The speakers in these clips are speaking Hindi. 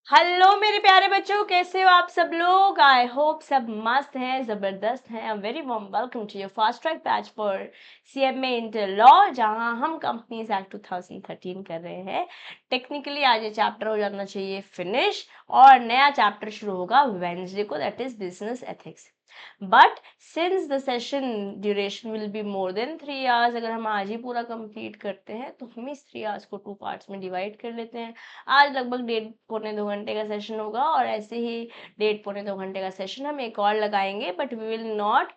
हेलो मेरे प्यारे बच्चों, कैसे हो आप सब लोग। आई होप सब मस्त हैं, जबरदस्त हैं। Very warm welcome to your fast track batch for CMA inter law, जहां हम कंपनीज एक्ट 2013 कर रहे हैं। टेक्निकली आज ये चैप्टर हो जाना चाहिए फिनिश और नया चैप्टर शुरू होगा वेडनेसडे को, that is business ethics. But since the session duration will be more then 3 hours, अगर हम आज ही पूरा कंप्लीट करते हैं तो हम इस 3 आवर्स को 2 पार्ट्स में डिवाइड कर लेते हैं। आज लगभग 1.5 पौने 2 घंटे का सेशन होगा और ऐसे ही 1.5 पौने 2 घंटे का सेशन हम एक और लगाएंगे, but we will not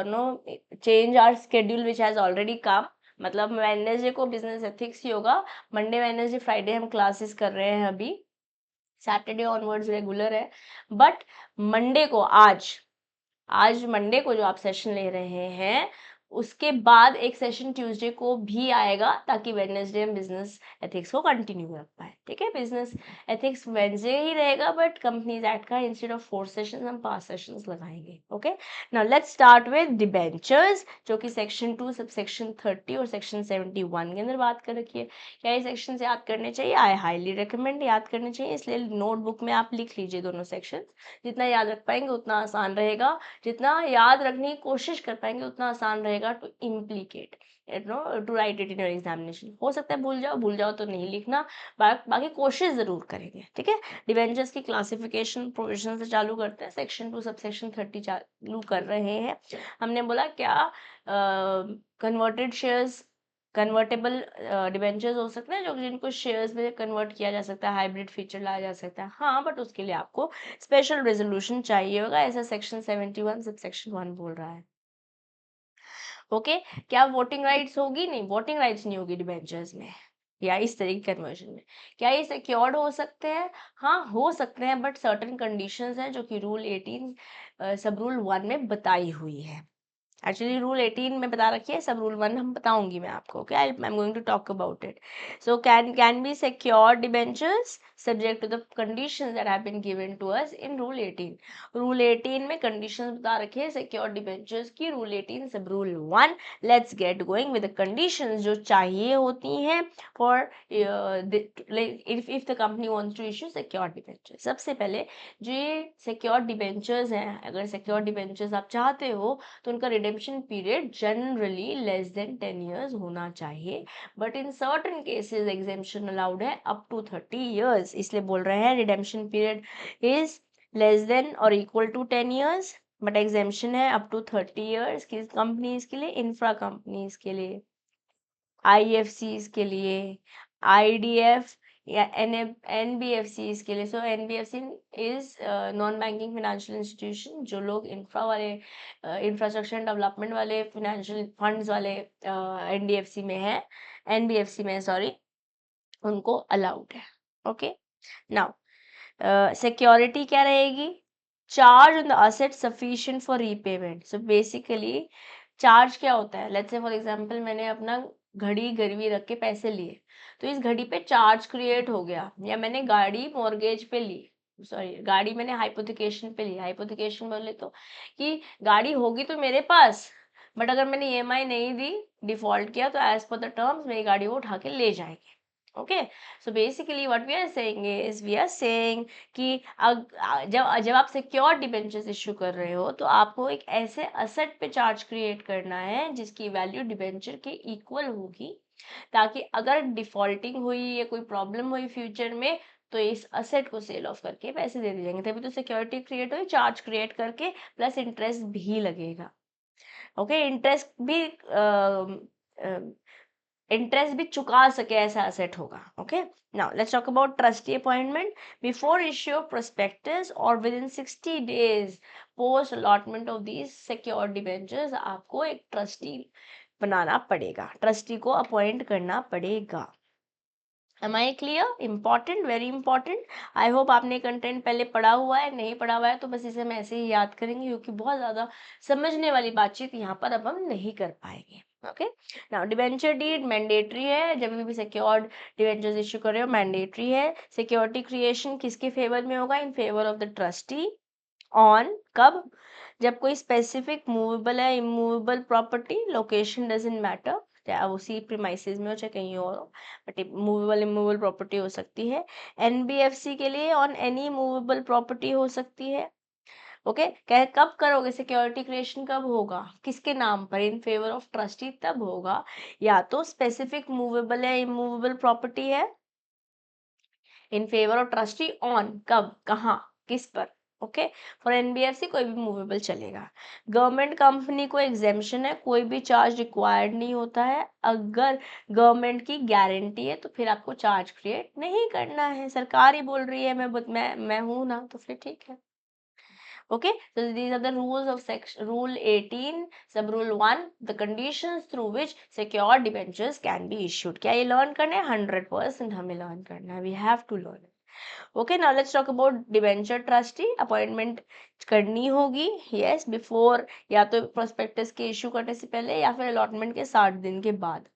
no change our schedule which has already come. मतलब वेडनेसडे को बिजनेस एथिक्स ही होगा, मंडे वेडनेसडे फ्राइडे हम क्लासेस कर रहे हैं, अभी सैटरडे ऑनवर्ड्स रेगुलर है। बट मंडे को आज आज मंडे को जो आप सेशन ले रहे हैं उसके बाद एक सेशन ट्यूसडे को भी आएगा, ताकि वेडनेसडे हम बिजनेस एथिक्स को कंटिन्यू रख पाए। ठीक है, बिजनेस एथिक्स वेडनेसडे ही रहेगा, बट कंपनीज एक्ट का इंस्टेड ऑफ 4 सेशंस हम 5 सेशंस लगाएंगे। Okay, now let's start with debentures, जो कि सेक्शन 2 सब सेक्शन 30 और सेक्शन 71 के अंदर बात कर रखी है। क्या ये सेक्शन याद करने चाहिए? आई हाईली रिकमेंड याद करने चाहिए, इसलिए नोटबुक में आप लिख लीजिए दोनों सेक्शन। जितना याद रख पाएंगे उतना आसान रहेगा, जितना याद रखने की कोशिश कर पाएंगे उतना आसान रहेगा to implicate to write it in your examination. हो सकता है भूल जाओ तो नहीं लिखना, बाकी कोशिश जरूर करेंगे। ठीक है, डिवेंचर्स की क्लासिफिकेशन प्रोविजन से चालू करते हैं। सेक्शन 2 सब सेक्शन 30 चालू कर रहे हैं। हमने बोला क्या कन्वर्टेड शेयर्स, कन्वर्टेबल डिबेंचर्स हो सकते हैं जो जिनको शेयर्स में कन्वर्ट किया जा सकता है, हाइब्रिड फीचर लाया जा सकता है। हाँ, बट उसके लिए आपको स्पेशल रेजोल्यूशन चाहिए होगा, ऐसा सेक्शन 71 सब सेक्शन 1 बोल रहा है। ओके, क्या वोटिंग राइट्स होगी? नहीं, वोटिंग राइट्स नहीं होगी डिबेंचर्स में या इस तरह की कन्वर्जन में। क्या ये सिक्योर्ड हो सकते हैं? हाँ, हो सकते हैं, बट सर्टेन कंडीशंस हैं जो कि रूल 18 सब रूल 1 में बताई हुई है। एक्चुअली रूल 18 में बता रखी है, सब रूल 1 हम बताऊंगी मैं आपको। Okay, I am going to talk about it. So can be secured debentures subject to the conditions that have been given to us in rule 18। Rule 18 में कंडीशंस बता रखे हैं सिक्योर्ड डिबेंचर्स की, rule 18 sub rule 1। Let's get going with the conditions जो चाहिए होती हैं for if the company wants to issue secured debentures. सबसे पहले जो ये सिक्योर्ड डिबेंचर्स हैं, अगर सिक्योर्ड डिबेंचर्स आप चाहते हो तो उनका redemption period generally less than 10 years होना चाहिए, but in certain cases exemption allowed है अप टू 30 years। इसलिए बोल रहे हैं redemption period is less than और equal to 10 years, but exemption है अप टू 30 years। किस कंपनीज के लिए? इंफ्रा कंपनीज के लिए, आईएफसीज के लिए, आईडीएफ या एनबीएफसीज के लिए। So NBFC is non banking financial institution, जो लोग इंफ्रा वाले इंफ्रास्ट्रक्चर डेवलपमेंट वाले फाइनेंशियल फंड्स वाले एनडीएफसी में है, एनबीएफसी में सॉरी, उनको अलाउड है। ओके, नाउ सिक्योरिटी क्या रहेगी? Charge on the asset sufficient for repayment. So basically charge क्या होता है? लेट्स से फॉर एग्जांपल मैंने अपना घड़ी गिरवी रख के पैसे लिए, तो इस घड़ी पे चार्ज क्रिएट हो गया, या मैंने गाड़ी मॉर्गेज पे ली, सॉरी गाड़ी मैंने हाइपोथिकेशन पे ली। हाइपोथिकेशन बोले तो कि गाड़ी होगी तो मेरे पास, बट अगर मैंने ईएमआई नहीं दी, डिफॉल्ट किया, तो एज पर द टर्म्स मेरी गाड़ी वो उठा के ले जाएंगे। Okay, so basically what we are saying is we are saying कि जब आप सिक्योर डिबेंचर्स इशू कर रहे हो तो आपको एक ऐसे असेट पे चार्ज क्रिएट करना है जिसकी वैल्यू डिबेंचर के इक्वल होगी, ताकि अगर डिफॉल्टिंग हुई या कोई प्रॉब्लम हुई फ्यूचर में तो इस असेट को सेल ऑफ करके पैसे दे दिए जाएंगे। तभी तो सिक्योरिटी क्रिएट हुई, चार्ज क्रिएट करके, प्लस इंटरेस्ट भी लगेगा। ओके, इंटरेस्ट भी चुका सके ऐसा असेट होगा। Okay, now let's talk about trustee appointment. Before issue of prospectus और within 60 days post allotment of these secured debentures आपको एक ट्रस्टी बनाना पड़ेगा, ट्रस्टी को अपॉइंट करना पड़ेगा। Am I clear? Important, very important. I hope आपने कंटेंट पहले पढ़ा हुआ है, नहीं पढ़ा हुआ है तो बस इसे हम ऐसे ही याद करेंगे, क्योंकि बहुत ज़्यादा समझने वाली बातचीत यहाँ पर अब हम नहीं कर पाएंगे। Okay, now debenture deed mandatory है, जब भी सिक्योर्ड डिबेंचर्स इशू कर रहे हो मैंडेटरी है। सिक्योरिटी क्रिएशन किसके फेवर में होगा? इन favour of the trustee. On कब? जब कोई स्पेसिफिक मूवेबल है immovable property, location doesn't matter, चाहे उसी प्रीमाइसेस में हो चाहे कहीं और हो, बट मूवेबल इमूवेबल प्रॉपर्टी हो सकती है। एनबीएफसी के लिए ऑन एनी मूवेबल प्रॉपर्टी हो सकती है। ओके, कब करोगे सिक्योरिटी क्रिएशन, कब होगा, किसके नाम पर, इन फेवर ऑफ ट्रस्टी तब होगा, या तो स्पेसिफिक मूवेबल या इमूवेबल प्रॉपर्टी है इन फेवर ऑफ ट्रस्टी ऑन, कब, कहाँ, किस पर। ओके, फॉर एनबीएफसी कोई भी मूवेबल चलेगा। गवर्नमेंट कंपनी को एग्जेम्पशन है, कोई भी चार्ज रिक्वायर्ड नहीं होता है। अगर गवर्नमेंट की गारंटी है तो फिर आपको चार्ज क्रिएट नहीं करना है, सरकार ही बोल रही है मैं हूं ना, तो फिर ठीक है। Okay, so these are the rules of section rule 18 sub rule 1, the conditions through which secured debentures can be issued. क्या ये learn करना है? 100% हमें learn करना है, we have to learn it. Okay, now let's talk about debenture trustee. appointment करनी होगी, yes, before, या तो prospectus के issue करने से पहले या फिर allotment के 60 दिन के बाद।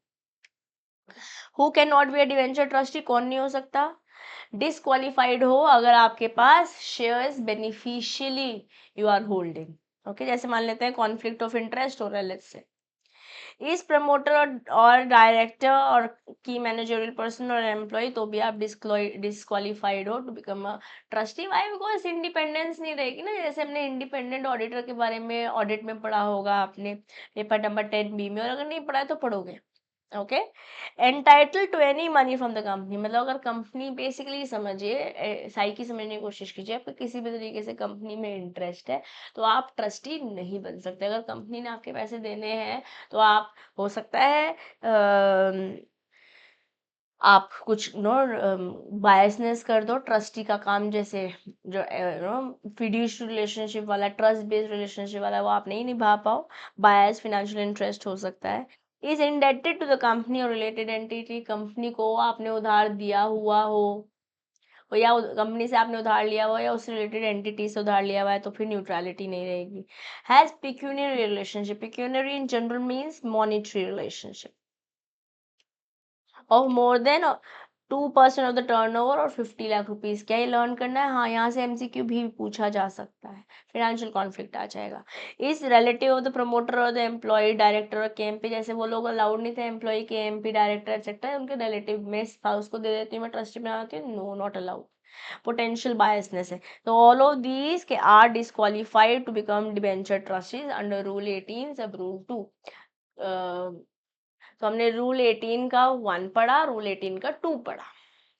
Who cannot be a debenture trustee? कौन नहीं हो सकता? डिसक्वालिफाइड हो अगर आपके पास shares beneficially you are holding. Okay, जैसे मान लेते हैं कॉन्फ्लिक्ट ऑफ इंटरेस्ट हो रहा है, लेट्स से इस प्रमोटर और डायरेक्टर और की मैनेजरियल पर्सन और एम्प्लॉय, तो भी आप डिसक्वालिफाइड हो to become a trustee. Why? Because independence नहीं रहेगी ना, जैसे हमने इंडिपेंडेंट ऑडिटर के बारे में ऑडिट में पढ़ा होगा आपने पेपर नंबर 10B में, और अगर नहीं पढ़ा है तो पढ़ोगे। Okay, entitle to any money from the company, मतलब अगर कंपनी, बेसिकली समझिए, साइकी समझने की कोशिश कीजिए, आपको किसी भी तरीके से कंपनी में इंटरेस्ट है तो आप ट्रस्टी नहीं बन सकते। अगर कंपनी ने आपके पैसे देने हैं तो आप, हो सकता है आप कुछ बायसनेस कर दो ट्रस्टी का काम, जैसे जो फिड्यूशियल रिलेशनशिप वाला, ट्रस्ट बेस्ड रिलेशनशिप वाला, वो आप नहीं निभा पाओ, बायस फिनेंशियल इंटरेस्ट हो सकता है। Is indebted to the company और रिलेटेड एंटिटी, कंपनी को आपने उधार दिया हुआ हो, या कंपनी से आपने उधार लिया हुआ, या उस रिलेटेड एंटिटी से उधार लिया हुआ है, तो फिर न्यूट्रलिटी नहीं रहेगी। Has pecuniary relationship, pecuniary in general means monetary relationship of more than 2% of the turnover और 50 लाख रुपीज। क्या ये लर्न करना है? हाँ, यहाँ से एमसीक्यू भी पूछा जा सकता है, फाइनेंशियल कॉन्फ्लिक्ट आ जाएगा। इस रिलेटिव ऑफ द प्रमोटर और द एम्प्लॉय, डायरेक्टर और केएमपी, जैसे वो लोग अलाउड नहीं थे एम्प्लॉय, केएमपी, डायरेक्टर एक्सेट्रा, उनके रिलेटिव में स्पाउस को दे देती हूँ मैं, ट्रस्टी बनाती हूँ, no, not allowed, potential biasness है। तो ऑल ऑफ दीज के are disqualified to become debenture trustees under rule 18 sub rule 2। तो हमने रूल 18 का 1 पढ़ा, रूल 18 का 2 पढ़ा।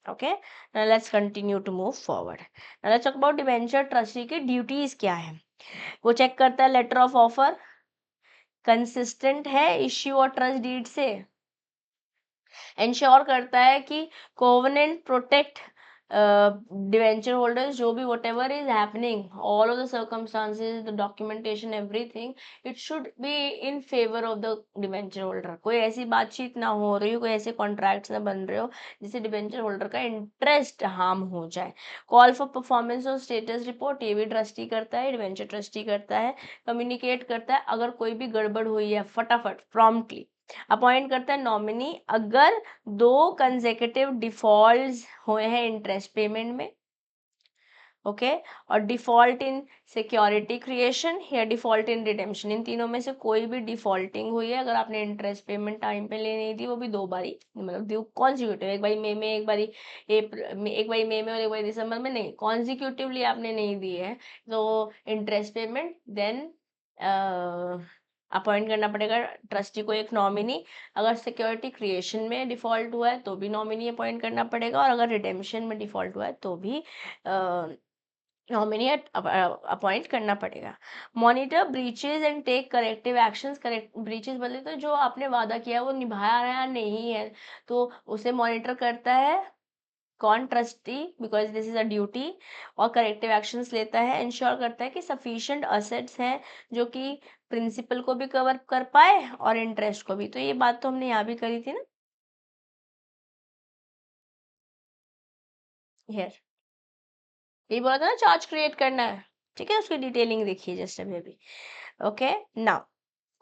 Okay, now let's continue to move forward. Now let's talk about debenture trustee की ड्यूटीज क्या है। वो चेक करता है लेटर ऑफ ऑफर कंसिस्टेंट है इश्यू और ट्रस्ट डीड से, इंश्योर करता है कि कोवेनेंट प्रोटेक्ट डिवेंचर होल्डर्स, जो भी whatever is happening, all of the circumstances, the documentation, everything, it should be in favour of the debenture holder. कोई ऐसी बातचीत ना हो रही हो, कोई ऐसे कॉन्ट्रैक्ट्स ना बन रहे हो जिससे डिवेंचर होल्डर का इंटरेस्ट हार्म हो जाए। कॉल फॉर परफॉर्मेंस और स्टेटस रिपोर्ट, ये भी ट्रस्टी करता है, डिवेंचर ट्रस्टी करता है। कम्युनिकेट करता है अगर कोई भी गड़बड़ हुई है, फटाफट प्रॉम्प्टली। अपॉइंट करता है नॉमिनी अगर 2 कंसेक्यूटिव डिफॉल्ट्स हुए हैं इंटरेस्ट पेमेंट में। ओके, और डिफॉल्ट इन सिक्योरिटी क्रिएशन या डिफॉल्ट इन रिडेम्पशन, इन तीनों में से कोई भी डिफॉल्टिंग हुई है, अगर आपने इंटरेस्ट पेमेंट टाइम पे ले नहीं दी, वो भी 2 बारी, मतलब कॉन्जिक्यूटिव, एक बारी मई में, एक बारी एक बारी मई में और एक बारी दिसंबर में, नहीं, कॉन्जिक्यूटिवली आपने नहीं दी है तो इंटरेस्ट पेमेंट, देन अपॉइंट करना पड़ेगा ट्रस्टी को एक नॉमिनी। अगर सिक्योरिटी क्रिएशन में डिफॉल्ट हुआ है तो भी नॉमिनी अपॉइंट करना पड़ेगा, और अगर रिडेम्पशन में डिफॉल्ट हुआ है तो भी नॉमिनी अपॉइंट करना पड़ेगा। Monitor breaches and take corrective actions, correct breaches बोले तो जो आपने वादा किया वो निभाया रहा है नहीं है, तो उसे मॉनिटर करता है कौन? Trustee, because this is a duty, और करेक्टिव एक्शंस लेता है, इंश्योर करता है कि सफिशिएंट असेट्स हैं जो कि प्रिंसिपल को भी कवर कर पाए और इंटरेस्ट को भी। तो ये बात तो हमने यहाँ भी करी थी ना, हियर ये बोला था ना चार्ज क्रिएट करना है, ठीक है, उसकी डिटेलिंग देखिए जस्ट अभी अभी। Okay, now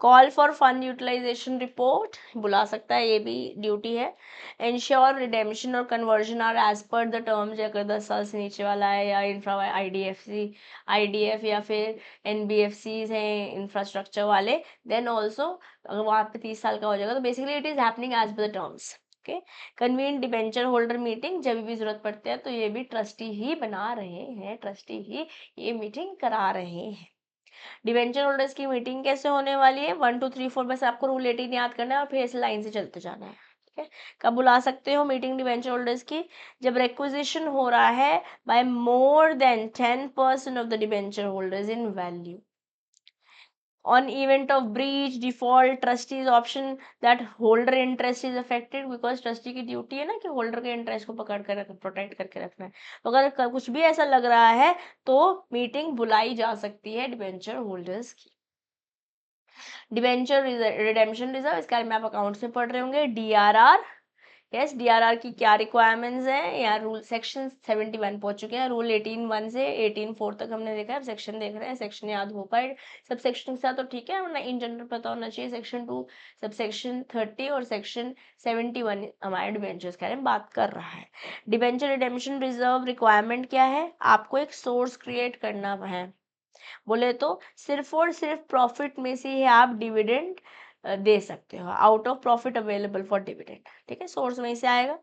call for fund utilisation report बुला सकता है, ये भी ड्यूटी है। इंश्योर रिडेम्पशन और conversion are as per the terms, अगर 10 साल से नीचे वाला है, या इंफ्रा आईडीएफ या फिर एनबीएफसीज हैं इंफ्रास्ट्रक्चर वाले, देन ऑल्सो अगर वहाँ पे 30 साल का हो जाएगा तो basically it is happening as per the terms. Okay, convene debenture holder meeting, जब भी जरूरत पड़ती है तो ये भी ट्रस्टी ही बना रहे हैं, ट्रस्टी ही ये मीटिंग करा रहे हैं। डिवेंचर होल्डर्स की मीटिंग कैसे होने वाली है, 1 2 3 4, बस आपको रूल 18 याद करना है और फिर ऐसे लाइन से चलते जाना है। ठीक है, कब बुला सकते हो मीटिंग डिवेंचर होल्डर्स की, जब रिक्विजिशन हो रहा है by more than 10% of the debenture holders in value. On event of breach, default, trustees option that holder interest is affected, because trustee की ड्यूटी है ना कि होल्डर के इंटरेस्ट को पकड़ कर प्रोटेक्ट करके रखना है। तो अगर कुछ भी ऐसा लग रहा है तो मीटिंग बुलाई जा सकती है डिबेंचर होल्डर्स की। डिबेंचर रिडेम्पशन रिजर्व, इसके बारे में आप अकाउंट्स में पढ़ रहे होंगे। डीआरआर, यस, डीआरआर की क्या रिक्वायरमेंट्स हैं, या रूल सेक्शन 71 पहुंच चुके हैं। रूल 18(1) से 18(4) तक हमने देखा है, सेक्शन देख रहे हैं, सेक्शन याद हो पाए सब सेक्शन के साथ तो ठीक है, वरना इन जनरल पता होना चाहिए। सेक्शन 2 सब सेक्शन 30 और सेक्शन 71 हमारे डिबेंचर्स के बारे में बात कर रहा है। डिबेंचर रिडेम्पशन रिजर्व रिक्वायरमेंट क्या है, आपको एक सोर्स क्रिएट करना है। बोले तो सिर्फ और सिर्फ प्रॉफिट में से ही आप डिविडेंड दे सकते हो, out of profit available for dividend. ठीक है, सोर्स वहीं से आएगा।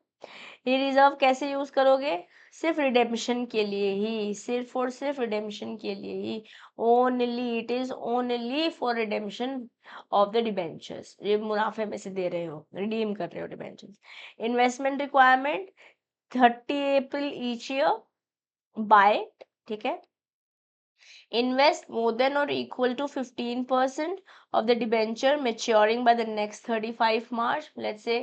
ये रिजर्व कैसे यूज करोगे, सिर्फ रिडेम्पशन के लिए ही, सिर्फ और सिर्फ रिडेम्पशन के लिए ही, only, it is only for redemption of the debentures, ये मुनाफे में से दे रहे हो, रिडीम कर रहे हो debentures. Investment requirement 30 April each year by, ठीक है, invest more than or equal to 15% of the debenture maturing by the next 35 March, let's say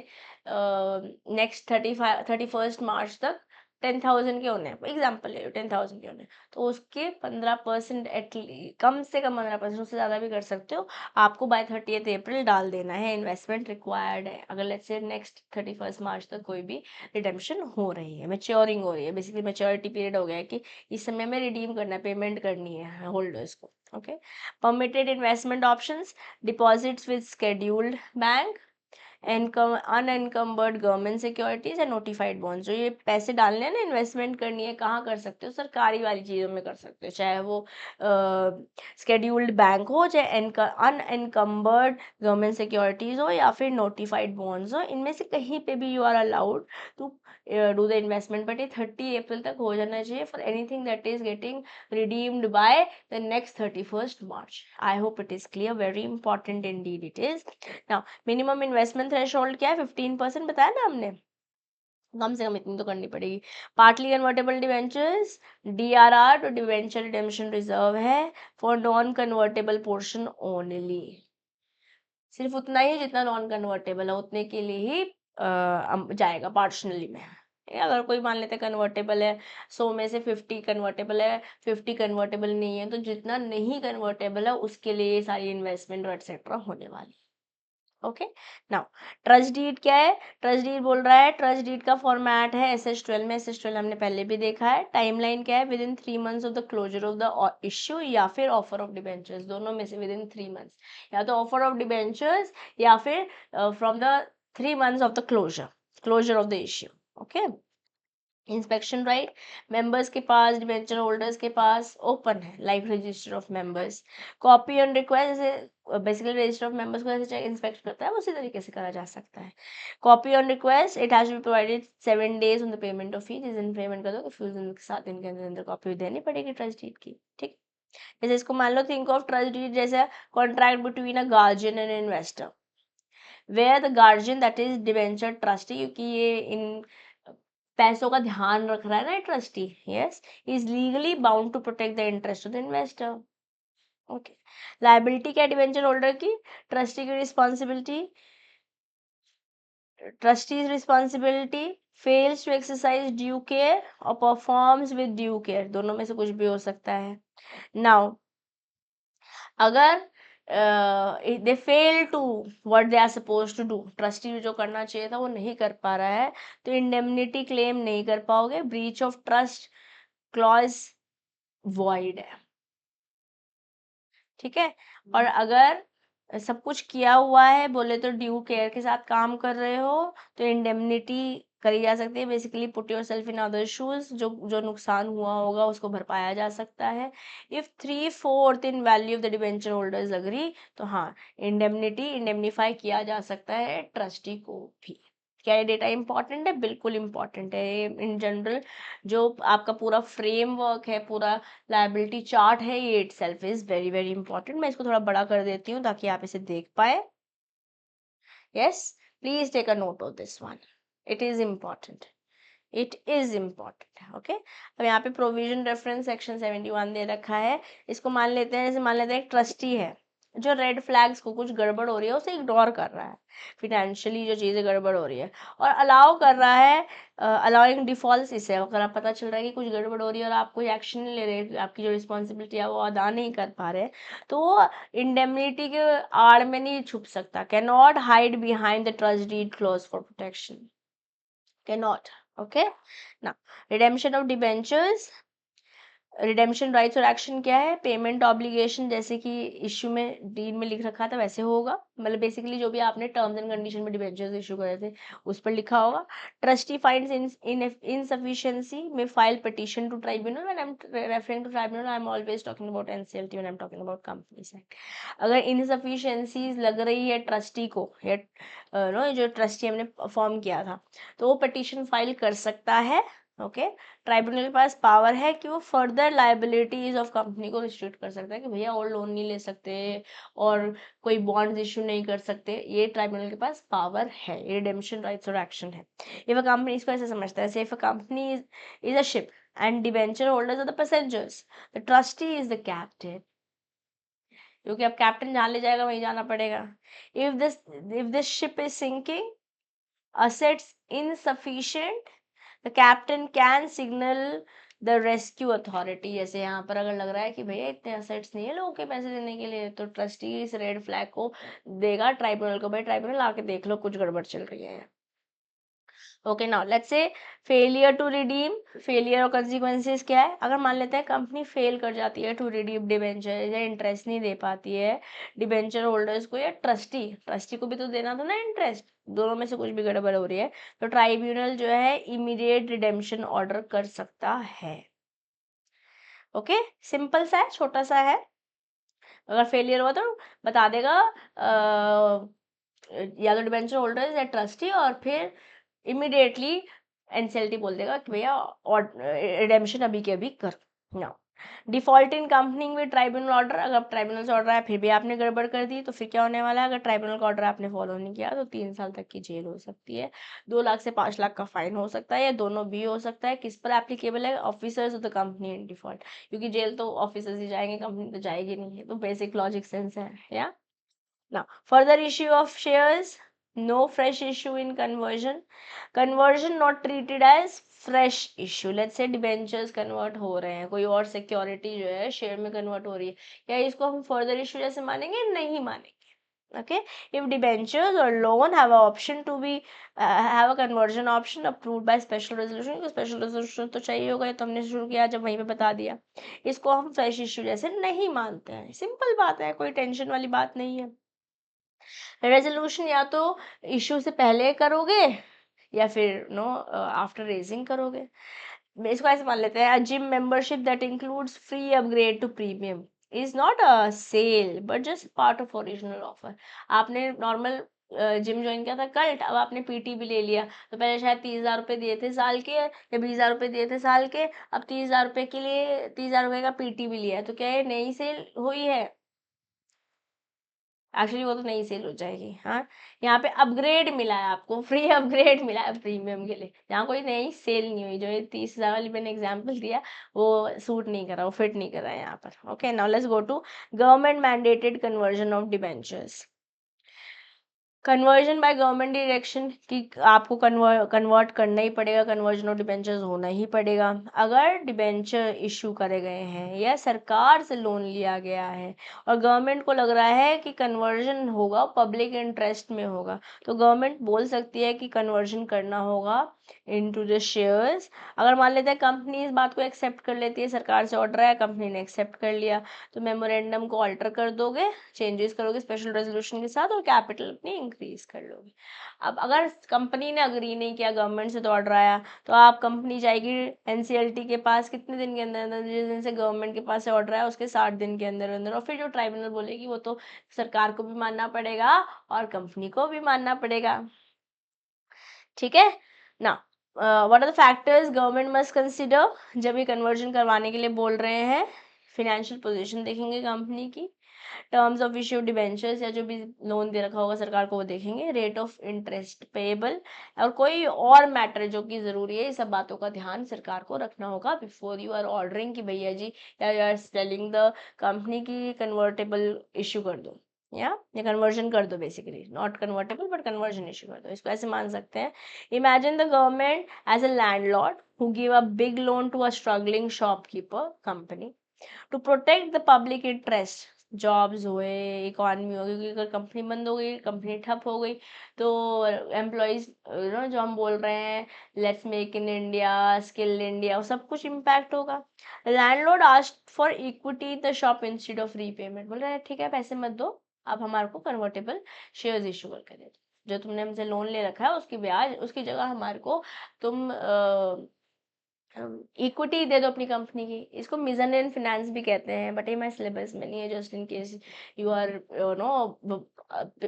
next 31st March तक 10,000 के होने हैं, एग्जाम्पल ले लो 10,000 के होने हैं, तो उसके 15% एटलीस्ट, कम से कम 15%, उससे ज़्यादा भी कर सकते हो, आपको बाय 30th अप्रैल डाल देना है। इन्वेस्टमेंट रिक्वायर्ड है अगर लेट्स से नेक्स्ट 31st मार्च तक कोई भी रिडेम्पशन हो रही है, मेच्योरिंग हो रही है, बेसिकली मेच्योरिटी पीरियड हो गया है कि इस समय में रिडीम करना, पेमेंट करनी है होल्डर्स को। Okay, permitted investment options, deposits with scheduled bank, unencumbered government securities and notified bonds. जो ये पैसे डालने हैं ना, इन्वेस्टमेंट करनी है, कहाँ कर सकते हो, सरकारी वाली चीज़ों में कर सकते हो, चाहे वो स्केड्यूल्ड बैंक हो, चाहे अनएनकम्बर्ड गवर्नमेंट सिक्योरिटीज हो, या फिर नोटिफाइड बॉन्ड्स हो, इनमें से कहीं पे भी you are allowed to do the investment, but ये 30 अप्रैल तक हो जाना चाहिए for anything that is getting redeemed by the next 31st March. I hope it is clear, very important indeed it is. Now minimum investment threshold क्या है, 15% बताया ना हमने, कम से कम इतनी तो करनी पड़ेगी। पार्टली कन्वर्टेबल डिवेंचर्स, डीआरआर तो डिवेंचर रिडेम्पशन रिजर्व है for non convertible portion only, सिर्फ उतना ही जितना नॉन कन्वर्टेबल है उतने के लिए ही जाएगा पार्शनली में। अगर कोई मान लेते कन्वर्टेबल है 100 में से 50 कन्वर्टेबल है, 50 कन्वर्टेबल नहीं है, तो जितना नहीं कन्वर्टेबल है उसके लिए सारी इन्वेस्टमेंट और एक्सेट्रा होने वाली। ओके, नाउ ट्रस्ट डीड क्या है, ट्रस्ट डीड बोल रहा है, ट्रस्ट डीड का फॉर्मेट है SS12 में, SS12 हमने पहले भी देखा है। टाइमलाइन क्या है, within 3 months of the closure of the issue या फिर ऑफर ऑफ डिबेंचर्स, दोनों में से विद इन 3 months, या तो ऑफर ऑफ डिबेंचर्स या फिर from the 3 months of the closure of the issue. Okay, inspection right members के पास, डिबेंचर होल्डर्स के पास ओपन है, like register of members. Copy on request, जैसे बेसिकली रजिस्टर ऑफ मेंबर्स को जैसे इंस्पेक्ट करता है उसी तरीके से करा जा सकता है। Copy on request, it has to be provided 7 days on the payment of fee, जिस दिन पेमेंट कर दो फिर उस दिन 7 दिन के अंदर कॉपी देनी पड़ेगी ट्रस्ट डीड की। ठीक, जैसे इसको मान लो, थिंक ऑफ ट्रस्ट डीड जैसे contract between a guardian and investor, where the guardian that is debenture trustee, क्योंकि ये इन पैसों का ध्यान रख रहा है ना trustee, yes, is legally bound to protect the interest of the investor. Okay, liability क्या डिबेंचर होल्डर की, ट्रस्टी की responsibility, trustee's responsibility fails to exercise due care or performs with due care, दोनों में से कुछ भी हो सकता है। now अगर they fail to what they are suppose to do, trustee जो करना चाहिए था वो नहीं कर पा रहा है, तो इंडेमनिटी क्लेम नहीं कर पाओगे, breach of trust clause void है। ठीक है, और अगर सब कुछ किया हुआ है, बोले तो ड्यू केयर के साथ काम कर रहे हो तो इंडेमनिटी करी जा सकती है। Basically put your self in other shoes, जो जो नुकसान हुआ होगा उसको भरपाया जा सकता है। If 3/4 in value of the debenture holders agree, तो हाँ इंडेमनीफाई किया जा सकता है ट्रस्टी को भी। क्या ये डेटा इंपॉर्टेंट है? बिल्कुल इंपॉर्टेंट है। इन जनरल जो आपका पूरा फ्रेमवर्क है, पूरा लाइबिलिटी चार्ट है, ये it self is very very important. मैं इसको थोड़ा बड़ा कर देती हूँ ताकि आप इसे देख पाए। Yes, please take a note of this one, it is important, it is important. Okay, अब यहाँ पे प्रोविजन रेफरेंस सेक्शन 71 दे रखा है। इसको मान लेते हैं, जैसे मान लेते हैं एक ट्रस्टी है जो रेड फ्लैग्स को, कुछ गड़बड़ हो रही है उसे इग्नोर कर रहा है, फिनेंशियली जो चीज़ें गड़बड़ हो रही है और अलाउ कर रहा है, अलाउइंग डिफॉल्ट इसे, अगर आप पता चल रहा है कि कुछ गड़बड़ हो रही है और आप कोई एक्शन नहीं ले रहे, आपकी जो रिस्पॉन्सिबिलिटी है वो अदा नहीं कर पा रहे, तो वो इंडेमनिटी के आड़ में नहीं छुप सकता। Can not hide behind the trust deed clause for protection, cannot. Okay, now redemption of debentures, redemption rights और एक्शन क्या है? पेमेंट ऑब्लिगेशन, जैसे कि इश्यू में डीड में लिख रखा था वैसे होगा, मतलब बेसिकली जो भी आपने टर्म्स एंड कंडीशन में डिबेंचर्स इशू करे थे उस पर लिखा होगा। ट्रस्टी फाइंड्स इनसफिशिएंसी में file petition to tribunal, when I am referring to tribunal I am always talking about NCLT, when I am talking about companies act. अगर इनसफिशिएंसीज लग रही है ट्रस्टी को, या नो जो ट्रस्टी हमने फॉर्म किया था, तो वो पिटीशन फाइल कर सकता है। ओके, ट्राइब्यूनल के पास पावर है कि वो फर्दर लाइबिलिटीज ऑफ कंपनी को रिस्ट्रिक्ट कर सकता है कि भैया और लोन नहीं ले सकते और कोई बॉन्ड्स इशू नहीं कर सकते, ये ट्राइब्यूनल के पास पावर है, ये रिडेम्पशन राइट्स और एक्शन है। इफ अ कंपनी, इसको ऐसे समझता है, if a company is a ship and debenture holders are the passengers, the trustee is the captain, क्योंकि अब कैप्टन जहाँ ले जाएगा वहीं जाना पड़ेगा। If this ship is sinking, assets insufficient, the captain can signal the rescue authority। जैसे यहाँ पर अगर लग रहा है कि भैया इतने असेट्स नहीं है लोगों के पैसे देने के लिए, तो ट्रस्टी इस रेड फ्लैग को देगा ट्राइब्यूनल को, भाई ट्राइब्यूनल आके देख लो कुछ गड़बड़ चल रही है। Okay, now let's say failure to redeem, failure और कंसिक्वेंसेस क्या है? अगर मान लेते हैं कंपनी फेल कर जाती है टू रिडीम डिबेंचर, या इंटरेस्ट नहीं दे पाती है डिबेंचर होल्डर्स को, या ट्रस्टी को भी तो देना था ना इंटरेस्ट, दोनों में से कुछ भी गड़बड़ हो रही है, तो ट्राइब्यूनल जो है इमीडिएट रिडेम्पशन ऑर्डर कर सकता है। ओके, सिंपल सा है, छोटा सा है। अगर फेलियर हुआ तो बता देगा या तो डिबेंचर होल्डर्स या ट्रस्टी, और फिर इमीडिएटली एनसीएलटी बोल देगा कि भैया रिडेम्पशन अभी के अभी कर। Now default in company with tribunal order, अगर ट्राइब्यूनल से ऑर्डर आया फिर भी आपने गड़बड़ कर दी तो फिर क्या होने वाला है? अगर ट्राइब्यूनल का ऑर्डर आपने फॉलो नहीं किया तो 3 साल तक की जेल हो सकती है, 2 लाख से 5 लाख का फाइन हो सकता है, या दोनों भी हो सकता है। किस पर एप्लीकेबल है? Officers of the company in default, क्योंकि जेल तो ऑफिसर्स ही जाएंगे, कंपनी तो जाएगी नहीं है, तो बेसिक लॉजिक सेंस है। या now, further issue of shares, no fresh issue in conversion. Conversion not treated as fresh issue. Let's say debentures convert हो रहे हैं, कोई और security जो है शेयर में convert हो रही है, क्या इसको हम further issue जैसे मानेंगे? नहीं मानेंगे। Okay, if debentures or loan have a option to be have a conversion option approved by special resolution, तो special resolution तो चाहिए होगा, तो हमने शुरू किया जब वहीं पे बता दिया, इसको हम fresh issue जैसे नहीं मानते हैं। सिंपल बात है, कोई टेंशन वाली बात नहीं है। रेजोल्यूशन या तो इश्यू से पहले करोगे या फिर नो आफ्टर रेजिंग करोगे। इसको ऐसे मान लेते हैं, gym membership that includes free upgrade to premium is not a sale but just part of original offer. आपने नॉर्मल जिम ज्वाइन किया था कल्ट, अब आपने पीटी भी ले लिया, तो पहले शायद 30,000 रुपये दिए थे साल के या 20,000 रुपये दिए थे साल के, अब 30,000 रुपये के लिए 30,000 रुपये का पीटी भी लिया है, तो क्या ये नई सेल हुई है? एक्चुअली वो तो नई सेल हो जाएगी। हाँ, यहाँ पे अपग्रेड मिला है आपको, फ्री अपग्रेड मिला है प्रीमियम के लिए, यहाँ कोई नई सेल नहीं हुई। जो ये 30,000 वाली मैंने एग्जांपल दिया वो सूट नहीं कर रहा, वो फिट नहीं कर रहा है यहाँ पर। Okay, now let's go to government mandated conversion of debentures. Conversion by government direction कि आपको कन्वर्ट करना ही पड़ेगा, कन्वर्जन ऑफ डिबेंचर्स होना ही पड़ेगा। अगर डिबेंचर इशू करे गए हैं या सरकार से लोन लिया गया है और गवर्नमेंट को लग रहा है कि कन्वर्जन होगा पब्लिक इंटरेस्ट में होगा, तो गवर्नमेंट बोल सकती है कि कन्वर्जन करना होगा इनटू द शेयर्स। अगर मान लेते हैं कंपनी इस बात को एक्सेप्ट कर लेती है, सरकार से ऑर्डर आया, कंपनी ने एक्सेप्ट कर लिया, तो मेमोरेंडम को ऑल्टर कर दोगे, चेंजेस करोगे स्पेशल रेजोल्यूशन के साथ और कैपिटल अपनी इंक्रीज कर लोगे। अब अगर कंपनी ने अग्री नहीं किया, गवर्नमेंट से तो ऑर्डर आया, तो आप कंपनी जाएगी एनसीएलटी के पास कितने दिन के अंदर अंदर, जिस दिन से गवर्नमेंट के पास से ऑर्डर आया उसके 60 दिन के अंदर अंदर, और फिर जो ट्राइब्यूनल बोलेगी वो तो सरकार को भी मानना पड़ेगा और कंपनी को भी मानना पड़ेगा। ठीक है ना। What are the factors government must consider जब ये कन्वर्जन करवाने के लिए बोल रहे हैं? फिनेंशियल पोजीशन देखेंगे कंपनी की, टर्म्स ऑफ इश्यू डिबेंचर्स या जो भी लोन दे रखा होगा सरकार को वो देखेंगे, रेट ऑफ इंटरेस्ट पेएबल, और कोई और मैटर जो कि जरूरी है, ये सब बातों का ध्यान सरकार को रखना होगा बिफोर यू आर ऑर्डरिंग कि भैया जी या you are telling the company की कन्वर्टेबल इश्यू कर दो या कन्वर्जन कर दो, basically not convertible but conversion issue कर दो। इसको ऐसे मान सकते हैं, imagine the government as a landlord who give a big loan to a struggling shopkeeper company to protect the public interest, jobs हुए, इकॉनमी हो गई, क्योंकि अगर कंपनी बंद हो गई, कंपनी ठप हो गई, तो एम्प्लॉयज जो हम बोल रहे हैं let's make in India, skill India, सब कुछ इम्पैक्ट होगा। Landlord asked for equity the shop instead of repayment, बोल रहे हैं ठीक है पैसे मत दो, आप हमारे को कन्वर्टेबल शेयर्स इशू करके दे दो, जो तुमने हमसे लोन ले रखा है उसकी ब्याज, उसकी जगह हमारे को तुम इक्विटी दे दो अपनी कंपनी की। इसको मिजन फिनेंस भी कहते हैं, बट ये मैं सिलेबस में नहीं है, just in case you are no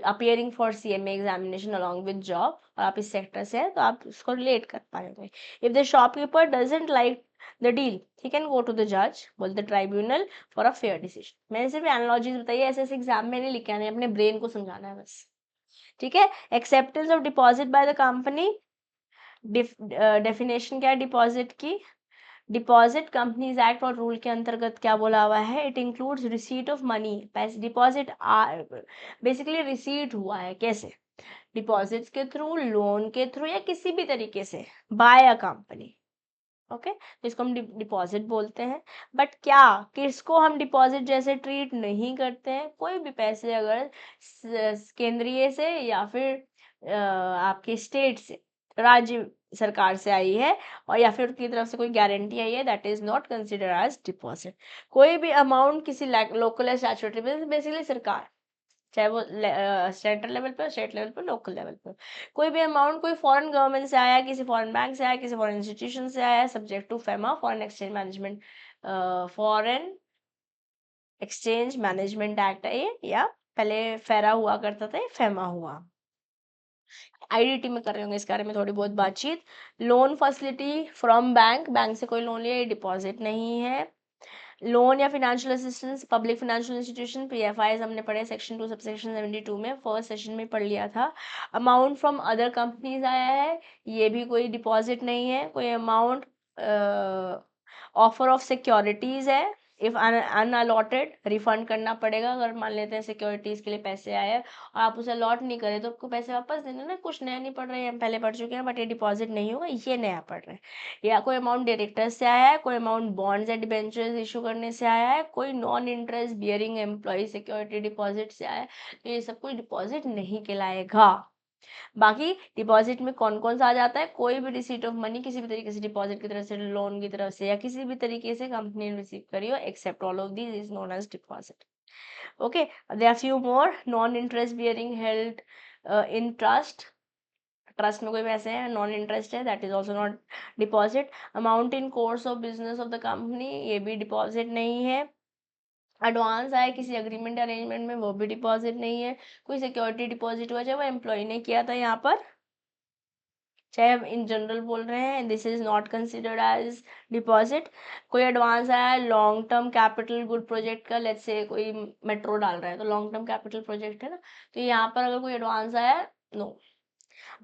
appearing for CMA examination along with job और आप इस सेक्टर से हैं तो आप इसको रिलेट कर पाएंगे। If the shopkeeper doesn't like the deal he can go to the जज, बोल the tribunal for a fair decision. मैंने सिर्फ एनालॉजीज बताइए, ऐसे ऐसे एग्जाम में नहीं लिखे आने, अपने ब्रेन को समझाना है बस। ठीक है। Acceptance of deposit by the company, definition क्या है डिपॉजिट की? डिपॉजिट कंपनीज एक्ट और रूल के अंतर्गत क्या बोला हुआ है? It includes receipt of money, पैसे डिपॉजिट बेसिकली रिसीट हुआ है कैसे? डिपॉजिट्स के थ्रू, लोन के थ्रू या किसी भी तरीके से बाय अ कंपनी। ओके, तो इसको हम डिपॉजिट बोलते हैं। बट क्या किसको हम डिपॉजिट जैसे ट्रीट नहीं करते हैं? कोई भी पैसे अगर केंद्रीय से या फिर आपके स्टेट से, राज्य सरकार से आई है और या फिर उनकी तरफ से कोई गारंटी आई है, that is not consider as deposit. कोई भी अमाउंट किसी लोकल या स्टैट्यूटरी, बेसिकली सरकार, चाहे वो सेंट्रल लेवल पर, स्टेट लेवल पर, लोकल लेवल पर, कोई भी अमाउंट कोई फॉरेन गवर्नमेंट से आया, किसी फॉरेन बैंक से आया, किसी फॉरेन इंस्टीट्यूशन से आया, subject to FEMA, foreign exchange management, foreign exchange management act है ये, या पहले फेरा हुआ करता था, ये फेमा हुआ। आईडीटी में कर रहे होंगे इस बारे में थोड़ी बहुत बातचीत। Loan facility from bank, bank से कोई लोन लिया, ये डिपॉजिट नहीं है। लोन या financial assistance public financial institution, PFIs हमने पढ़े सेक्शन 2 सबसेक्शन 72 में, फर्स्ट सेशन में पढ़ लिया था। अमाउंट फ्रॉम अदर कंपनीज आया है, ये भी कोई डिपॉजिट नहीं है। कोई अमाउंट ऑफर ऑफ सिक्योरिटीज है, इफ अनअलॉटेड रिफंड करना पड़ेगा। अगर मान लेते हैं सिक्योरिटीज के लिए पैसे आए हैं और आप उसे अलॉट नहीं करें तो आपको पैसे वापस देने ना। कुछ नया नहीं पढ़ रहे हैं, हम पहले पढ़ चुके हैं, बट ये डिपॉजिट नहीं होगा, ये नया पढ़ रहे हैं। या कोई अमाउंट डायरेक्टर से आया है, कोई अमाउंट बॉन्ड्स या डिबेंचर्स इशू करने से आया है, कोई non interest bearing employ security deposit से आया है, तो ये सब कुछ डिपॉजिट नहीं कहलाएगा। बाकी डिपॉजिट में कौन कौन सा आ जाता है? कोई भी रिसीट ऑफ मनी किसी भी तरीके से डिपॉजिट की तरफ से, लोन की तरफ से, या किसी भी तरीके से कंपनी ने रिसीव करी हो, except all of these is known as deposit. Okay, there are few more. Non interest bearing held in trust, trust में कोई पैसे हैं, नॉन इंटरेस्ट है, that is also not deposit. Amount in course of business of the company, ये भी डिपॉजिट नहीं है। एडवांस आए किसी अग्रीमेंट अरेंजमेंट में, वो भी डिपॉजिट नहीं है। कोई सिक्योरिटी डिपॉजिट हुआ, चाहे वो एम्प्लॉय ने किया था यहाँ पर, चाहे हम इन जनरल बोल रहे हैं, this is not considered as deposit. कोई एडवांस आया long term capital good project का, लेट्स से कोई मेट्रो डाल रहा है तो लॉन्ग टर्म कैपिटल प्रोजेक्ट है ना, तो यहाँ पर अगर कोई एडवांस आया, no.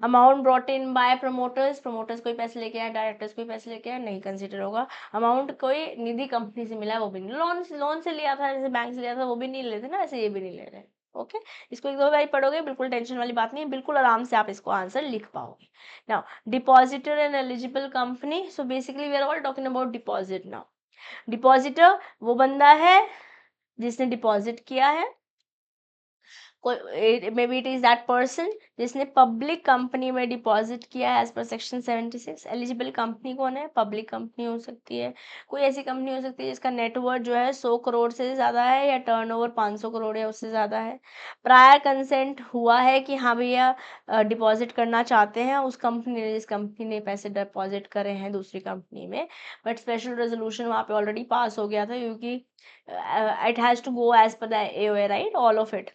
Amount brought in by promoters, promoters कोई पैसे लेके आए, डायरेक्टर्स कोई पैसे लेके आए, नहीं कंसिडर होगा। अमाउंट कोई निधि कंपनी से मिला है, वो भी नहीं। लोन से लिया था, जैसे बैंक से लिया था, वो भी नहीं लेते ना, ऐसे ये भी नहीं ले रहे। ओके, इसको एक दो बार पढ़ोगे, बिल्कुल टेंशन वाली बात नहीं है, बिल्कुल आराम से आप इसको आंसर लिख पाओगे। Now depositor and eligible company, so basically we are all talking about deposit. Now depositor वो बंदा है जिसने डिपॉजिट किया है, may be it is that person जिसने पब्लिक कंपनी में डिपॉजिट किया है as per section 76। Eligible company कौन है? पब्लिक कंपनी हो सकती है, कोई ऐसी कंपनी हो सकती है जिसका नेटवर्थ जो है 100 करोड़ से ज़्यादा है या टर्नओवर 500 करोड़ या उससे ज़्यादा है। प्रायर कंसेंट हुआ है कि हाँ भैया डिपॉजिट करना चाहते हैं उस कंपनी ने, जिस कंपनी ने पैसे डिपॉजिट करे हैं दूसरी कंपनी में, बट स्पेशल रेजोल्यूशन वहाँ पे ऑलरेडी पास हो गया था क्योंकि it has to go as per the AOA, right, all of it,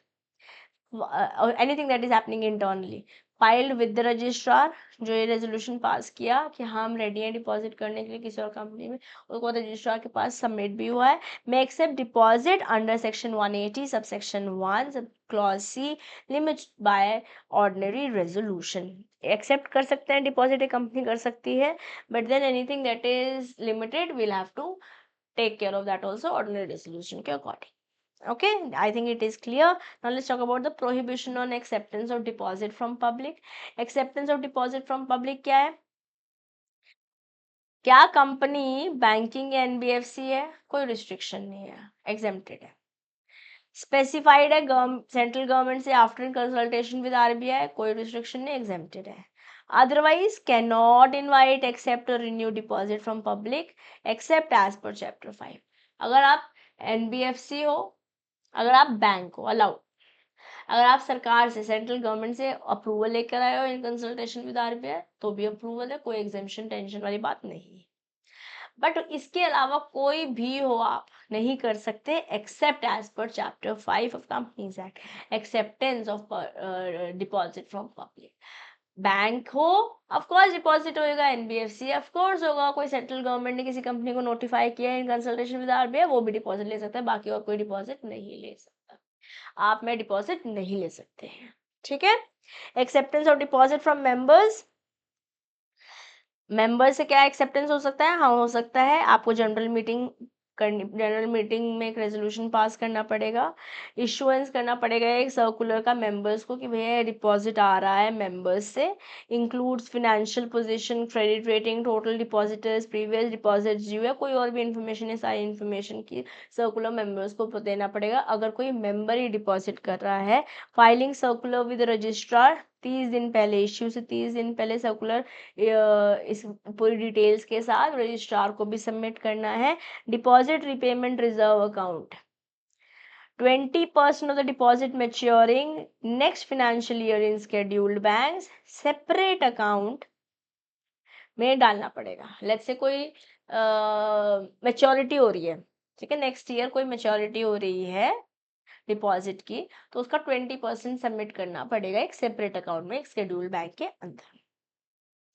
anything that is happening internally filed with the registrar। जो ये रेजोल्यूशन पास किया कि हाँ हम रेडी हैं डिपॉजिट करने के लिए किसी और कंपनी में, उसको रजिस्ट्रार के पास सबमिट भी हुआ है। मैं एक्सेप्ट डिपॉजिट अंडर सेक्शन 180 सब section 1 sub clause C limit by ordinary resolution. Accept कर सकते हैं डिपॉजिट एक कंपनी कर सकती है, but then anything that is limited will have to take care of that also ordinary resolution के according. Okay, I think it is clear. Now let's talk about the prohibition on acceptance of deposit from public। acceptance of deposit from public क्या है? क्या कंपनी बैंकिंग या एनबीएफसी है? कोई रिस्ट्रिक्शन नहीं है, एग्जेम्प्टेड है। स्पेसिफाइड है सेंट्रल गवर्नमेंट से आफ्टर कंसल्टेशन विद आरबीआई, कोई रिस्ट्रिक्शन नहीं, एग्जेम्प्टेड है। Otherwise can not invite accept और renew deposit from public except as per chapter 5। अगर आप एनबीएफसी हो, अगर आप बैंक हो, अलाउड, अगर आप सरकार से, सेंट्रल गवर्नमेंट से अप्रूवल लेकर आए हो इन कंसल्टेशन विद आरबीआई तो भी अप्रूवल है, कोई एग्जामिशन टेंशन वाली बात नहीं है। बट इसके अलावा कोई भी हो आप नहीं कर सकते accept as per chapter 5 of companies act acceptance of deposit from public. Bank हो ऑफ कोर्स डिपॉजिट होएगा, एनबीएफसी ऑफ कोर्स होगा, कोई सेंट्रल गवर्नमेंट ने किसी कंपनी को नोटिफाई किया है इन कंसल्टेशन विद आरबीआई वो भी डिपॉजिट ले सकता है, बाकी और कोई डिपॉजिट नहीं ले सकता। आप में डिपॉजिट नहीं ले सकते हैं, ठीक है। Acceptance of deposit from members, member से क्या एक्सेप्टेंस हो सकता है? हाँ हो सकता है, आपको जनरल मीटिंग करनी, जनरल मीटिंग में एक रेजोल्यूशन पास करना पड़ेगा, इशुएंस करना पड़ेगा एक सर्कुलर का मेंबर्स को कि भैया डिपॉजिट आ रहा है मेंबर्स से, includes financial position, credit rating, total depositors, previous deposit due है, कोई और भी इन्फॉर्मेशन है, सारी इन्फॉर्मेशन की सर्कुलर मेंबर्स को देना पड़ेगा अगर कोई मेंबर ही डिपॉजिट कर रहा है। फाइलिंग सर्कुलर विद रजिस्ट्रार 30 दिन पहले, इश्यू से 30 दिन पहले सर्कुलर इस पूरी डिटेल्स के साथ रजिस्ट्रार को भी सबमिट करना है। Deposit repayment reserve account 20% of the deposit maturing next financial year in scheduled banks separate account में डालना पड़ेगा। लेट्स से कोई मैच्योरिटी हो रही है, ठीक है, नेक्स्ट ईयर कोई मैच्योरिटी हो रही है डिपॉजिट की, तो उसका 20% सबमिट करना पड़ेगा एक सेपरेट अकाउंट में एक शेड्यूल्ड बैंक के अंदर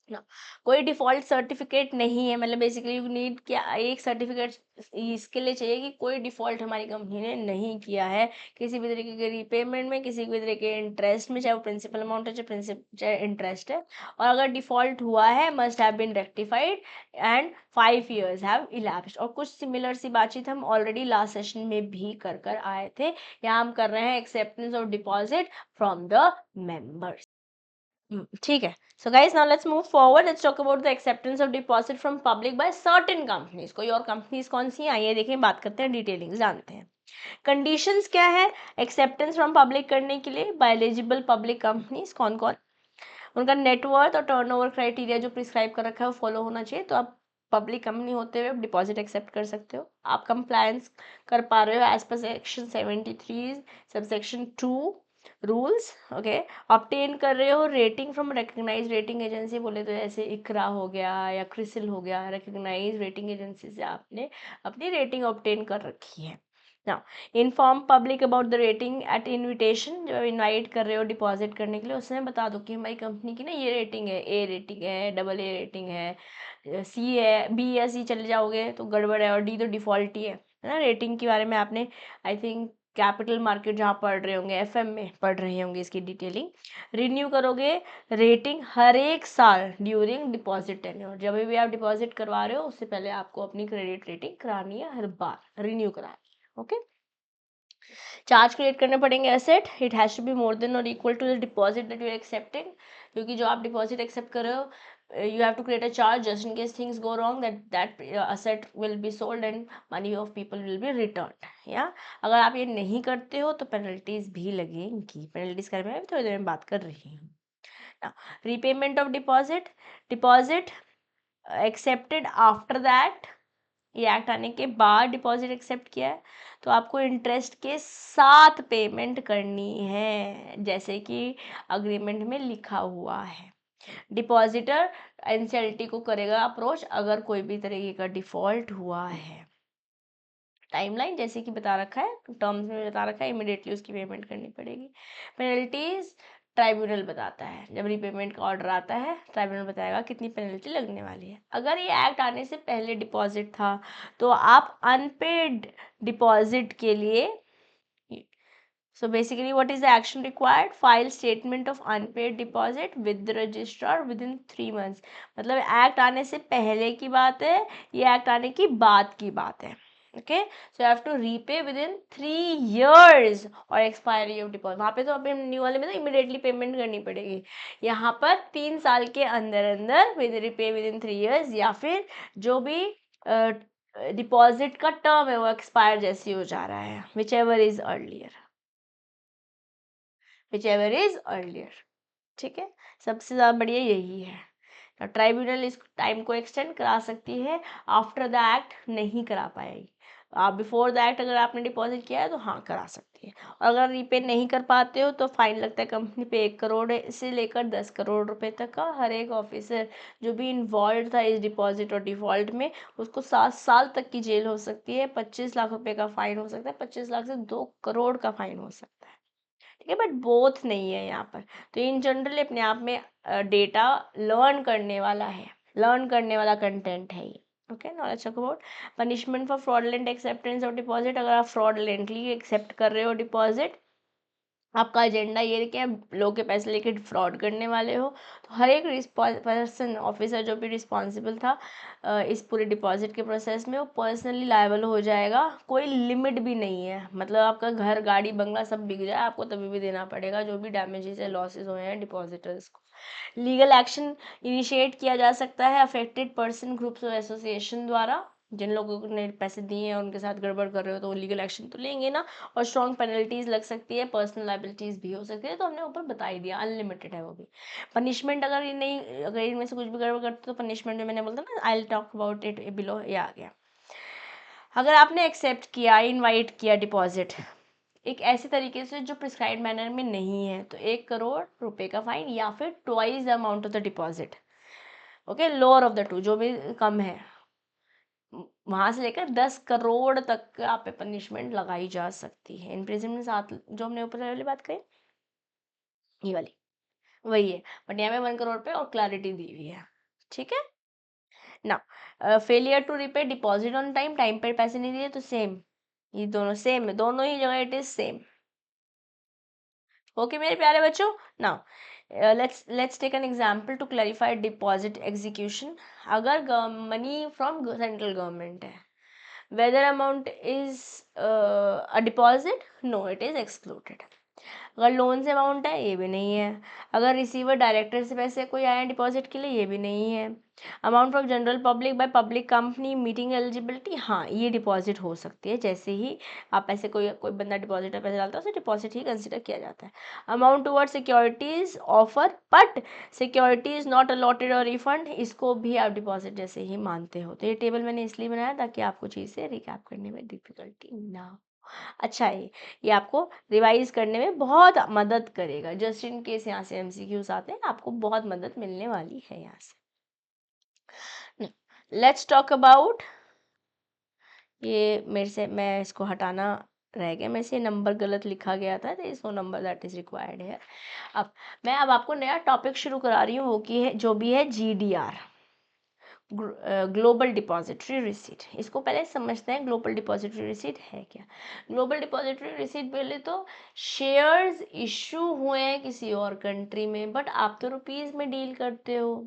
ना। कोई डिफॉल्ट सर्टिफिकेट नहीं है, मतलब बेसिकली यू नीड क्या, एक सर्टिफिकेट इसके लिए चाहिए कि कोई डिफॉल्ट हमारी कंपनी ने नहीं किया है किसी भी तरीके के रीपेमेंट में, किसी भी तरीके के इंटरेस्ट में, चाहे वो प्रिंसिपल अमाउंट है चाहे इंटरेस्ट है, और अगर डिफॉल्ट हुआ है must have been rectified and 5 years have elapsed. और कुछ सिमिलर सी बातचीत हम ऑलरेडी लास्ट सेशन में भी कर आए थे, यहाँ हम कर रहे हैं acceptance of deposit from the members. ठीक है। So guys now let's move forward, let's talk about the acceptance of deposit from public by certain companies. कोई और कंपनीज कौन सी हैं आइए देखें, बात करते हैं, डिटेलिंग जानते हैं। कंडीशंस क्या है एक्सेप्टेंस फ्रॉम पब्लिक करने के लिए? बाय एलिजिबल पब्लिक कंपनीज कौन कौन, उनका नेटवर्थ और टर्नओवर क्राइटेरिया जो प्रिस्क्राइब कर रखा है वो फॉलो होना चाहिए, तो आप पब्लिक कंपनी होते हुए डिपॉजिट एक्सेप्ट कर सकते हो। आप कंप्लायंस कर पा रहे हो as per section 73 subsection 2 rules, okay. Obtain कर रहे हो rating from recognise rating agency, बोले तो जैसे इकरा हो गया या क्रिसिल हो गया, रिकग्नाइज रेटिंग एजेंसी से आपने अपनी रेटिंग ऑब्टेन कर रखी है ना। Inform public about the rating at invitation, जो इनवाइट कर रहे हो डिपॉजिट करने के लिए उसमें बता दो कि हमारी कंपनी की ना ये रेटिंग है, ए रेटिंग है, डबल ए रेटिंग है, सी है, बी या सी चले जाओगे तो गड़बड़ है, और डी तो डिफ़ॉल्ट ही है ना। रेटिंग के बारे में आपने आई थिंक कैपिटल मार्केट जहाँ पढ़ रहे होंगे, एफएम में पढ़ रहे होंगे इसकी डिटेलिंग। रिन्यू करोगे रेटिंग हर एक साल ड्यूरिंग डिपॉजिट टेन्योर, जब भी आप डिपॉजिट करवा रहे हो उससे पहले आपको अपनी क्रेडिट रेटिंग करानी है, हर बार रिन्यू करानी है, ओके। चार्ज क्रिएट करने पड़ेंगे asset, it has to be more than और equal to the deposit that you are accepting, क्योंकि जो आप डिपॉजिट एक्सेप्ट कर रहे हो you have to create a charge just in case things go wrong, that asset will be sold and money of people will be returned. या अगर आप ये नहीं करते हो तो पेनल्टीज भी लगेंगी। पेनल्टीज के बारे में थोड़ी देर में बात कर रही हूँ। Repayment of deposit, deposit accepted after that, ये एक्ट आने के बाद डिपॉजिट एक्सेप्ट किया है तो आपको इंटरेस्ट के साथ पेमेंट करनी है, जैसे कि अग्रीमेंट में लिखा हुआ है। डिपॉजिटर एनसीएलटी को करेगा अप्रोच अगर कोई भी तरीके का डिफॉल्ट हुआ है। टाइमलाइन जैसे कि बता रखा है, टर्म्स में बता रखा है, इमीडिएटली उसकी पेमेंट करनी पड़ेगी। पेनल्टीज ट्राइब्यूनल बताता है, जब रीपेमेंट का ऑर्डर आता है ट्राइब्यूनल बताएगा कितनी पेनल्टी लगने वाली है। अगर ये एक्ट आने से पहले डिपॉजिट था तो आप अनपेड डिपॉजिट के लिए, so basically what is the action required? File statement of unpaid deposit with the registrar within 3 months। मतलब एक्ट आने से पहले की बात है, ये एक्ट आने की बाद की बात है। Okay, so you have to repay within 3 years और एक्सपायरी ऑफ डिपॉजिट। वहाँ पे तो अपने न्यू वाले में तो इमीडिएटली पेमेंट करनी पड़ेगी, यहाँ पर 3 साल के अंदर अंदर with repay with in 3 years, या फिर जो भी डिपॉजिट का टर्म है वो एक्सपायर जैसे हो जा रहा है, which ever is earlier, whichever is earlier। ठीक है, सबसे ज़्यादा बढ़िया यही है। ट्राइब्यूनल इस टाइम को एक्सटेंड करा सकती है, आफ्टर द एक्ट नहीं करा पाएगी। आप बिफोर द एक्ट अगर आपने डिपॉजिट किया है तो हाँ करा सकती है, और अगर रीपे नहीं कर पाते हो तो फाइन लगता है कंपनी पे 1 करोड़ से लेकर 10 करोड़ रुपए तक का। हर एक ऑफिसर जो भी इन्वॉल्व था इस डिपॉजिट और डिफॉल्ट में, उसको 7 साल तक की जेल हो सकती है, 25 लाख रुपए का फाइन हो सकता है, 25 लाख से 2 करोड़ का फाइन हो सकता है। ठीक है, बट बोथ नहीं है यहाँ पर। तो इन जनरल अपने आप में डेटा लर्न करने वाला है, लर्न करने वाला कंटेंट है ये। Okay, knowledge about punishment for fraudulent acceptance of deposit. अगर आप फ्रॉडलेंटली एक्सेप्ट कर रहे हो डिपॉजिट, आपका एजेंडा ये है कि आप लोग के पैसे लेके फ्रॉड करने वाले हो, तो हर एक पर्सन ऑफिसर जो भी रिस्पॉन्सिबल था इस पूरे डिपॉजिट के प्रोसेस में, वो पर्सनली लायबल हो जाएगा। कोई लिमिट भी नहीं है, मतलब आपका घर गाड़ी बंगला सब बिक जाए आपको तभी भी देना पड़ेगा, जो भी डैमेजेस या लॉसेस हुए हैं डिपॉजिटर्स को। लीगल एक्शन इनिशिएट किया जा सकता है अफेक्टेड पर्सन ग्रुप्स और एसोसिएशन द्वारा। जिन लोगों ने पैसे दिए हैं उनके साथ गड़बड़ कर रहे हो तो वो लीगल एक्शन तो लेंगे ना, और स्ट्रॉन्ग पेनल्टीज लग सकती है, पर्सनल लाइबिलिटीज भी हो सकती है। तो हमने ऊपर बता ही दिया, अनलिमिटेड है वो भी। पनिशमेंट अगर ये नहीं, अगर इनमें से कुछ भी गड़बड़ करते तो पनिशमेंट जो मैंने बोला था ना, I will talk about it below, ये आ गया। अगर आपने एक्सेप्ट किया, इनवाइट किया डिपॉजिट एक ऐसे तरीके से जो प्रिस्क्राइब मैनर में नहीं है, तो 1 करोड़ रुपए का फाइन या फिर twice the amount of the deposit. Okay, lower of the two, जो भी कम है वहां से लेकर 10 करोड़ तक आप पे पनिशमेंट लगाई जा सकती है। इम्प्रिजनमेंट साथ, जो हमने ऊपर वाली बात कही ये वाली वही है, बट यहाँ पे 1 करोड़ पे और क्लैरिटी दी हुई है। ठीक है ना, failure to repay deposit on time, time पे पैसे नहीं दिए तो सेम, ये दोनों सेम है, दोनों ही जगह इट इज सेम। ओके मेरे प्यारे बच्चों, now let's take an example to clarify deposit execution. अगर मनी फ्रॉम सेंट्रल गवर्नमेंट है, whether amount is a deposit, no it is excluded। अगर लोन से अमाउंट है ये भी नहीं है, अगर रिसीवर डायरेक्टर से पैसे कोई आए हैं डिपॉजिट के लिए ये भी नहीं है। Amount from general public by public company meeting eligibility, हाँ ये डिपॉजिट हो सकती है, जैसे ही आप पैसे कोई कोई बंदा डिपॉजिट पैसे डालता है उसे डिपॉजिट ही कंसिडर किया जाता है। Amount toward securities offer but securities not allotted और रिफंड, इसको भी आप डिपॉजिट जैसे ही मानते हो। तो ये टेबल मैंने इसलिए बनाया ताकि आपको चीज़ें रिकैप करने में डिफिकल्टी ना हो। अच्छा है, ये आपको रिवाइज करने में बहुत मदद करेगा, जस्ट इन केस यहाँ से एमसीक्यूज आते हैं आपको बहुत मदद मिलने वाली है यहाँ से। लेट्स टॉक अबाउट, ये मेरे से, मैं इसको हटाना रह गया मेरे से, नंबर गलत लिखा गया था, तो so number that is required है। अब आपको नया टॉपिक शुरू करा रही हूँ, वो की है जो भी है जीडीआर, ग्लोबल डिपॉजिटरी रिसीट। इसको पहले समझते हैं ग्लोबल डिपॉजिटरी रिसीट है क्या। ग्लोबल डिपॉजिटरी रिसीट पहले तो शेयर्स इशू हुए हैं किसी और कंट्री में, बट आप तो रुपीज में डील करते हो,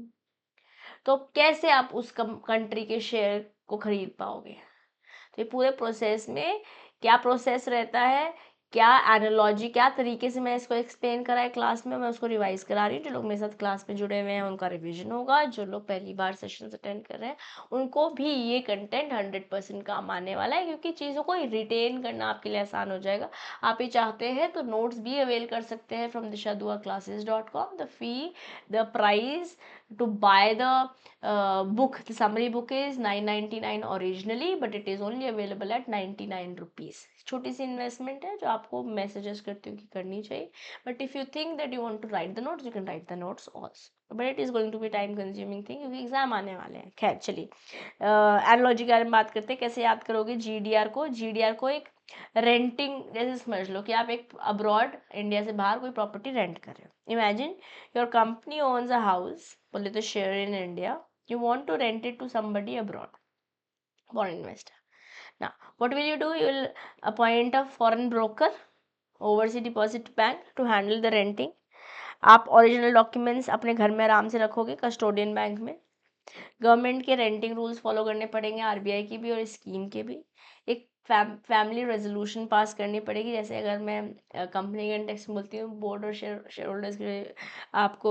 तो कैसे आप उस कंट्री के शेयर को खरीद पाओगे। तो ये पूरे प्रोसेस में क्या प्रोसेस रहता है क्या एनालॉजी, क्या तरीके से मैं इसको एक्सप्लेन करा है क्लास में, मैं उसको रिवाइज करा रही हूँ। जो लोग मेरे साथ क्लास में जुड़े हुए हैं उनका रिवीजन होगा, जो लोग पहली बार सेशंस अटेंड कर रहे हैं उनको भी ये कंटेंट 100% काम आने वाला है, क्योंकि चीज़ों को रिटेन करना आपके लिए आसान हो जाएगा। आप ये चाहते हैं तो नोट्स भी अवेल कर सकते हैं from dishaduaclasses.com। The fee, the price to buy the book, the summary book is 999 originally, but it is only available at 99 rupees। छोटी सी इन्वेस्टमेंट है जो आपको मैं सजेस्ट करती हूँ कि करनी चाहिए। But if you think that you want to write the notes, you can write the notes also, but it is going to be time consuming thing, क्योंकि एग्जाम आने वाले हैं। खैर चलिए, एनालॉजी के बारे में बात करते हैं। कैसे याद करोगे जीडीआर को? जीडीआर को एक रेंटिंग जैसे समझ लो कि आप एक अब्रॉड, इंडिया से बाहर कोई प्रॉपर्टी रेंट कर रहे हो। Imagine your company owns a house, बोले तो share in India, you want to rent it to somebody abroad, foreign investor. Now what will you do? You will appoint a foreign broker, overseas deposit bank, to handle the renting। आप ओरिजिनल डॉक्यूमेंट्स अपने घर में आराम से रखोगे कस्टोडियन बैंक में। गवर्नमेंट के रेंटिंग रूल्स फॉलो करने पड़ेंगे, आरबीआई की भी और स्कीम के भी। एक फैमिली रेजोल्यूशन पास करनी पड़ेगी। जैसे अगर मैं कंपनी के इंडेक्स में बोलती हूँ, बोर्ड और शेयर होल्डर्स के आपको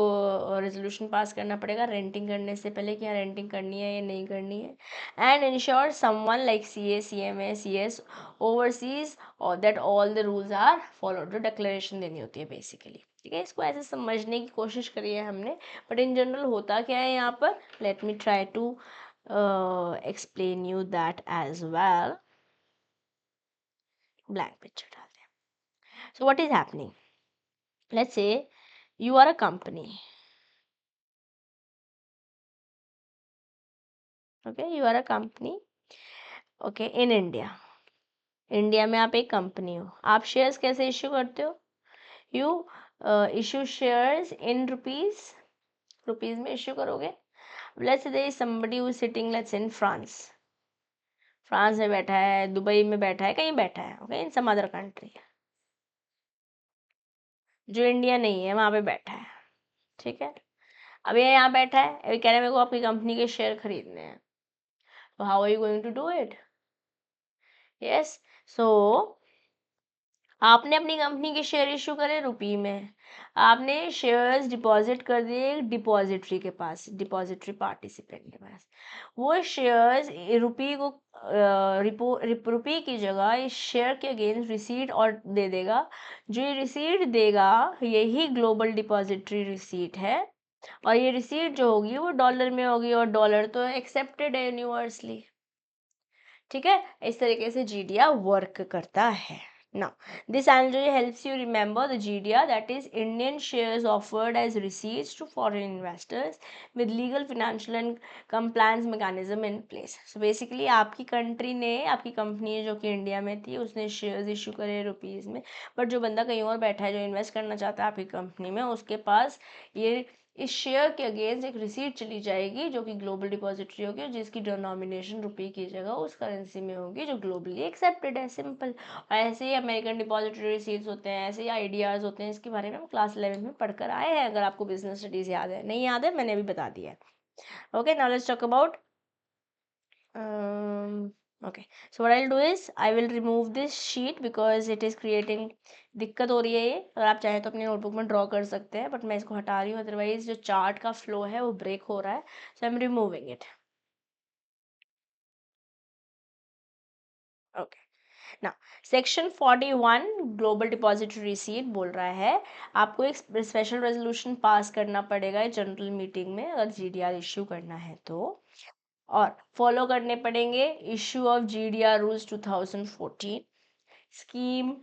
रेजोल्यूशन पास करना पड़ेगा रेंटिंग करने से पहले कि हाँ रेंटिंग करनी है या नहीं करनी है। And ensure someone like CA, CMA, CS overseas और that all the rules are followed. जो डिक्लेरेशन देनी होती है बेसिकली, ठीक है। इसको ऐसे समझने की कोशिश करी है हमने, बट इन जनरल होता क्या है यहाँ पर, let me try to explain you that as well। Blank picture डालते हैं। So what is happening? Let's say you are a company, okay, you are a company, okay, in India। India में आप एक कंपनी हो। आप शेयर्स कैसे इश्यू करते हो? You issue shares in rupees, rupees में इश्यू करोगे। Let's say there is somebody who is sitting, let's in France, France में बैठा है, दुबई में बैठा है, कहीं बैठा है, ओके, इन सम अदर कंट्री, जो इंडिया नहीं है वहाँ पे बैठा है, ठीक है। अब ये यहाँ बैठा है, अभी कह रहे हैं मेरे को आपकी कंपनी के शेयर खरीदने हैं, तो how are you going to do it? Yes, so आपने अपनी कंपनी के शेयर इशू करे रुपी में, आपने शेयर्स डिपॉजिट कर दिए डिपॉजिटरी के पास, डिपॉजिटरी पार्टिसिपेंट के पास। वो शेयर्स रुपी को रुपी की जगह इस शेयर के अगेंस्ट रिसीट और दे देगा। जो ये रिसीट देगा यही ग्लोबल डिपॉजिटरी रिसीट है, और ये रिसीट जो होगी वो डॉलर में होगी, और डॉलर तो एक्सेप्टेड है यूनिवर्सली, ठीक है। इस तरीके से जीडीआर वर्क करता है। Now, this analogy helps you remember the GDR, that is Indian shares offered as receipts to foreign investors with legal, financial and compliance mechanism in place। So basically आपकी कंट्री ने, आपकी कंपनी जो कि इंडिया में थी, उसने शेयर्स इशू करे रुपीज़ में, बट जो बंदा कहीं और बैठा है जो इन्वेस्ट करना चाहता है आपकी कंपनी में, उसके पास ये इस शेयर के अगेंस्ट एक रिसीट चली जाएगी जो कि ग्लोबल डिपॉजिटरी होगी, और जिसकी डिनोमिनेशन रुपये की जगह उस करेंसी में होगी जो ग्लोबली एक्सेप्टेड है, सिंपल। और ऐसे ही अमेरिकन डिपॉजिटरी रिसीट्स होते हैं, ऐसे ही आईडीआर्स होते हैं। इसके बारे में हम क्लास 11 में पढ़कर आए हैं, अगर आपको बिजनेस स्टडीज याद है। नहीं याद है, मैंने अभी बता दिया है। Okay, now let's talk about okay, so what I'll do is I will remove this sheet because it is creating दिक्कत हो रही है ये। अगर आप चाहें तो अपनी नोटबुक में ड्रॉ कर सकते हैं, बट मैं इसको हटा रही हूँ, अदरवाइज जो चार्ट का फ्लो है वो ब्रेक हो रहा है। So I am removing it. Okay, ना सेक्शन 41 ग्लोबल डिपॉजिटरी रिसीट बोल रहा है आपको एक स्पेशल रेजोल्यूशन पास करना पड़ेगा जनरल मीटिंग में अगर जीडीआर इश्यू करना है तो, और फॉलो करने पड़ेंगे issue of GDR rules 2014, scheme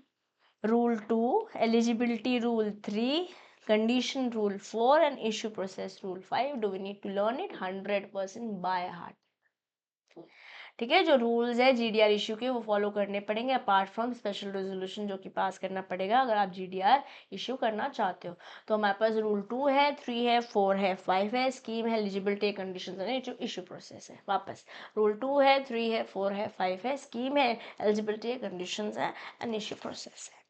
rule 2, eligibility rule 3, condition rule 4 and issue process rule 5। Do we need to learn it 100% by heart? ठीक है, जो रूल्स है जीडीआर इशू के वो फॉलो करने पड़ेंगे, अपार्ट फ्रॉम स्पेशल रेजोल्यूशन जो कि पास करना पड़ेगा अगर आप जीडीआर इशू करना चाहते हो। तो हमारे पास रूल 2 है, 3 है, 4 है, 5 है, स्कीम है, एलिजिबिलिटी कंडीशन है, जो इशू प्रोसेस है। वापस रूल 2 है, 3 है, 4 है, 5 है, स्कीम है, एलिजिबिलिटी कंडीशन है एंड इशू प्रोसेस है,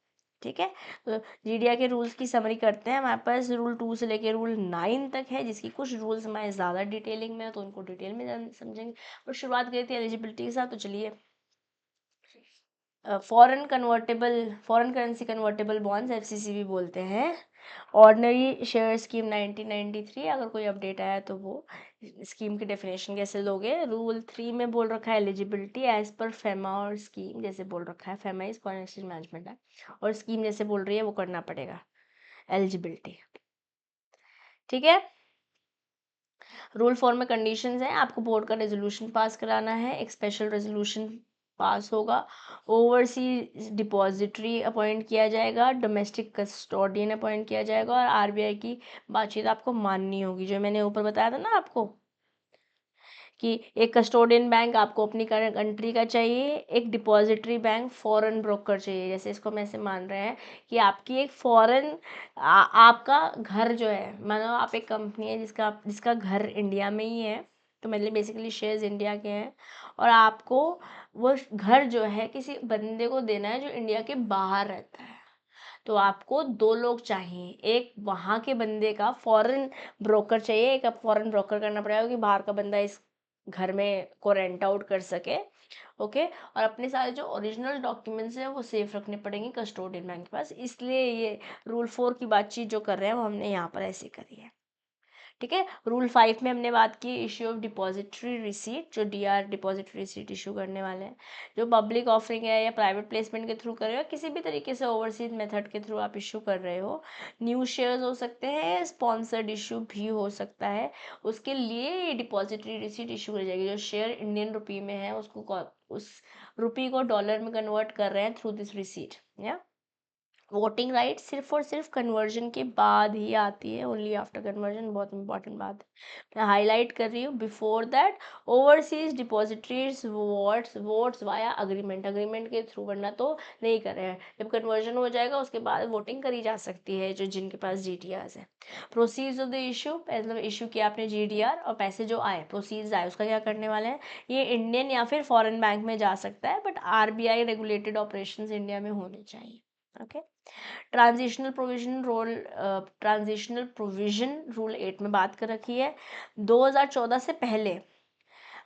ठीक है। तो जीडीआर के रूल्स की समरी करते हैं। हमारे पास रूल 2 से लेकर रूल 9 तक है, जिसकी कुछ रूल्स हमारे ज़्यादा डिटेलिंग में है तो उनको डिटेल में समझेंगे। और शुरुआत करी थी एलिजिबिलिटी के साथ, तो चलिए foreign currency convertible bonds FCC भी बोलते हैं। ऑर्डिनरी शेयर स्कीम 1993, अगर कोई अपडेट आया तो वो स्कीम की डेफिनेशन कैसे लोगे। रूल 3 में बोल रखा है एलिजिबिलिटी एज पर फेमा और स्कीम जैसे बोल रखा है, FEMA is foreign exchange management है, और स्कीम जैसे बोल रही है वो करना पड़ेगा एलिजिबिलिटी। ठीक है। रूल 4 में कंडीशंस हैं, आपको बोर्ड का रेजोल्यूशन पास कराना है, एक स्पेशल रेजोल्यूशन पास होगा, ओवरसीज डिपॉजिटरी अपॉइंट किया जाएगा, डोमेस्टिक कस्टोडियन अपॉइंट किया जाएगा, और आरबीआई की बातचीत आपको माननी होगी, जो मैंने ऊपर बताया था ना आपको कि एक कस्टोडियन बैंक आपको अपनी कंट्री का चाहिए, एक डिपॉजिटरी बैंक फॉरेन ब्रोकर चाहिए। जैसे इसको हम ऐसे मान रहे हैं कि आपकी एक फॉरेन आपका घर जो है, मानो आप एक कंपनी है जिसका घर इंडिया में ही है, तो मतलब बेसिकली शेयर्स इंडिया के हैं, और आपको वो घर जो है किसी बंदे को देना है जो इंडिया के बाहर रहता है, तो आपको दो लोग चाहिए, एक वहाँ के बंदे का फॉरेन ब्रोकर चाहिए, एक आप फॉरेन ब्रोकर करना पड़ेगा कि बाहर का बंदा इस घर में को रेंट आउट कर सके। ओके, और अपने सारे जो ओरिजिनल डॉक्यूमेंट्स हैं वो सेफ रखने पड़ेंगे कस्टोडियन बैंक के पास, इसलिए ये रूल 4 की बातचीत जो कर रहे हैं वो हमने यहाँ पर ऐसे करी है। ठीक है। रूल 5 में हमने बात की इश्यू ऑफ डिपॉजिटरी रिसीट, जो डीआर डिपॉजिटरी रिसीट इशू करने वाले हैं, जो पब्लिक ऑफरिंग है या प्राइवेट प्लेसमेंट के थ्रू कर रहे हो, किसी भी तरीके से ओवरसीज मेथड के थ्रू आप इशू कर रहे हो, न्यू शेयर्स हो सकते हैं, स्पॉन्सर्ड इशू भी हो सकता है, उसके लिए डिपॉजिटरी रिसीट इशू कर जाएगी। जो शेयर इंडियन रुपी में है उसको उस रुपी को डॉलर में कन्वर्ट कर रहे हैं थ्रू दिस रिसीट। या वोटिंग राइट सिर्फ और सिर्फ कन्वर्जन के बाद ही आती है, ओनली आफ्टर कन्वर्जन, बहुत इंपॉर्टेंट बात है, मैं हाईलाइट कर रही हूँ। Before that overseas depositories votes via agreement के थ्रू, वरना तो नहीं कर रहे हैं। जब कन्वर्जन हो जाएगा उसके बाद वोटिंग करी जा सकती है, जो जिनके पास जीटीआर है। प्रोसीड्स ऑफ द इशू, मतलब इशू किया आपने जीडीआर और पैसे जो आए प्रोसीड्स आए, उसका क्या करने वाले हैं, ये इंडियन या फिर फॉरेन बैंक में जा सकता है, but RBI regulated operations India में होने चाहिए। ओके। ट्रांजिशनल प्रोविजन रूल 8 में बात कर रखी है। 2014 से पहले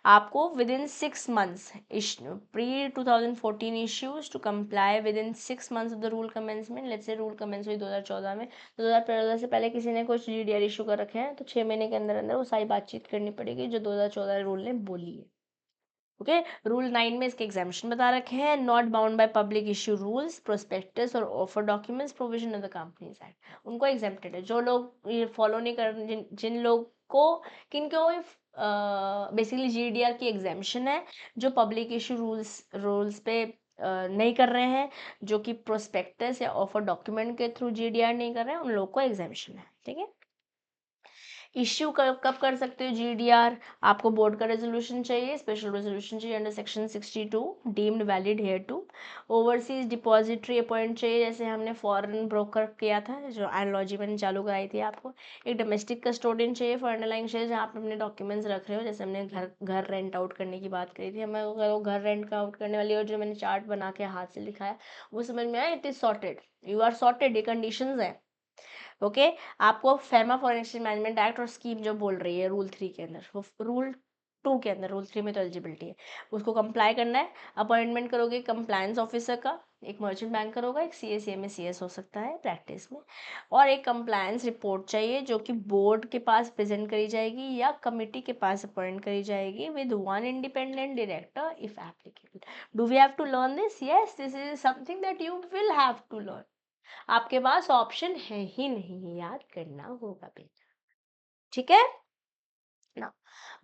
आपको within 6 months pre 2014 issues to comply within 6 months of the rule commencement. Let's say rule commence हुई 2014 में, 2014 से पहले किसी ने कुछ जीडीआर इशू कर रखे हैं तो 6 महीने के अंदर अंदर वो सारी बातचीट करनी पड़ेगी जो 2014 रूल ने बोली है। ओके। रूल 9 में इसके एग्जाम्पशन बता रखे हैं, not bound by public issue rules prospectus और offer documents provision of the companies act. उनको एग्जेम्प्टेड है, जो लोग ये फॉलो नहीं कर, जिन लोग को किनको बेसिकली जीडीआर की एग्जाम्पशन है, जो पब्लिक इशू रूल्स पे नहीं कर रहे हैं, जो कि प्रोस्पेक्टस या ऑफर डॉक्यूमेंट के थ्रू जीडीआर नहीं कर रहे हैं, उन लोग को एग्जाम्पशन है। ठीक है। इश्यू कब कर सकते हो जीडीआर, आपको बोर्ड का रेजोल्यूशन चाहिए, स्पेशल रेजोल्यूशन चाहिए under section 62 deemed valid hereto. Overseas depository appoint चाहिए, जैसे हमने फॉरेन ब्रोकर किया था, जो एनालॉजी मैंने चालू कराई थी आपको। एक डोमेस्टिक कस्टोडियन चाहिए फॉर अंडरलाइंग शेयर, जहाँ आप अपने डॉक्यूमेंट्स रख रहे हो, जैसे हमने घर रेंट आउट करने की बात करी थी, हमें अगर वो घर रेंट आउट करने वाली, और जो मैंने चार्ट बना के हाथ से लिखाया वो समझ में आया, it is sorted, you are sorted, ये कंडीशंस है। ओके। आपको FEMA foreign exchange management act और स्कीम जो बोल रही है रूल 3 के अंदर, वो रूल 2 के अंदर, रूल 3 में तो एलिजिबिलिटी है, उसको कंप्लाई करना है। अपॉइंटमेंट करोगे कंप्लायंस ऑफिसर का, एक मर्चेंट बैंकर होगा, एक सीएसीएम सीएस हो सकता है प्रैक्टिस में, और एक कंप्लायंस रिपोर्ट चाहिए जो कि बोर्ड के पास प्रेजेंट करी जाएगी या कमिटी के पास अपॉइंट करी जाएगी with one independent director if applicable. Do we have to learn this? Yes, this is something that you will have to learn, आपके पास ऑप्शन है ही नहीं, याद करना होगा बेटा। ठीक है ना।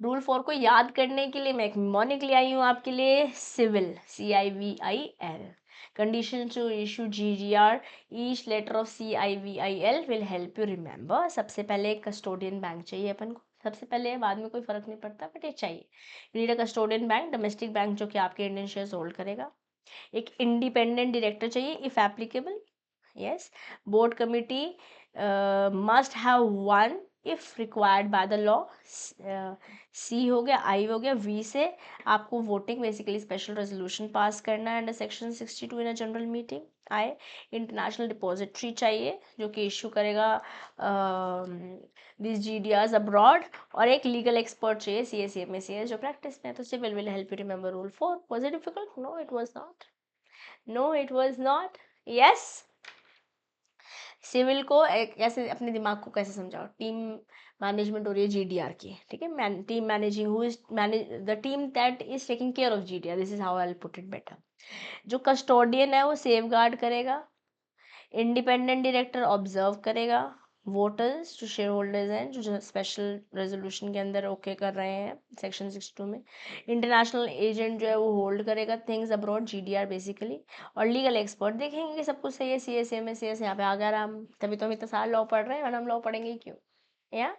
रूल 4 को याद करने के लिए मैं एक mnemonic ले आई हूँ आपके लिए, civil, CIVIL, condition to issue GDR, each letter of CIVIL will help you remember. सबसे पहले एक कस्टोडियन बैंक चाहिए अपन को, सबसे पहले, बाद में कोई फर्क नहीं पड़ता, बट ये चाहिए। Need a custodian bank, domestic bank जो कि आपके इंडियन शेयर होल्ड करेगा। एक इंडिपेंडेंट डायरेक्टर चाहिए if applicable, yes. Board committee must have one if required by the law. C हो गया, I हो गया, V से आपको voting basically special resolution pass करना है under section 62 in a general meeting. I international depository चाहिए जो कि इशू करेगा दिस जीडीआर्स अब्रॉड, और एक लीगल एक्सपर्ट चाहिए CACMACS जो प्रैक्टिस में है। तो civil will help you remember rule 4। Was it difficult? No, it was not. No it was not. Yes, civil को कैसे, अपने दिमाग को कैसे समझाओ, टीम मैनेजमेंट हो रही है जीडीआर की, ठीक है, team managing, who is manage the team that is taking care of GDR, this is how I will put it better. जो कस्टोडियन है वो सेफ गार्ड करेगा, इंडिपेंडेंट डायरेक्टर ऑब्जर्व करेगा, वोटर्स जो शेयर होल्डर्स हैं जो स्पेशल रेजोल्यूशन के अंदर ओके कर रहे हैं सेक्शन 62 में, इंटरनेशनल एजेंट जो है वो होल्ड करेगा थिंग्स अब्रॉड जीडीआर बेसिकली, और लीगल एक्सपर्ट देखेंगे कि सब कुछ सही है, सीएसए में सीएस यहाँ पे आ गया हम, तभी तो हम इतना साल लॉ पढ़ रहे हैं, और हम लॉ पढ़ेंगे ही क्यों। या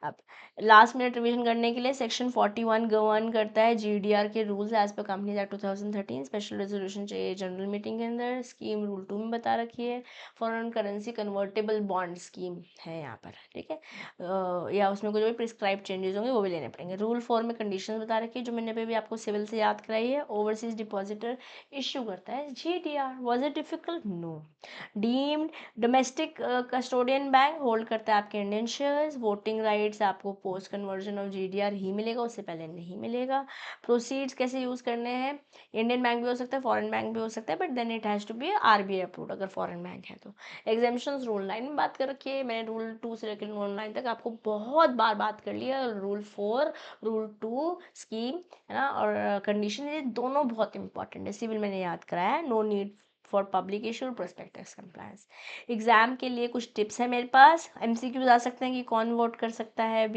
अब लास्ट मिनट रिवीजन करने के लिए सेक्शन 41 गवर्न करता है जीडीआर के rules as per companies act 2013, special resolution चाहिए जनरल मीटिंग के अंदर, स्कीम रूल 2 में बता रखी है, foreign currency convertible bond scheme है यहाँ पर, ठीक है, या उसमें कोई जो भी प्रिस्क्राइब चेंजेस होंगे वो भी लेने पड़ेंगे। रूल 4 में कंडीशन बता रखी है जो मैंने भी आपको सिविल से याद कराई है, ओवरसीज डिपॉजिटर इश्यू करता है GDR, was it difficult, no. Deemed domestic custodian bank hold करता है आपके इंडियन शेयर्स, वोटिंग राइट्स आपको पोस्ट कन्वर्जन ऑफ जीडीआर ही मिलेगा, उससे पहले नहीं मिलेगा। प्रोसीड्स कैसे यूज़ करने हैं, इंडियन बैंक भी हो सकता है, फॉरेन बैंक भी हो सकता है, but then it has to be RBI approved अगर फॉरेन बैंक है तो। एग्जामिशंस रूल 9 में बात कर रखी है, मैंने रूल 2 से लेकर रूल 9 तक आपको बहुत बार बात कर लिया। रूल 4, रूल 2 स्कीम है ना, और कंडीशन, ये दोनों बहुत इंपॉर्टेंट है, सिविल मैंने याद कराया है, no need for public issue और प्रोस्पेक्टस कंप्लायंस। एग्जाम के लिए कुछ टिप्स है मेरे पास, एमसीक्यूज आ सकते हैं कि कौन वोट कर सकता है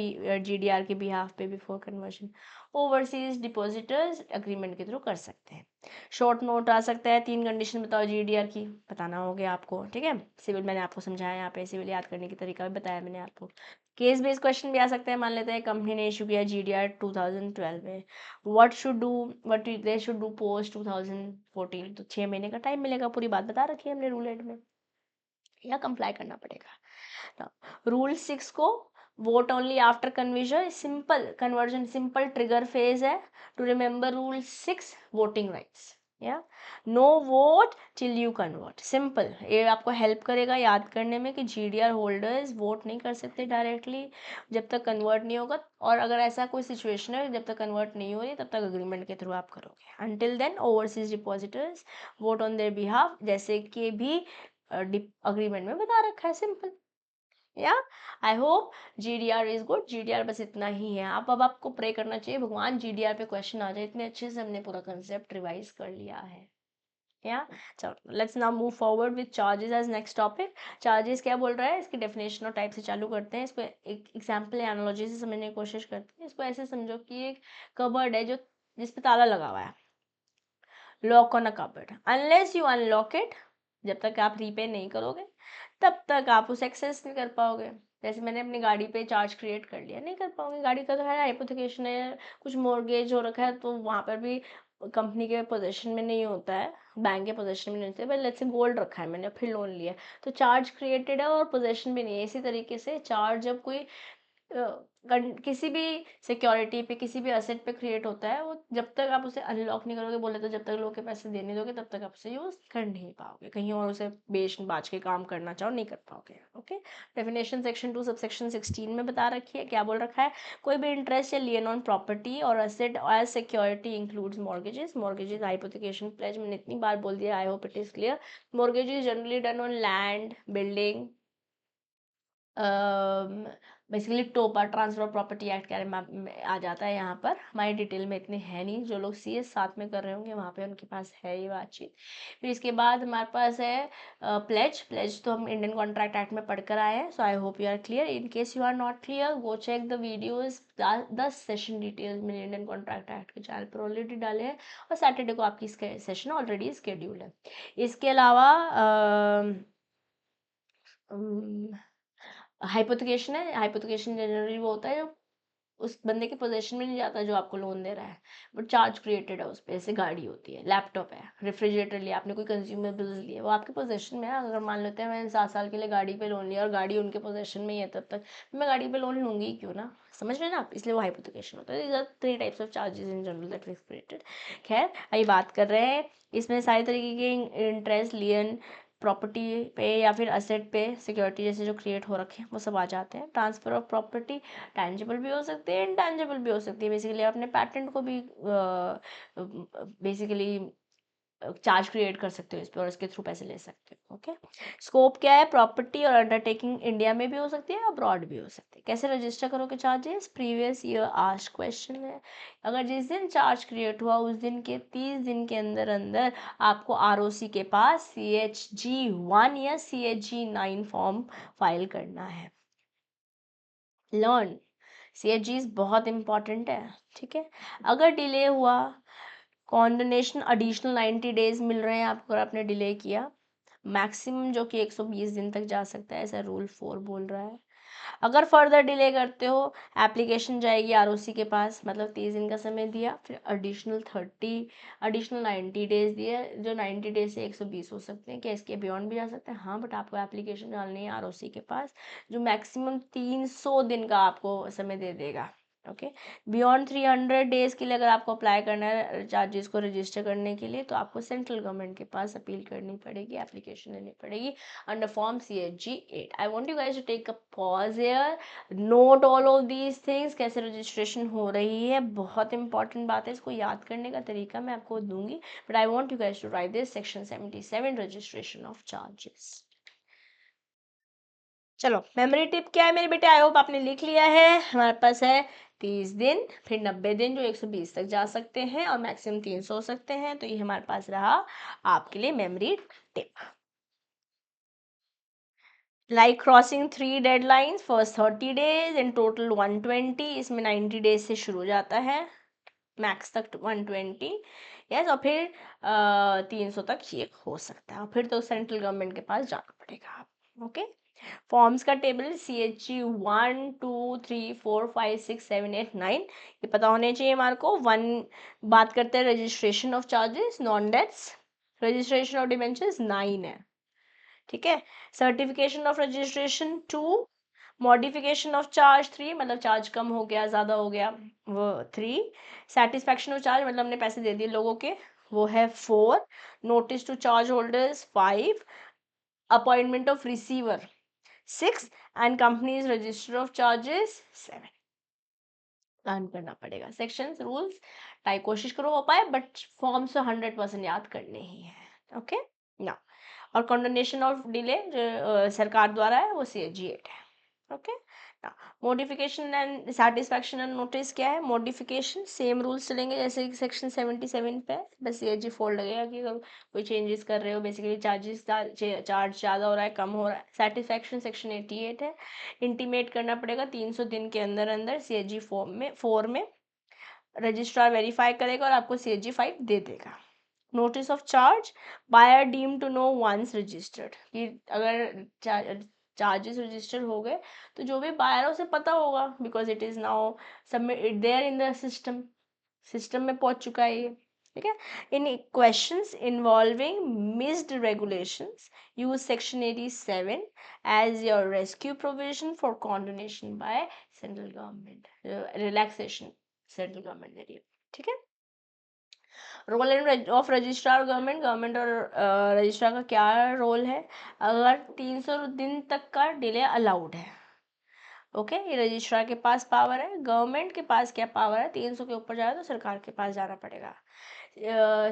जीडीआर के बिहाफ पे before conversion, overseas depositors agreement के थ्रू कर सकते हैं। शॉर्ट नोट आ सकता है, 3 कंडीशन बताओ जीडीआर की, बताना हो गया आपको, ठीक है। सिविल मैंने आपको समझाया, यहाँ पे सिविल याद करने की तरीका भी बताया मैंने आपको। केस बेस्ड क्वेश्चन भी आ सकते हैं, मान लेते हैं कंपनी ने इशू किया जीडीआर 2012 में, what they should do post 2014, तो 6 महीने का टाइम मिलेगा, पूरी बात बता रखी है हमने रूल 8 में, या कंप्लाई करना पड़ेगा। रूल 6 को vote only after conversion, simple conversion, simple trigger phase है, to remember rule 6 voting rights, या no vote till you convert, simple, ये आपको हेल्प करेगा याद करने में कि जीडीआर होल्डर्स वोट नहीं कर सकते डायरेक्टली जब तक कन्वर्ट नहीं होगा, और अगर ऐसा कोई सिचुएशन है जब तक कन्वर्ट नहीं हो रही तब तक अग्रीमेंट के थ्रू आप करोगे। Until then overseas depositors vote on their behalf, जैसे कि भी अग्रीमेंट में बता रखा है, सिंपल। या I hope GDR is good, GDR बस इतना ही है। आप अब आपको प्रे करना चाहिए भगवान जीडीआर पे क्वेश्चन आ जाए, इतने अच्छे से हमने पूरा कंसेप्ट रिवाइज कर लिया है। या चलो let's now move forward with charges as next topic. Charges क्या बोल रहा है, इसकी डेफिनेशन और टाइप से चालू करते हैं, इसको एक एग्जाम्पल एनालॉजी से समझने की कोशिश करते हैं। इसको ऐसे समझो कि एक कबर्ड है जो जिस पे ताला लगा हुआ है, lock on a cupboard, unless you unlock it, जब तक आप रीपे नहीं करोगे तब तक आप उसे एक्सेस नहीं कर पाओगे। जैसे मैंने अपनी गाड़ी पे चार्ज क्रिएट कर लिया, नहीं कर पाओगे, गाड़ी का तो है हाइपोथिकेशन है, कुछ मॉर्गेज हो रखा है तो वहाँ पर भी कंपनी के पोजीशन में नहीं होता है, बैंक के पोजीशन में नहीं होता है, लेट्स से गोल्ड रखा है मैंने फिर लोन लिया, तो चार्ज क्रिएटेड है और पोजीशन भी नहीं है। इसी तरीके से चार्ज जब कोई किसी भी सिक्योरिटी पे, किसी भी असेट पे क्रिएट होता है, वो जब तक आप उसे अनलॉक नहीं करोगे, बोले तो जब तक लोग के पैसे देने दोगे तब तक आप उसे यूज कर नहीं पाओगे, कहीं और उसे बेच बाच के काम करना चाहो नहीं कर पाओगे। ओके, डेफिनेशन सेक्शन 2 सबसेक्शन 16 में बता रखी है, क्या बोल रखा है, कोई भी इंटरेस्ट या लियन ऑन प्रॉपर्टी और asset as security includes mortgages, mortgages hypothecation pledge, मैंने इतनी बार बोल दिया, I hope it is clear. Mortgages generally done on land, building, basically TOPA transfer property act के बारे में आ जाता है यहाँ पर, हमारी डिटेल में इतने हैं नहीं, जो लोग सीएस साथ में कर रहे होंगे वहाँ पे उनके पास है ये बातचीत। फिर इसके बाद हमारे पास है प्लेज, प्लेज तो हम इंडियन कॉन्ट्रैक्ट एक्ट में पढ़कर आए हैं, so I hope you are clear. In case you are not clear, go check the videos, 10 session details मैंने इंडियन कॉन्ट्रैक्ट एक्ट के चैनल पर ऑलरेडी डाले हैं, और सैटरडे को आपकी सेशन ऑलरेडी स्केड्यूल है। इसके अलावा हाइपोथिकेशन है, हाइपोथिकेशन जनरली वो होता है जो उस बंदे के पोजीशन में नहीं जाता जो आपको लोन दे रहा है, बट चार्ज क्रिएटेड है उस पर, जैसे गाड़ी होती है, लैपटॉप है, रेफ्रिजरेटर लिया आपने, कोई कंज्यूमेबल्स लिए, वो आपके पोजीशन में है। अगर मान लेते हैं मैंने 7 साल के लिए गाड़ी पे लोन लिया और गाड़ी उनके पोजीशन में ही है, तब तक मैं गाड़ी पे लोन लूंगी ही क्यों ना, समझ रहे हैं ना आप, इसलिए वो हाइपोथिकेशन होता है। These are 3 types of charges in general that is created. खैर अभी बात कर रहे हैं, इसमें सारे तरीके के इंटरेस्ट, लियन, प्रॉपर्टी पे या फिर असेट पे सिक्योरिटी जैसे जो क्रिएट हो रखे हैं वो सब आ जाते हैं। ट्रांसफर ऑफ प्रॉपर्टी टैंजिबल भी हो सकती है, इनटैंजिबल भी हो सकती है, बेसिकली अपने पैटेंट को भी बेसिकली चार्ज क्रिएट कर सकते हो इस पे और इसके थ्रू पैसे ले सकते हो। ओके, स्कोप क्या है, प्रॉपर्टी और अंडरटेकिंग इंडिया में भी हो सकती है, अब्रॉड भी हो सकती है। कैसे रजिस्टर करोगे charges, previous year asked question है। अगर जिस दिन चार्ज क्रिएट हुआ उस दिन के 30 दिन के अंदर अंदर आपको आरओसी के पास CHG1 या CHG9 फॉर्म फाइल करना है। लर्न CHGs बहुत इंपॉर्टेंट है, ठीक है। अगर डिले हुआ, कॉन्डोनेशन एडिशनल 90 डेज मिल रहे हैं आपको अगर आपने डिले किया, मैक्सिमम जो कि 120 दिन तक जा सकता है, ऐसा रूल 4 बोल रहा है। अगर फर्दर डिले करते हो, एप्लीकेशन जाएगी आरओसी के पास, मतलब 30 दिन का समय दिया, फिर एडिशनल 90 डेज दिए, जो 90 डेज से 120 हो सकते हैं, क्या इसके बियॉन्ड भी जा सकते हैं, हाँ, बट आपको एप्लीकेशन डालनी है आरओसी के पास, जो मैक्सिमम 300 दिन का आपको समय दे देगा। ओके, बियॉन्ड 300 डेज के लिए अगर आपको अप्लाई करना है चार्जेस को रजिस्टर करने के लिए, तो आपको सेंट्रल गवर्नमेंट के पास अपील करनी पड़ेगी, एप्लीकेशन लेनी पड़ेगी under form CHG8. I want you guys to take a pause here, note all of these things, कैसे रजिस्ट्रेशन हो रही है, बहुत इंपॉर्टेंट बात है, इसको याद करने का तरीका मैं आपको दूंगी, but I want you guys to write this section 77 registration of charges. चलो, मेमोरी टिप क्या है मेरे बेटे, आई होप आपने लिख लिया है। हमारे पास है 30 दिन, फिर 90 दिन जो 120 तक जा सकते हैं और मैक्सिमम 300 हो सकते हैं, तो ये हमारे पास रहा आपके लिए memory tip. Like crossing 3 deadlines, first 30 days in total 120, इसमें 90 डेज से शुरू हो जाता है, मैक्स तक 120, यस, और फिर 300 तक ये हो सकता है, और फिर तो सेंट्रल गवर्नमेंट के पास जाना पड़ेगा। ओके, फॉर्म्स का टेबल CHG 1 2 3 4 5 6 7 8 9, ये पता होने चाहिए हमारे को। 1 बात करते हैं registration of charges, non debts, registration of debentures 9 है, ठीक है। Certification of registration 2, modification of charge 3, मतलब चार्ज कम हो गया, ज़्यादा हो गया, वो 3, सेटिस्फैक्शन ऑफ चार्ज, मतलब हमने पैसे दे दिए लोगों के, वो है 4, notice to charge holders 5, appointment of receiver 6, and companies register of charges 7। Learn करना पड़ेगा सेक्शंस, रूल्स, ट्राई कोशिश करो हो पाए, बट फॉर्म्स 100% याद करने ही है। ओके ना, और कंडोनेशन ऑफ डिले जो सरकार द्वारा है वो CHG8 है। ओके ना, modification and satisfaction and notice क्या है, मॉडिफिकेशन सेम रूल्स चलेंगे जैसे कि सेक्शन 77 पे, बस CHG4 लगेगा कि अगर कोई चेंजेस कर रहे हो, बेसिकली चार्ज ज़्यादा हो रहा है, कम हो रहा है। सेटिस्फैक्शन सेक्शन 88 है, इंटीमेट करना पड़ेगा 300 दिन के अंदर अंदर, CHG 4 में रजिस्ट्रार वेरीफाई करेगा और आपको CHG5 दे देगा। Notice of charge, buyer deem to know once registered, कि अगर चार्जेस रजिस्टर हो गए तो जो भी बायर है उसे पता होगा, because it is now submit there in the system, system में पहुंच चुका है ये, ठीक है। In questions involving missed regulations, use section 87 as your rescue provision for condonation by central government, relaxation central government दे रही है, ठीक है। Role and of registrar, government और रजिस्ट्रार का क्या रोल है, अगर 300 दिन तक का डिले अलाउड है, ओके, ये रजिस्ट्रार के पास पावर है। गवर्नमेंट के पास क्या पावर है, 300 के ऊपर जाए तो सरकार के पास जाना पड़ेगा।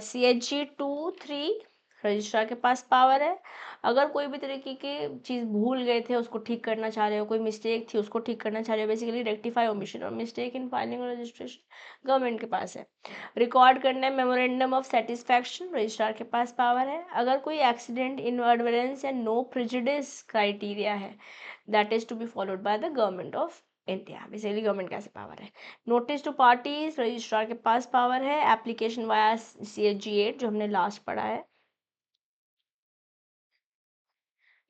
CHG 2 3 रजिस्ट्रार के पास पावर है, अगर कोई भी तरीके की चीज़ भूल गए थे उसको ठीक करना चाह रहे हो, कोई मिस्टेक थी उसको ठीक करना चाह रहे हो, बेसिकली रेक्टिफाई ओमिशन और मिस्टेक इन फाइलिंग और रजिस्ट्रेशन गवर्नमेंट के पास है। रिकॉर्ड करना है मेमोरेंडम ऑफ सेटिस्फैक्शन, रजिस्ट्रार के पास पावर है। अगर कोई एक्सीडेंट, इनअडवर्टेंस या नो प्रेजुडिस क्राइटेरिया है, that is to be followed by the government of India, basically government कैसे पावर है। नोटिस टू पार्टीज, रजिस्ट्रार के पास पावर है। एप्लीकेशन वाया CHG8 जो हमने लास्ट पढ़ा है,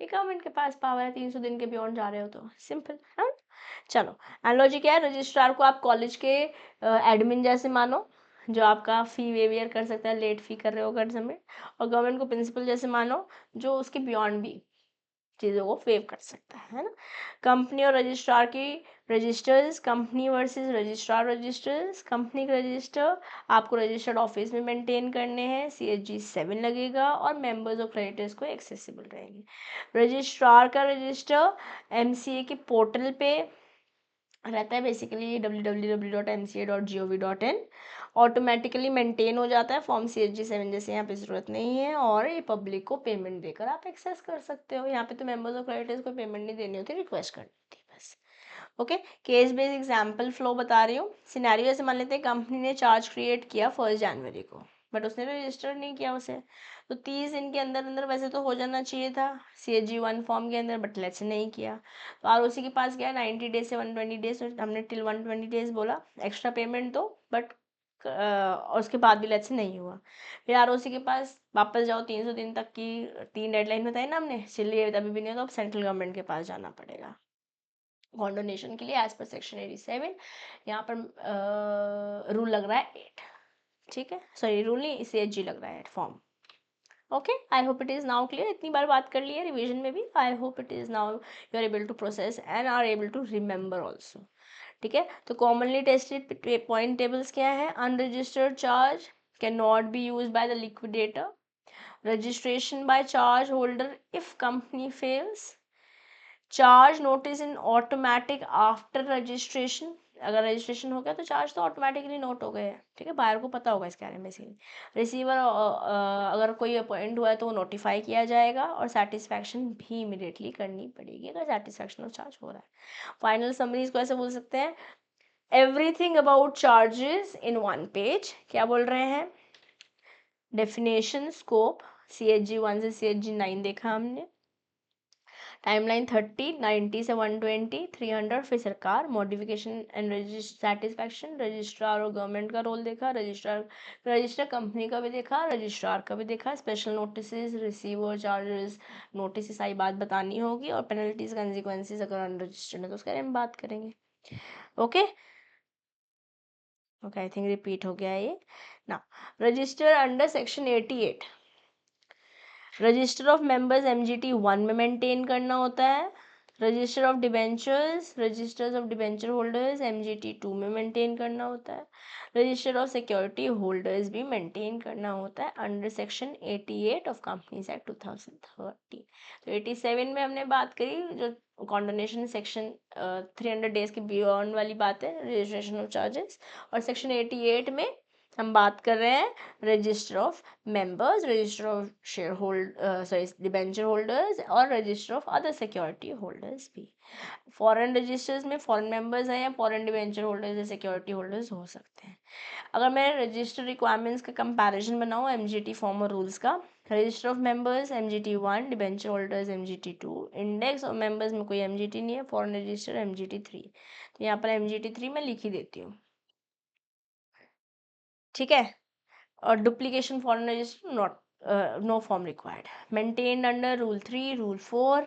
ये गवर्नमेंट के पास पावर है, 300 दिन के बियॉन्ड जा रहे हो तो सिंपल है। चलो, एनालॉजी क्या है, रजिस्ट्रार को आप कॉलेज के एडमिन जैसे मानो, जो आपका फी वेवियर कर सकता है, लेट फी कर रहे हो कर समय, और गवर्नमेंट को प्रिंसिपल जैसे मानो, जो उसके बियॉन्ड भी चीज़ों को फेव कर सकता है ना। कंपनी और रजिस्ट्रार की registers, company versus registrar registers, company के रजिस्टर आपको रजिस्टर्ड ऑफिस में मेंटेन करने हैं, CHG7 लगेगा, और मेंबर्स और क्रेडिटर्स को एक्सेसिबल रहेंगे। रजिस्ट्रार का रजिस्टर MCA के पोर्टल पे रहता है बेसिकली www.mca.gov.in। ऑटोमेटिकली मेंटेन हो जाता है फॉर्म CHG 7 जैसे, यहाँ पे ज़रूरत नहीं है, और ये पब्लिक को पेमेंट देकर आप एक्सेस कर सकते हो। यहाँ पे तो मेंबर्स ऑफ क्रेडिटर्स को पेमेंट नहीं देनी होती, रिक्वेस्ट करनी होती है बस। Okay, case based example flow बता रही हूँ। सिनेरियो ऐसे मान लेते हैं कंपनी ने चार्ज क्रिएट किया 1 जनवरी को, बट उसने रजिस्टर नहीं किया उसे, तो 30 दिन के अंदर अंदर वैसे तो हो जाना चाहिए था CHG 1 फॉर्म के अंदर, बट लेट्स नहीं किया। तो ROC के पास गया 90 डेज से 120 डेज, हमने टिल 120 डेज बोला एक्स्ट्रा पेमेंट दो, बट उसके बाद भी लेट्स नहीं हुआ। फिर ROC के पास वापस जाओ, 300 दिन तक की 3 डेडलाइन बताई ना हमने, चलिए अभी भी नहीं, तो अब सेंट्रल गवर्नमेंट के पास जाना पड़ेगा कॉन्डोनेशन के लिए एज पर सेक्शन 87। यहाँ पर रूल लग रहा है 8, ठीक है, सॉरी रूल नहीं, CHG लग रहा है form. Okay, I hope it is now clear. इतनी बार बात कर ली है रिवीजन में भी, I hope it is now you are able to process and are able to remember also. ठीक है, तो कॉमनली टेस्टेड पॉइंट टेबल्स क्या है? Unregistered charge can not be use by the liquidator, registration by charge holder if company fails, charge notice in automatic after registration, अगर रजिस्ट्रेशन हो गया तो चार्ज तो ऑटोमेटिकली नोट हो गए, ठीक है, बायर को पता होगा इसके बारे में इसीलिए। रिसीवर अगर कोई अपॉइंट हुआ है तो वो नोटिफाई किया जाएगा, और सेटिस्फैक्शन भी इमिडिएटली करनी पड़ेगी अगर सेटिस्फैक्शन ऑफ चार्ज हो रहा है। फाइनल समरीज को ऐसे बोल सकते हैं, everything about charges in 1 page. क्या बोल रहे हैं? डेफिनेशन, स्कोप, CHG 1 से CHG 9 देखा हमने, टाइमलाइन 30, 90 से 120, 300, फिर सरकार, मॉडिफिकेशन एंड सेटिस्फैक्शन, रजिस्ट्रार और गवर्नमेंट का रोल देखा, रजिस्टर कंपनी का भी देखा, रजिस्ट्रार का भी देखा, special notice, receiver charges, notice सारी बात बतानी होगी, और पेनल्टीज कंसिक्वेंसेज अगर अनरजिस्टर्ड है तो उसके बारे में बात करेंगे। Okay okay, I think repeat हो गया ये ना। Register under section 88, register of members MGT 1 में मेंटेन करना होता है, register of debentures, registers of debenture holders MGT 2 में मेंटेन करना होता है, रजिस्टर ऑफ सिक्योरिटी होल्डर्स भी मेंटेन करना होता है under section 88 of companies act 2013। तो 87 में हमने बात करी जो कॉन्डोनेशन सेक्शन 300 डेज के बियॉन्ड वाली बात है, रजिस्ट्रेशन ऑफ चार्जेस, और सेक्शन 88 में हम बात कर रहे हैं register of members, register of share hold sorry debenture holders, और register of other security holders भी। फॉरेन रजिस्टर्स में फॉरेन मेंबर्स हैं या फॉरेन डिबेंचर होल्डर्स या सिक्योरिटी होल्डर्स हो सकते हैं। अगर मैं रजिस्टर रिक्वायरमेंट्स का कंपैरिजन बनाऊँ MGT फॉर्म और रूल्स का, register of members MGT 1, debenture holders MGT 2, index of members में कोई MGT नहीं है, फॉरेन रजिस्टर MGT 3, तो यहाँ पर MGT 3 मैं लिख ही देती हूँ, ठीक है। और duplication foreign register not, no form required, maintained under rule 3, rule 4,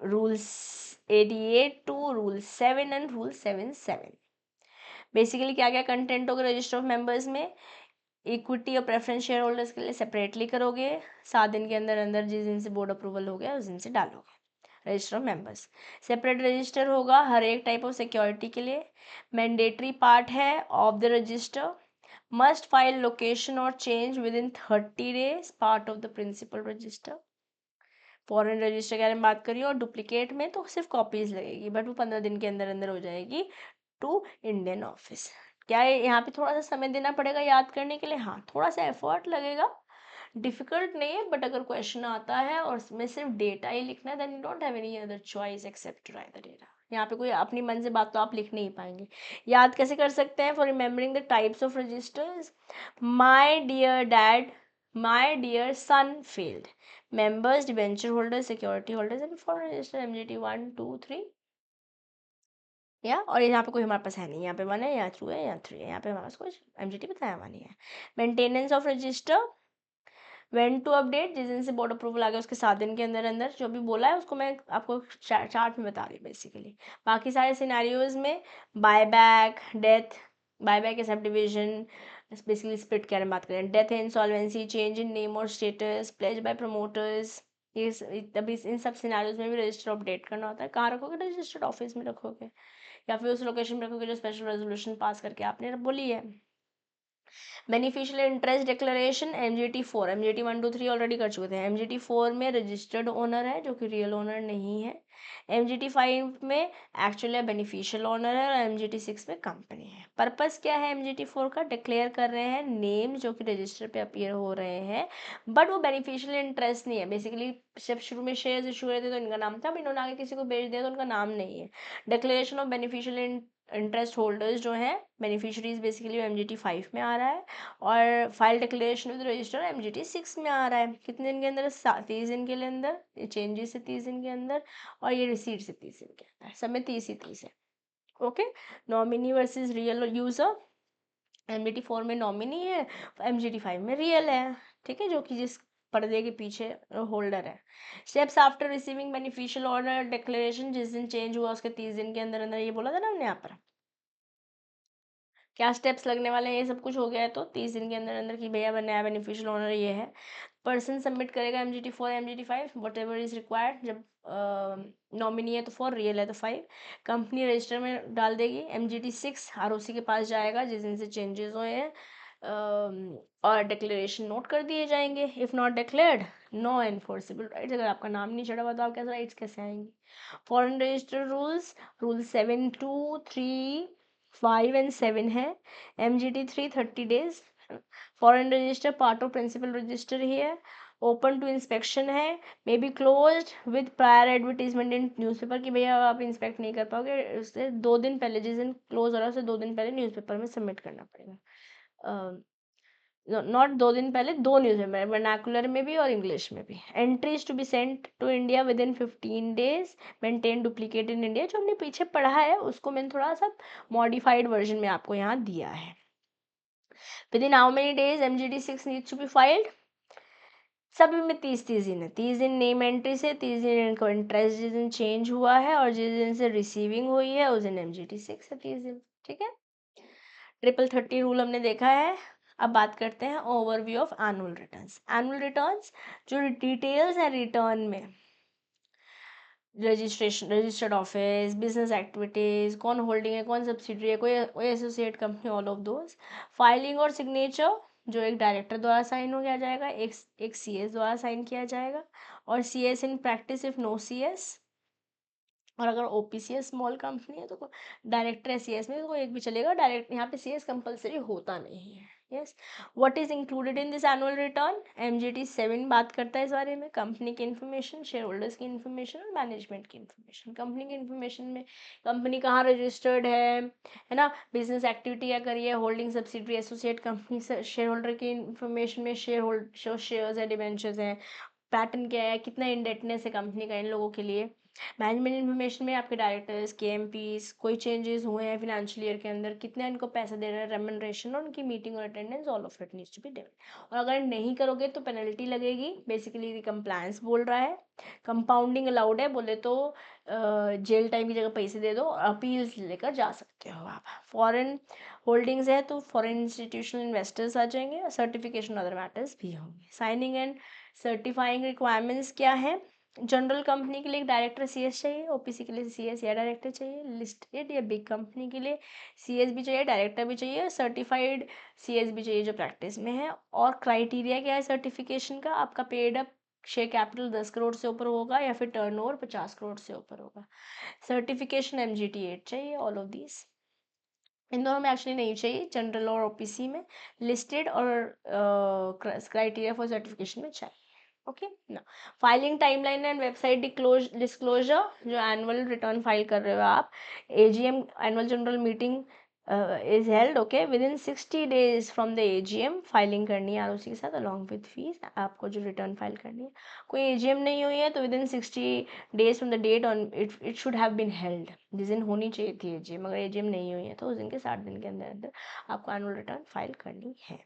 rules 88 rule 7 and rule 77। Basically क्या क्या कंटेंट होगा रजिस्टर ऑफ मेंबर्स में? इक्विटी और प्रेफरेंस शेयर होल्डर्स के लिए सेपरेटली करोगे, 7 दिन के अंदर अंदर जिस दिन से बोर्ड अप्रूवल हो गया उस दिन से डालोगे register of members. Separate register होगा हर एक टाइप ऑफ सिक्योरिटी के लिए, मैंडेटरी पार्ट है of the register, must file location or change within 30 days part of the principal register। Foreign register के बारे में बात करिए, और डुप्लीकेट में तो सिर्फ कॉपीज लगेगी, बट वो 15 दिन के अंदर अंदर हो जाएगी टू इंडियन ऑफिस। क्या है यहाँ पे थोड़ा सा समय देना पड़ेगा याद करने के लिए? हाँ, थोड़ा सा एफर्ट लगेगा, डिफिकल्ट नहीं है, बट अगर क्वेश्चन आता है और उसमें सिर्फ डेटा ही लिखना है then you don't have any other choice except to write the data. यहाँ पे कोई अपनी मन से बात तो आप लिख नहीं पाएंगे। याद कैसे कर सकते हैं? For remembering the types of registers, my dear dad, my dear son failed, members, debenture holders, security holders and foreign register MGT 1, 2, 3। या और यहाँ पे कोई हमारे पास है नहीं, यहाँ पे 1 है, यहाँ 2 है, यहाँ 3 है, यहाँ पे हमारे पास कुछ MGT बताया हुआ नहीं है। Maintenance of register, when to update, जिस दिन से बोर्ड अप्रूवल आ गया उसके 7 दिन के अंदर अंदर, जो भी बोला है उसको मैं आपको चार्ट में बता रही हूँ बेसिकली। बाकी सारे सिनेरियोज में बायबैक, डेथ, बायबैक या सब डिविजन, बेसिकली स्प्लिट के बारे में बात करें, death, insolvency, change in name और स्टेटस, प्लेज बाय प्रमोटर्स, तभी इन सब सिनेरियोज में भी रजिस्टर अपडेट करना होता है। कहाँ रखोगे? रजिस्टर्ड ऑफिस में रखोगे, या फिर उस लोकेशन में रखोगे जो स्पेशल रेजोल्यूशन पास करके आपने बोली है। Beneficial interest declaration MGT4, MGT 1 2 3 already कर चुके थे। MGT4 में रजिस्टर्ड ओनर है जो कि रियल ओनर नहीं है। MGT5 में एक्चुअली बेनिफिशियल ओनर है और MGT6 में कंपनी है। पर्पस क्या है MGT4 का? डिक्लेयर कर रहे हैं नेम जो कि रजिस्टर पे अपीयर हो रहे हैं, बट वो बेनिफिशियल इंटरेस्ट नहीं है। बेसिकली जब शुरू में शेयर्स इशू हुए थे तो इनका नाम था, अब इन्होंने आगे किसी को बेच दिया तो उनका नाम नहीं है। Declaration of beneficial interest holders जो है बेनिफिशरीज बेसिकली MGT5 में आ रहा है, और file declaration with register MGT6 में आ रहा है। कितने दिन के अंदर? 30 दिन के अंदर। ये चेंजेस से 30 दिन के अंदर, और ये रिसीट से 30 दिन के अंदर, सब में 30 ही 30 है। Okay. Nominee versus real user, MGT4 में नॉमिनी है, MGT5 में रियल है। ठीक है, जो कि जिस पर्दे के पीछे होल्डर है। Steps after receiving beneficial order declaration, जिस दिन चेंज हुआ उसके 30 दिन के अंदर अंदर, ये बोला था ना हमने यहाँ पर क्या स्टेप्स लगने वाले हैं, ये सब कुछ हो गया है तो 30 दिन के अंदर अंदर कि भैया नया बेनिफिशियल ओनर ये है। पर्सन सबमिट करेगा MGT4 MGT5 what ever is required. जब नॉमिनी है तो 4, रियल है तो 5। कंपनी रजिस्टर में डाल देगी। MGT6 ROC के पास जाएगा जिस दिन से चेंजेस हुए हैं, और डिक्लेरेशन नोट कर दिए जाएंगे। If not declared, no enforceable rights. अगर आपका नाम नहीं चढ़ा हुआ तो आप कैसे राइट्स कैसे आएंगे? Foreign register rules, rule 7 2 3 5 and 7 है। MGT3 30 days. Foreign register part of principal register ही है। ओपन टू इंस्पेक्शन है, मे be closed with prior advertisement in newspaper कि भैया आप इंस्पेक्ट नहीं कर पाओगे, उससे 2 दिन पहले, जिस दिन क्लोज हो रहा है उससे 2 दिन पहले न्यूज़पेपर में सबमिट करना पड़ेगा। नॉट 2 दिन पहले, 2 न्यूज़पेपर, वर्नाकुलर में भी और इंग्लिश में भी। Entries to be sent to India within 15 days, maintain duplicate in India. जो हमने पीछे पढ़ा है उसको मैंने थोड़ा सा मॉडिफाइड वर्जन में आपको यहाँ दिया है। Within how many days MGT6 needs to be filed? सभी में 30 दिन है। 30 दिन नेम एंट्री से, 30 दिन इनको इंटरेस्ट जिस दिन चेंज हुआ है और जिस दिन से रिसीविंग हुई है उस दिन MGT6 है 30 दिन। ठीक है, 30 रूल हमने देखा है। अब बात करते हैं overview of annual returns. Annual returns जो डिटेल्स हैं रिटर्न में, registration, registered office, business activities, कौन होल्डिंग है, कौन सब्सिडरी है, कोई associate company, all of those. Filing और सिग्नेचर जो एक डायरेक्टर द्वारा साइन हो किया जाएगा, एक CS द्वारा साइन किया जाएगा, और CS in practice if no CS। और अगर OPC स्मॉल कंपनी है तो डायरेक्टर है CS में तो कोई एक भी चलेगा, डायरेक्ट यहाँ पे CS कंपलसरी होता नहीं है। Yes, what is included in this annual return? MGT7 बात करता है इस बारे में। कंपनी की इन्फॉर्मेशन, शेयर होल्डर्स की इन्फॉर्मेशन और मैनेजमेंट की इन्फॉर्मेशन। कंपनी की इन्फॉर्मेशन में कंपनी कहाँ रजिस्टर्ड है ना, बिजनेस एक्टिविटी क्या करिए, holding, subsidiary, associate company, share holder की इन्फॉर्मेशन में शेयर्स है, डिबेंचर्स हैं, पैटर्न क्या है, कितना इंडेटनेस है कंपनी का इन लोगों के लिए। मैनेजमेंट इन्फॉर्मेशन में आपके डायरेक्टर्स, KMPs, कोई चेंजेस हुए हैं फिनेंशियल ईयर के अंदर, कितने इनको पैसा दे रहे हैं, रेमनरेशन और उनकी मीटिंग और attendance, all of it needs to be given. और अगर नहीं करोगे तो पेनल्टी लगेगी। बेसिकली कंप्लायंस बोल रहा है। कंपाउंडिंग अलाउड है, बोले तो जेल टाइम की जगह पैसे दे दो और अपील्स लेकर जा सकते हो आप। फॉरेन होल्डिंग्स है तो फॉरेन इंस्टीट्यूशनल इन्वेस्टर्स आ जाएंगे, सर्टिफिकेशन अदर मैटर्स भी होंगे। साइनिंग एंड सर्टिफाइंग रिक्वायरमेंट्स क्या है? जनरल कंपनी के लिए एक डायरेक्टर CS चाहिए, OPC के लिए CS या डायरेक्टर चाहिए, लिस्टेड या बिग कंपनी के लिए CS भी चाहिए, डायरेक्टर भी चाहिए, सर्टिफाइड CS भी चाहिए जो प्रैक्टिस में है। और क्राइटेरिया क्या है सर्टिफिकेशन का? आपका paid up share capital 10 crore से ऊपर होगा या फिर टर्नओवर 50 करोड़ से ऊपर होगा। सर्टिफिकेशन MGT8 चाहिए, ऑल ऑफ दीज। इन दोनों में एक्चुअली नहीं चाहिए, जनरल और OPC में। लिस्टेड और क्राइटेरिया फॉर सर्टिफिकेशन में चाहिए। ओके ना। Filing timeline and website disclosure, जो एनुअल रिटर्न फाइल कर रहे हो आप, AGM annual general meeting is held, okay, with in 60 days from the AGM filing करनी है ROC के साथ अलॉन्ग विद फीस। आपको जो रिटर्न फाइल करनी है, कोई AGM नहीं हुई है तो within 60 days from the date on it should have been held. जिस दिन होनी चाहिए थी AGM, अगर AGM नहीं हुई है तो उस दिन के 60 दिन के अंदर अंदर आपको एनुअल रिटर्न फाइल करनी है।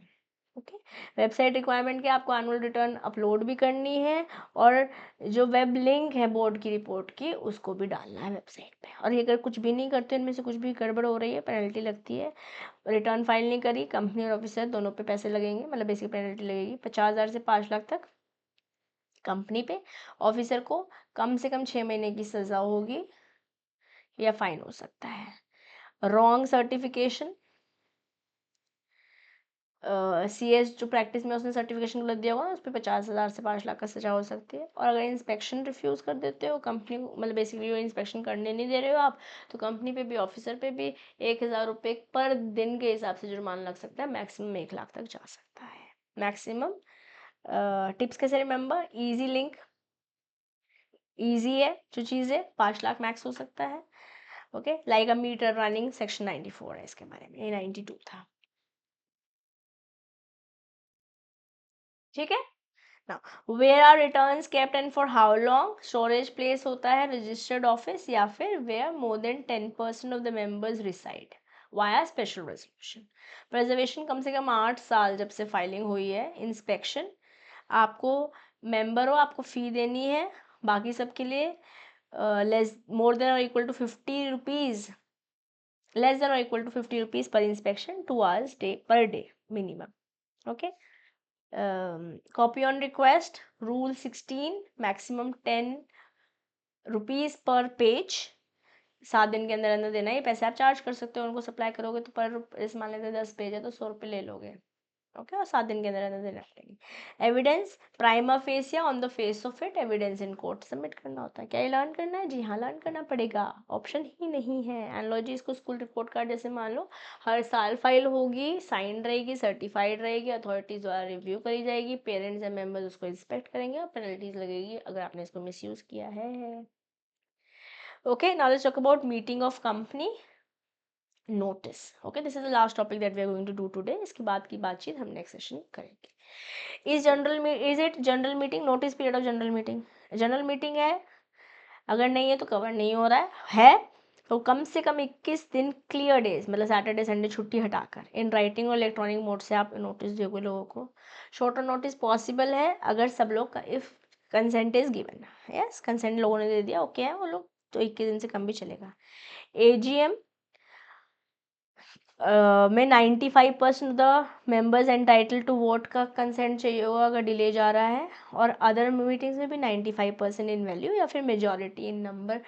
ओके। वेबसाइट रिक्वायरमेंट के आपको एनुअल रिटर्न अपलोड भी करनी है, और जो वेब लिंक है बोर्ड की रिपोर्ट की उसको भी डालना है वेबसाइट पे। और ये अगर कुछ भी नहीं करते, इनमें से कुछ भी गड़बड़ हो रही है, पेनल्टी लगती है। रिटर्न फाइल नहीं करी, कंपनी और ऑफिसर दोनों पे पैसे लगेंगे, मतलब बेसिक पेनल्टी लगेगी 50,000 से 5 लाख तक कंपनी पे। ऑफिसर को कम से कम 6 महीने की सजा होगी या फाइन हो सकता है। रॉन्ग सर्टिफिकेशन, CS जो प्रैक्टिस में उसने सर्टिफिकेशन गलत दिया होगा ना, उस पर 50,000 से 5 लाख का सजा हो सकती है। और अगर इंस्पेक्शन रिफ्यूज़ कर देते हो कंपनी, मतलब बेसिकली वो इंस्पेक्शन करने नहीं दे रहे हो आप, तो कंपनी पे भी ऑफिसर पे भी 1,000 रुपये पर दिन के हिसाब से जुर्माना लग सकता है, मैक्सिमम 1 लाख तक जा सकता है मैक्सिमम। टिप्स कैसे रिमेंबर, ईजी लिंक, ईजी है जो चीज़ है, 5 लाख मैक्स हो सकता है। Okay, like a meter running, section 94 है इसके बारे में, ये 92 था। ठीक है ना। Where are returns kept and for how long, storage place होता है रजिस्टर्ड ऑफिस या फिर where more than 10% of the members reside via special resolution. Preservation कम से कम 8 साल जब से फाइलिंग हुई है। इंस्पेक्शन आपको मेंबर हो, आपको फ़ी देनी है, बाकी सब के लिए लेस मोर देन और equal to 50 rupees, less than और equal to 50 rupees per inspection, 2 hours day per day minimum. Okay, copy on request, rule 16, maximum 10 rupees per page, 7 दिन के अंदर अंदर देना। ये पैसे आप चार्ज कर सकते हो, उनको सप्लाई करोगे तो पर इस मान लेते 10 पेज है तो 100 रुपये ले लोगे। ओके, और 7 दिन के अंदर अंदर देना पड़ेगी। एविडेंस, प्राइमा फेस या on the face of it evidence in court submit करना होता है। क्या ये लर्न करना है? जी हाँ, लर्न करना पड़ेगा, ऑप्शन ही नहीं है। एनालॉजी इसको स्कूल रिपोर्ट कार्ड जैसे मान लो, हर साल फाइल होगी, साइन रहेगी, सर्टिफाइड रहेगी, अथॉरिटीज द्वारा रिव्यू करी जाएगी, पेरेंट्स एंड मेंबर्स उसको इंस्पेक्ट करेंगे और पेनल्टीज लगेगी अगर आपने इसको मिसयूज किया है। Okay, now let's talk about meeting of company notice. Okay, this is the last topic that we are going to do today. इसके बाद की बातचीत हम नेक्स्ट सेशन में करेंगे। Is it general meeting, notice period of general meeting, general meeting है, अगर नहीं है तो कवर नहीं हो रहा है तो कम से कम 21 दिन क्लियर डेज, मतलब सैटरडे संडे छुट्टी हटाकर इन राइटिंग और इलेक्ट्रॉनिक मोड से आप नोटिस दोगे लोगों को। शॉर्टर नोटिस पॉसिबल है अगर सब लोग if consent is given, yes consent लोगों ने दे दिया, ओके है वो लोग, तो 21 दिन से कम भी चलेगा। एजीएम में 95% the members entitle to vote का कंसेंट चाहिए होगा अगर डिले जा रहा है, और अदर मीटिंग्स में भी 95% इन वैल्यू या फिर मेजॉरिटी इन नंबर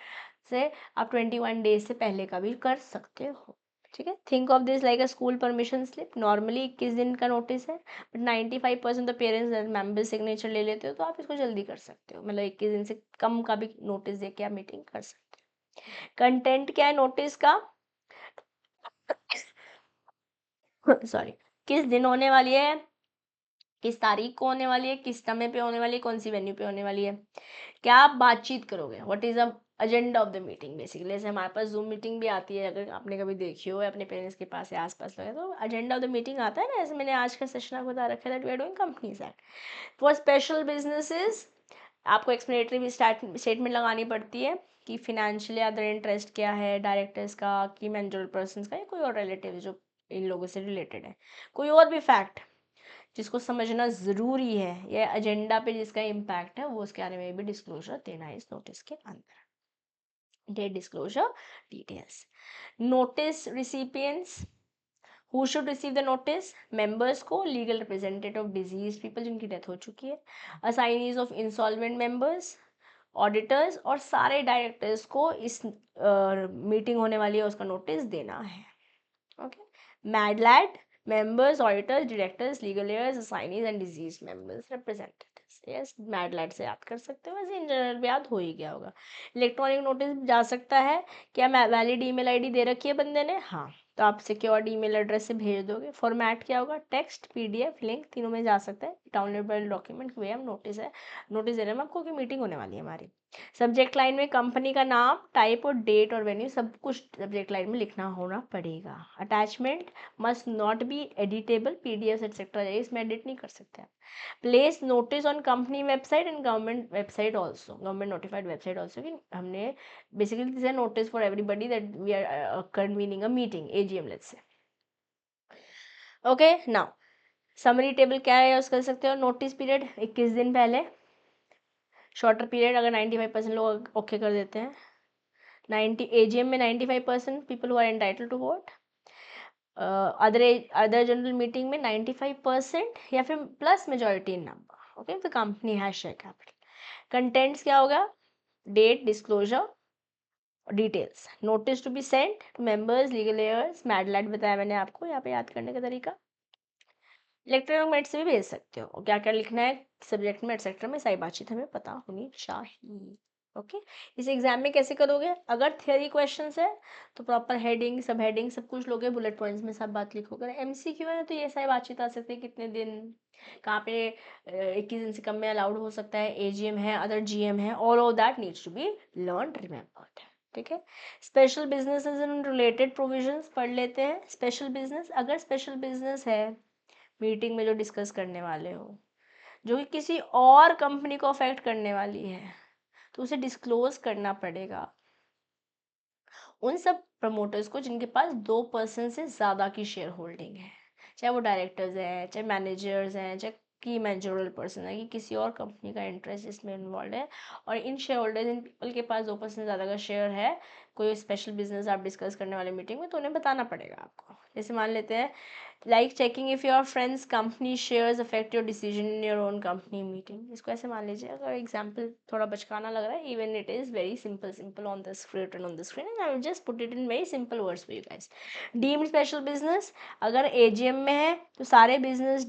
से आप 21 डेज से पहले का भी कर सकते हो। ठीक है, think of this like a school permission slip, normally 21 दिन का नोटिस है, but 95% the parents member signature ले लेते हो तो आप इसको जल्दी कर सकते हो, मतलब 21 दिन से कम का भी नोटिस दे के आप मीटिंग कर सकते हो। कंटेंट क्या है नोटिस का? सॉरी, किस दिन होने वाली है, किस तारीख को होने वाली है, किस समय पे होने वाली है, कौन सी वेन्यू पे होने वाली है, क्या आप बातचीत करोगे, what is the agenda of the meeting. Basically जैसे हमारे पास जूम मीटिंग भी आती है, अगर आपने कभी देखी हो अपने पेरेंट्स के पास या आसपास लगे, तो एजेंडा ऑफ द मीटिंग आता है ना, जैसे मैंने आज का सेशन आपको बता रखा है that we are doing companies act for special businesses. आपको एक्सप्लेनेटरी भी स्टेटमेंट लगानी पड़ती है कि फिनेंशियल अदर इंटरेस्ट क्या है डायरेक्टर्स का, कि मैनेजरल पर्सन का, या कोई और रिलेटिव जो इन लोगों से रिलेटेड है, कोई और भी फैक्ट जिसको समझना ज़रूरी है या एजेंडा पे जिसका इम्पैक्ट है, वो उसके बारे में भी डिस्क्लोजर देना है इस नोटिस के अंदर। Date disclosure details, notice recipients, who should receive the notice, members को, legal representative of deceased people जिनकी डेथ हो चुकी है, assignees of insolvent members, auditors, और सारे डायरेक्टर्स को इस मीटिंग होने वाली है उसका नोटिस देना है। ओके, मैडलैट, members, auditors, directors, legal heirs, assignees and deceased members, representatives. yes, मैडलैट से याद कर सकते हो, वैसे इन जनरल भी याद हो ही गया होगा। इलेक्ट्रॉनिक नोटिस जा सकता है, क्या वैलिड ईमेल आईडी दे रखी है बंदे ने, हाँ, तो आप सिक्योर्ड ईमेल एड्रेस से भेज दोगे। फॉर्मेट क्या होगा, टेक्स्ट, पीडीएफ, लिंक, तीनों में जा सकता है। डाउनलोडेबल डॉक्यूमेंट वे हम नोटिस है, नोटिस दे रहे हैं आपको कि मीटिंग होने वाली है हमारी। सब्जेक्ट लाइन में कंपनी का नाम, टाइप और डेट और वेन्यू सब कुछ सब्जेक्ट लाइन में लिखना होना पड़ेगा। Attachment must not be editable, PDF etcetera, इसमें एडिट नहीं कर सकते आप। Place notice on company website and government website also, government notified website also, कि हमने बेसिकली दिस है notice for everybody that we are convening a meeting, AGM let's say. Okay, now summary table क्या है यूज कर सकते हो। नोटिस पीरियड 21 दिन पहले, शॉर्टर पीरियड अगर 95% लोग ओके कर देते हैं, 90 एजीएम में 95% people who are entitle to vote, other general meeting में 95% या फिर plus majority in number. Okay, the company has share capital. Contents क्या होगा, date disclosure details, notice to be sent to members, legal heirs, मैडलैट बताया मैंने आपको यहाँ पे याद करने का तरीका। इलेक्ट्रॉनिक से भी भेज सकते हो, क्या क्या लिखना है सब्जेक्ट में एटसेट्रा में, सारी बातचीत हमें पता होनी चाहिए। ओके, इस एग्जाम में कैसे करोगे, अगर थियरी क्वेश्चंस है तो प्रॉपर हेडिंग सब हेडिंग सब कुछ लोगे, बुलेट पॉइंट्स में सब बात लिखोगे। एमसीक्यू है तो ये सारी बातचीत आ सकती है, कितने दिन कहाँ पे 21 दिन से कम में अलाउड हो सकता है, एजीएम है, अदर जीएम है, all of that needs to be learn remembered. ठीक है, special businesses and related provisions पढ़ लेते हैं। स्पेशल बिजनेस, अगर स्पेशल बिजनेस है मीटिंग में जो डिस्कस करने वाले हो, जो कि किसी और कंपनी को अफेक्ट करने वाली है, तो उसे डिस्क्लोज करना पड़ेगा उन सब प्रमोटर्स को जिनके पास 2% से ज़्यादा की शेयर होल्डिंग है, चाहे वो डायरेक्टर्स हैं, चाहे मैनेजर्स हैं, चाहे की मैनेजरल पर्सन है, कि किसी और कंपनी का इंटरेस्ट इसमें इन्वॉल्व है और इन शेयर होल्डर्स, इन पीपल के पास 2% ज़्यादा का शेयर है, कोई स्पेशल बिजनेस आप डिस्कस करने वाले मीटिंग में, तो उन्हें बताना पड़ेगा आपको। जैसे मान लेते हैं like checking if your friends company shares affect your decision in your own company meeting. इसको ऐसे मान लीजिए, अगर एग्जांपल थोड़ा बचकाना लग रहा है, even it is very simple on the screen on the screen and I will just put it in very simple words for you guys. Deemed special business, अगर एजीएम में है तो सारे बिजनेस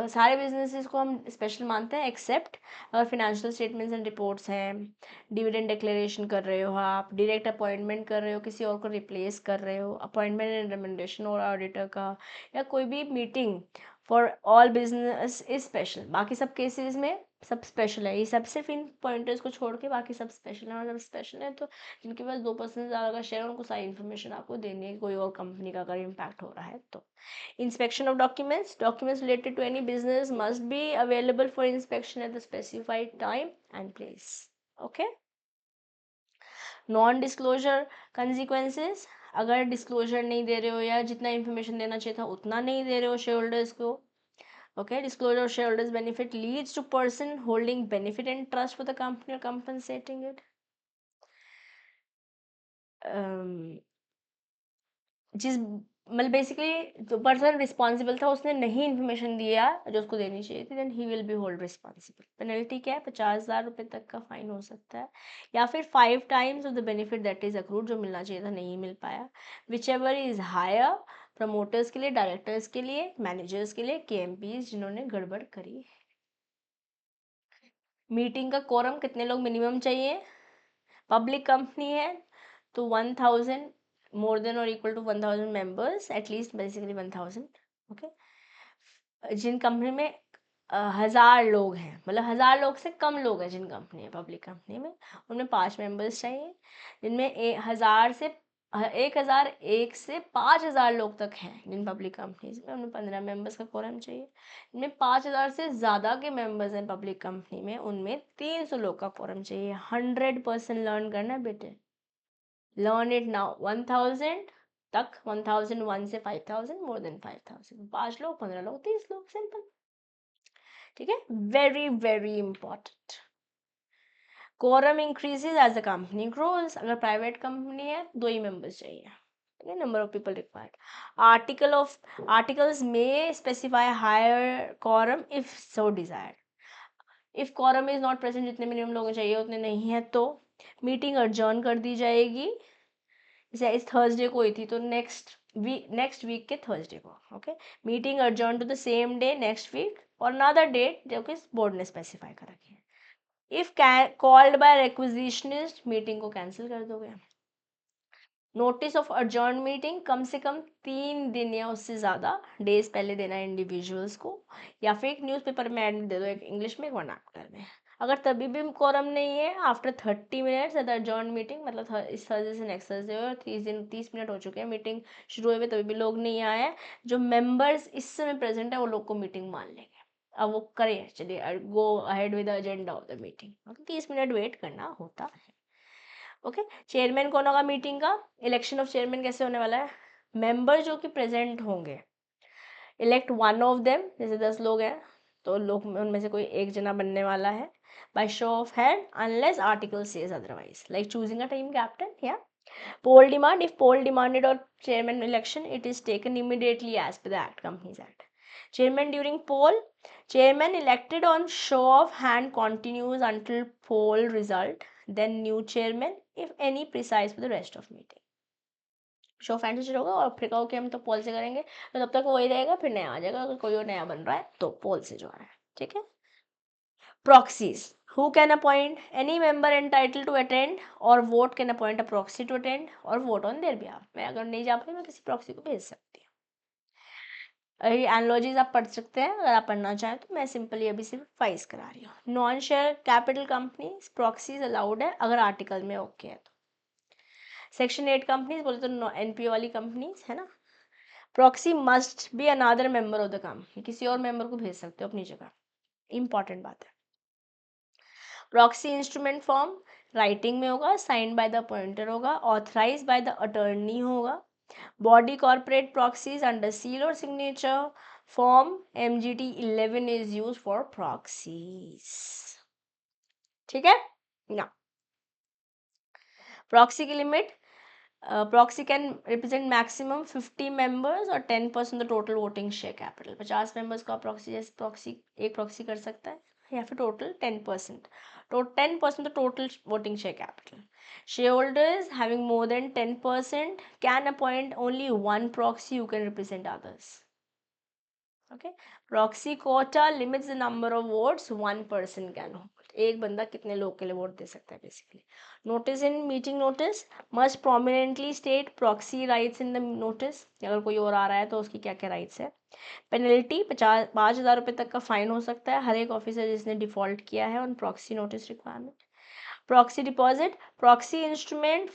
सारे बिजनेसेस को हम स्पेशल मानते हैं, एक्सेप्ट अगर फिनेंशियल स्टेटमेंट्स एंड रिपोर्ट्स हैं, डिविडेंड डिक्लेरेशन कर रहे हो आप, डायरेक्ट अपॉइंटमेंट कर रहे हो, किसी और को रिप्लेस कर रहे हो, अपॉइंटमेंट एंड रिकमेंडेशन और ऑडिटर का, या कोई भी meeting for all business is special. बाकी सब केसेस में सब स्पेशल है, ये सब सिर्फ इन पॉइंटर्स को छोड़ के बाकी सब स्पेशल है, और जब स्पेशल है तो जिनके पास 2% ज़्यादा का शेयर है उनको सारी इन्फॉर्मेशन आपको देनी है, कोई और कंपनी का अगर इम्पैक्ट हो रहा है तो। inspection of documents related to any business must be available for inspection at the specified time and place. Okay, non disclosure consequences, अगर डिस्क्लोजर नहीं दे रहे हो या जितना इन्फॉर्मेशन देना चाहिए था उतना नहीं दे रहे हो शेयर होल्डर्स को। Okay, disclosure of shareholders benefit leads to person holding benefit and trust for the company or compensating it. जिस मतलब बेसिकली जो पर्सन रिस्पॉन्सिबल था उसने नहीं इन्फॉर्मेशन दिया जो उसको देनी चाहिए थी, देन ही will be hold responsible. Penalty क्या है, 50,000 रुपये तक का फाइन हो सकता है, या फिर 5 times of the benefit that is accrued, जो मिलना चाहिए था नहीं मिल पाया। Whichever is higher, promoters के लिए, डायरेक्टर्स के लिए, मैनेजर्स के लिए, केएमपीज जिन्होंने गड़बड़ करी। मीटिंग का कोरम कितने लोग मिनिमम चाहिए, पब्लिक कंपनी है तो 1000 more than or equal to 1000 members, at least basically 1000. Okay, जिन कंपनी में 1000 लोग हैं, मतलब 1000 लोग से कम लोग हैं जिन कंपनी है पब्लिक कंपनी में, उनमें 5 मेंबर्स चाहिए। जिनमें 1001 से 5000 लोग तक हैं जिन पब्लिक कंपनीज में, उनमें 15 मेंबर्स का कोरम चाहिए। जिनमें 5000 से ज़्यादा के मेंबर्स हैं पब्लिक कंपनी में, उनमें 300 लोग का कोरम चाहिए। 100% लर्न करना है बेटे, लर्न इट नाउ। 1000 तक, 1001 से 5000, मोर देन 5000, 5 लोग, 15 लोग, 30 लोग, सिंपल। ठीक है, very very important. Quorum increases as the company grows, अगर प्राइवेट कंपनी है 2 ही मेंबर्स चाहिए। ठीक है, number of people required. Articles में specify higher quorum if so desired. If quorum is not present, जितने मिनिमम लोग चाहिए उतने नहीं है तो मीटिंग अर्जर्न कर दी जाएगी। जैसे इस थर्सडे को हुई थी तो नेक्स्ट वीक के थर्सडे को। Okay, meeting adjourned to the same day next week और अनदर डेट जो कि बोर्ड ने स्पेसिफाई कर रखी है। If called by requisitionist, meeting को कैंसिल कर दोगे। नोटिस ऑफ अर्जर्न मीटिंग कम से कम 3 दिन या उससे ज़्यादा डेज पहले देना है इंडिविजुअल्स को, या फिर एक न्यूज़पेपर में एड दे दो, एक इंग्लिश में एक वर्नाकुलर में। अगर तभी भी कोरम नहीं है आफ्टर 30 मिनट्स एट अर्जर्न मीटिंग, मतलब इस थर्सडे से नेक्स्ट थर्सडे और 30 मिनट हो चुके हैं मीटिंग शुरू हुए, तभी भी लोग नहीं आए हैं, जो मेंबर्स इस समय प्रेजेंट है वो लोग को मीटिंग मान लेंगे। अब वो करें, चलिए go ahead with the agenda of the meeting. 30 minute wait करना होता है। ओके, चेयरमैन कौन होगा मीटिंग का, इलेक्शन ऑफ चेयरमैन कैसे होने वाला है, मेंबर जो कि प्रेजेंट होंगे, इलेक्ट वन ऑफ देम, जैसे 10 लोग हैं तो लोग उनमें से कोई एक जना बनने वाला है, by show of hand unless article says otherwise, like choosing a team captain या poll demand. If poll demanded or chairman election, it is taken immediately as per the act, companies act. Chairman during poll, chairman elected on show of hand continues until poll result, then new chairman if any presides for the rest of meeting. Show off hands होगा और फिर कहो कि हम तो पोल से करेंगे, तो तब तक वही रहेगा, फिर नया आ जाएगा, अगर कोई और नया बन रहा है तो पोल से जो आ रहा है, ठीक है। Proxies. Who can appoint? Any member entitled to attend or vote can appoint a proxy to attend or vote on their behalf. मैं अगर नहीं जा पाई मैं किसी प्रॉक्सी को भेज सकती हूँ। ये एनालॉजीज आप पढ़ सकते हैं अगर आप पढ़ना चाहें तो, मैं सिंपली अभी सिर्फ फाइज करा रही हूँ। Non share capital companies proxies allowed है अगर आर्टिकल में ओके है तो। सेक्शन 8 कंपनीज बोले तो एनपीओ वाली कंपनीज है ना। Proxy must be another member of the company, किसी और मेंबर को भेज सकते हो अपनी जगह, इंपॉर्टेंट बात है। प्रॉक्सी इंस्ट्रूमेंट फॉर्म राइटिंग में होगा, साइन बाय द अपॉइंटर होगा, ऑथराइज बाय द अटर्नी होगा। Body corporate proxies under seal और signature form MGT 11 is use for proxies, ठीक है ना। प्रॉक्सी की लिमिट, proxy can represent maximum 50 members और 10% the total voting share capital. 50 members को प्रॉक्सी जैसे प्रॉक्सी एक प्रॉक्सी कर सकता है, या फिर टोटल 10%, तो 10% the total voting share capital. Shareholders having more than 10% can appoint only one proxy who can represent others, okay. Proxy quota limits the number of votes one person can hold, एक बंदा कितने लोग के लिए वोट दे सकता है basically. Notice in meeting notice must prominently state proxy rights in the notice, अगर कोई और आ रहा है तो उसकी क्या क्या राइट्स है। पेनल्टी 5,000 रुपये तक का फाइन हो सकता है हर एक ऑफिसर जिसने डिफॉल्ट किया है on proxy notice requirement. Proxy deposit, proxy instrument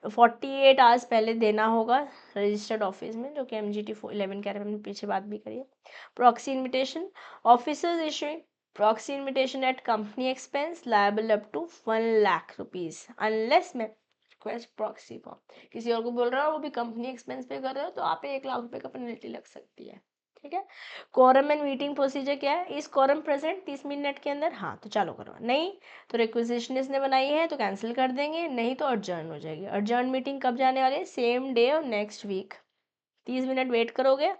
48 hours पहले देना होगा रजिस्टर्ड ऑफिस में, जो कि MGT 11 कह रहे हैं, हमने पीछे बात भी करी है। Proxy invitation, officers issuing proxy invitation at company expense liable up to 1 lakh rupees unless में रिक्वेस्ट प्रॉक्सी फॉर्म, किसी और को बोल रहा हो वो भी कंपनी एक्सपेंस पे कर रहे हो तो आप 1 लाख रुपए का पेनल्टी लग सकती है, ठीक है। कोरम एंड मीटिंग प्रोसीजर क्या है, इस कोरम प्रेजेंट 30 मिनट के अंदर, हाँ तो चालू करो, नहीं तो रिक्वेजिशन इसने बनाई है तो कैंसिल कर देंगे, नहीं तो अडजर्न हो जाएगी। अडजर्न मीटिंग कब जाने वाली है, सेम डे और नेक्स्ट वीक। 30 मिनट वेट करोगे,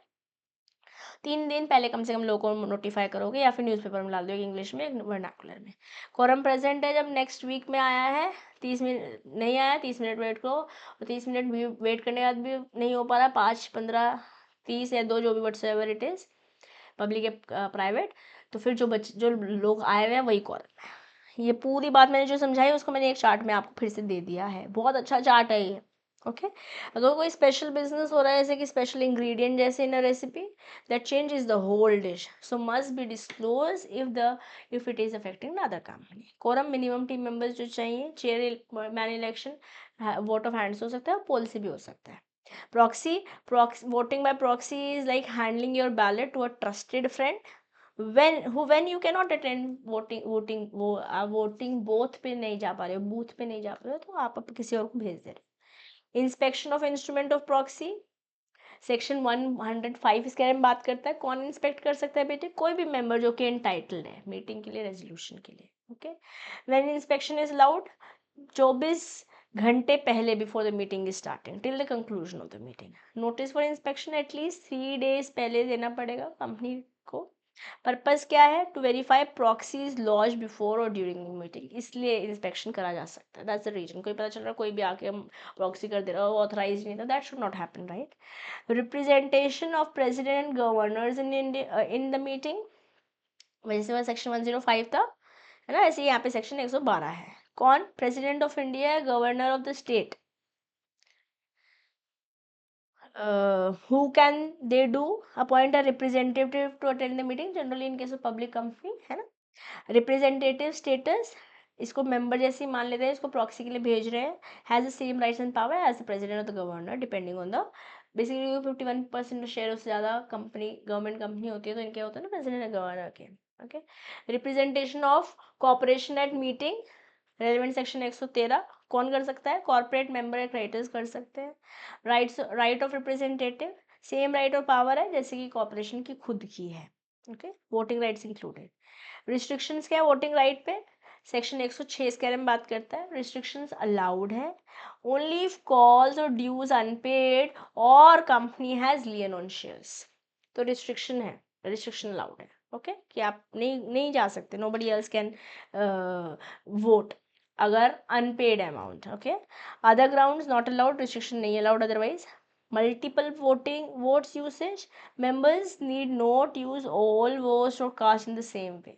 3 दिन पहले कम से कम लोगों को नोटिफाई करोगे या फिर न्यूज़पेपर में डाल दोगे, इंग्लिश में वर्नाकुलर में। कोरम प्रेजेंट है जब नेक्स्ट वीक में आया है, 30 मिनट नहीं आया 30 मिनट वेट करो, और 30 मिनट वेट करने के बाद भी नहीं हो पा रहा, 5, 15, 30 या 2 जो भी what's ever it is, public या प्राइवेट, तो फिर जो लोग आए हुए हैं वही कॉरम है। ये पूरी बात मैंने जो समझाई उसको मैंने एक चार्ट में आपको फिर से दे दिया है, बहुत अच्छा चार्ट है ये, ओके। अगर कोई स्पेशल बिजनेस हो रहा है जैसे कि स्पेशल इंग्रेडिएंट जैसे in a recipe that changes the whole dish, so must be disclose if it is affecting other company. Quorum minimum team members जो चाहिए, chairman election vote of hands हो सकता है, पोल से भी हो सकता है। Proxy voting by proxy is like handling your ballot to a trusted friend when you cannot attend voting both पे नहीं जा पा रहे हो, बूथ पे नहीं जा पा रहे हो, तो आप किसी और को भेज दे रहे हो। Inspection of instrument of proxy section 105 इसके बारे में बात करता है, कौन इंस्पेक्ट कर सकता है बेटे, कोई भी मेंबर जो कि एंटाइटल्ड है मीटिंग के लिए, रेजोल्यूशन के लिए, okay. When inspection is allowed 24 घंटे पहले before the meeting is starting till the conclusion of the meeting. Notice for inspection at least 3 days पहले देना पड़ेगा कंपनी को। पर्पस क्या है, to verify proxies lodge before और ड्यूरिंग मीटिंग, इसलिए इंस्पेक्शन करा जा सकता है, दैट्स द रीजन। कोई पता चल रहा है कोई भी आके प्रॉक्सी कर दे रहा हो, ऑथराइज नहीं था, that should not happen, right. Representation of president and governors in the meeting, वैसे सेक्शन 105 था है ना, ऐसे यहाँ पे सेक्शन 112 है। कौन प्रेसिडेंट ऑफ इंडिया है, governor of the state, who can they do appoint a representative to attend the meeting generally in case of public company, है ना। रिप्रेजेंटेटिव स्टेटस, इसको मेंबर जैसे ही मान लेते हैं, इसको प्रॉक्सी के लिए भेज रहे हैं, has the same rights and power as the president of the governor depending on the, basically 51% share उससे ज़्यादा कंपनी गवर्नमेंट कंपनी होती है तो इनके होते हैं ना प्रेसिडेंट एंड गवर्नर के, okay. Representation of corporation eight meeting, relevant section 113, कौन कर सकता है, कॉर्पोरेट मेंबर या क्रेडिटर्स कर सकते हैं। Right of representative, same right और पावर है जैसे कि कॉर्पोरेशन की खुद की है, okay. Voting rights included. Restrictions क्या है वोटिंग राइट पे, सेक्शन 106 इसके बारे में बात करता है। रिस्ट्रिक्शंस अलाउड है ओनली इफ कॉल्स और ड्यूज अनपेड और company has lien on shares, तो रिस्ट्रिक्शन है, रिस्ट्रिक्शन अलाउड है, ओके, कि आप नहीं जा सकते, नोबडी एल्स कैन वोट अगर unpaid amount, okay. Other grounds not allowed, restriction नहीं allowed otherwise. multiple voting votes usage, members need not use all votes or cast in the same way.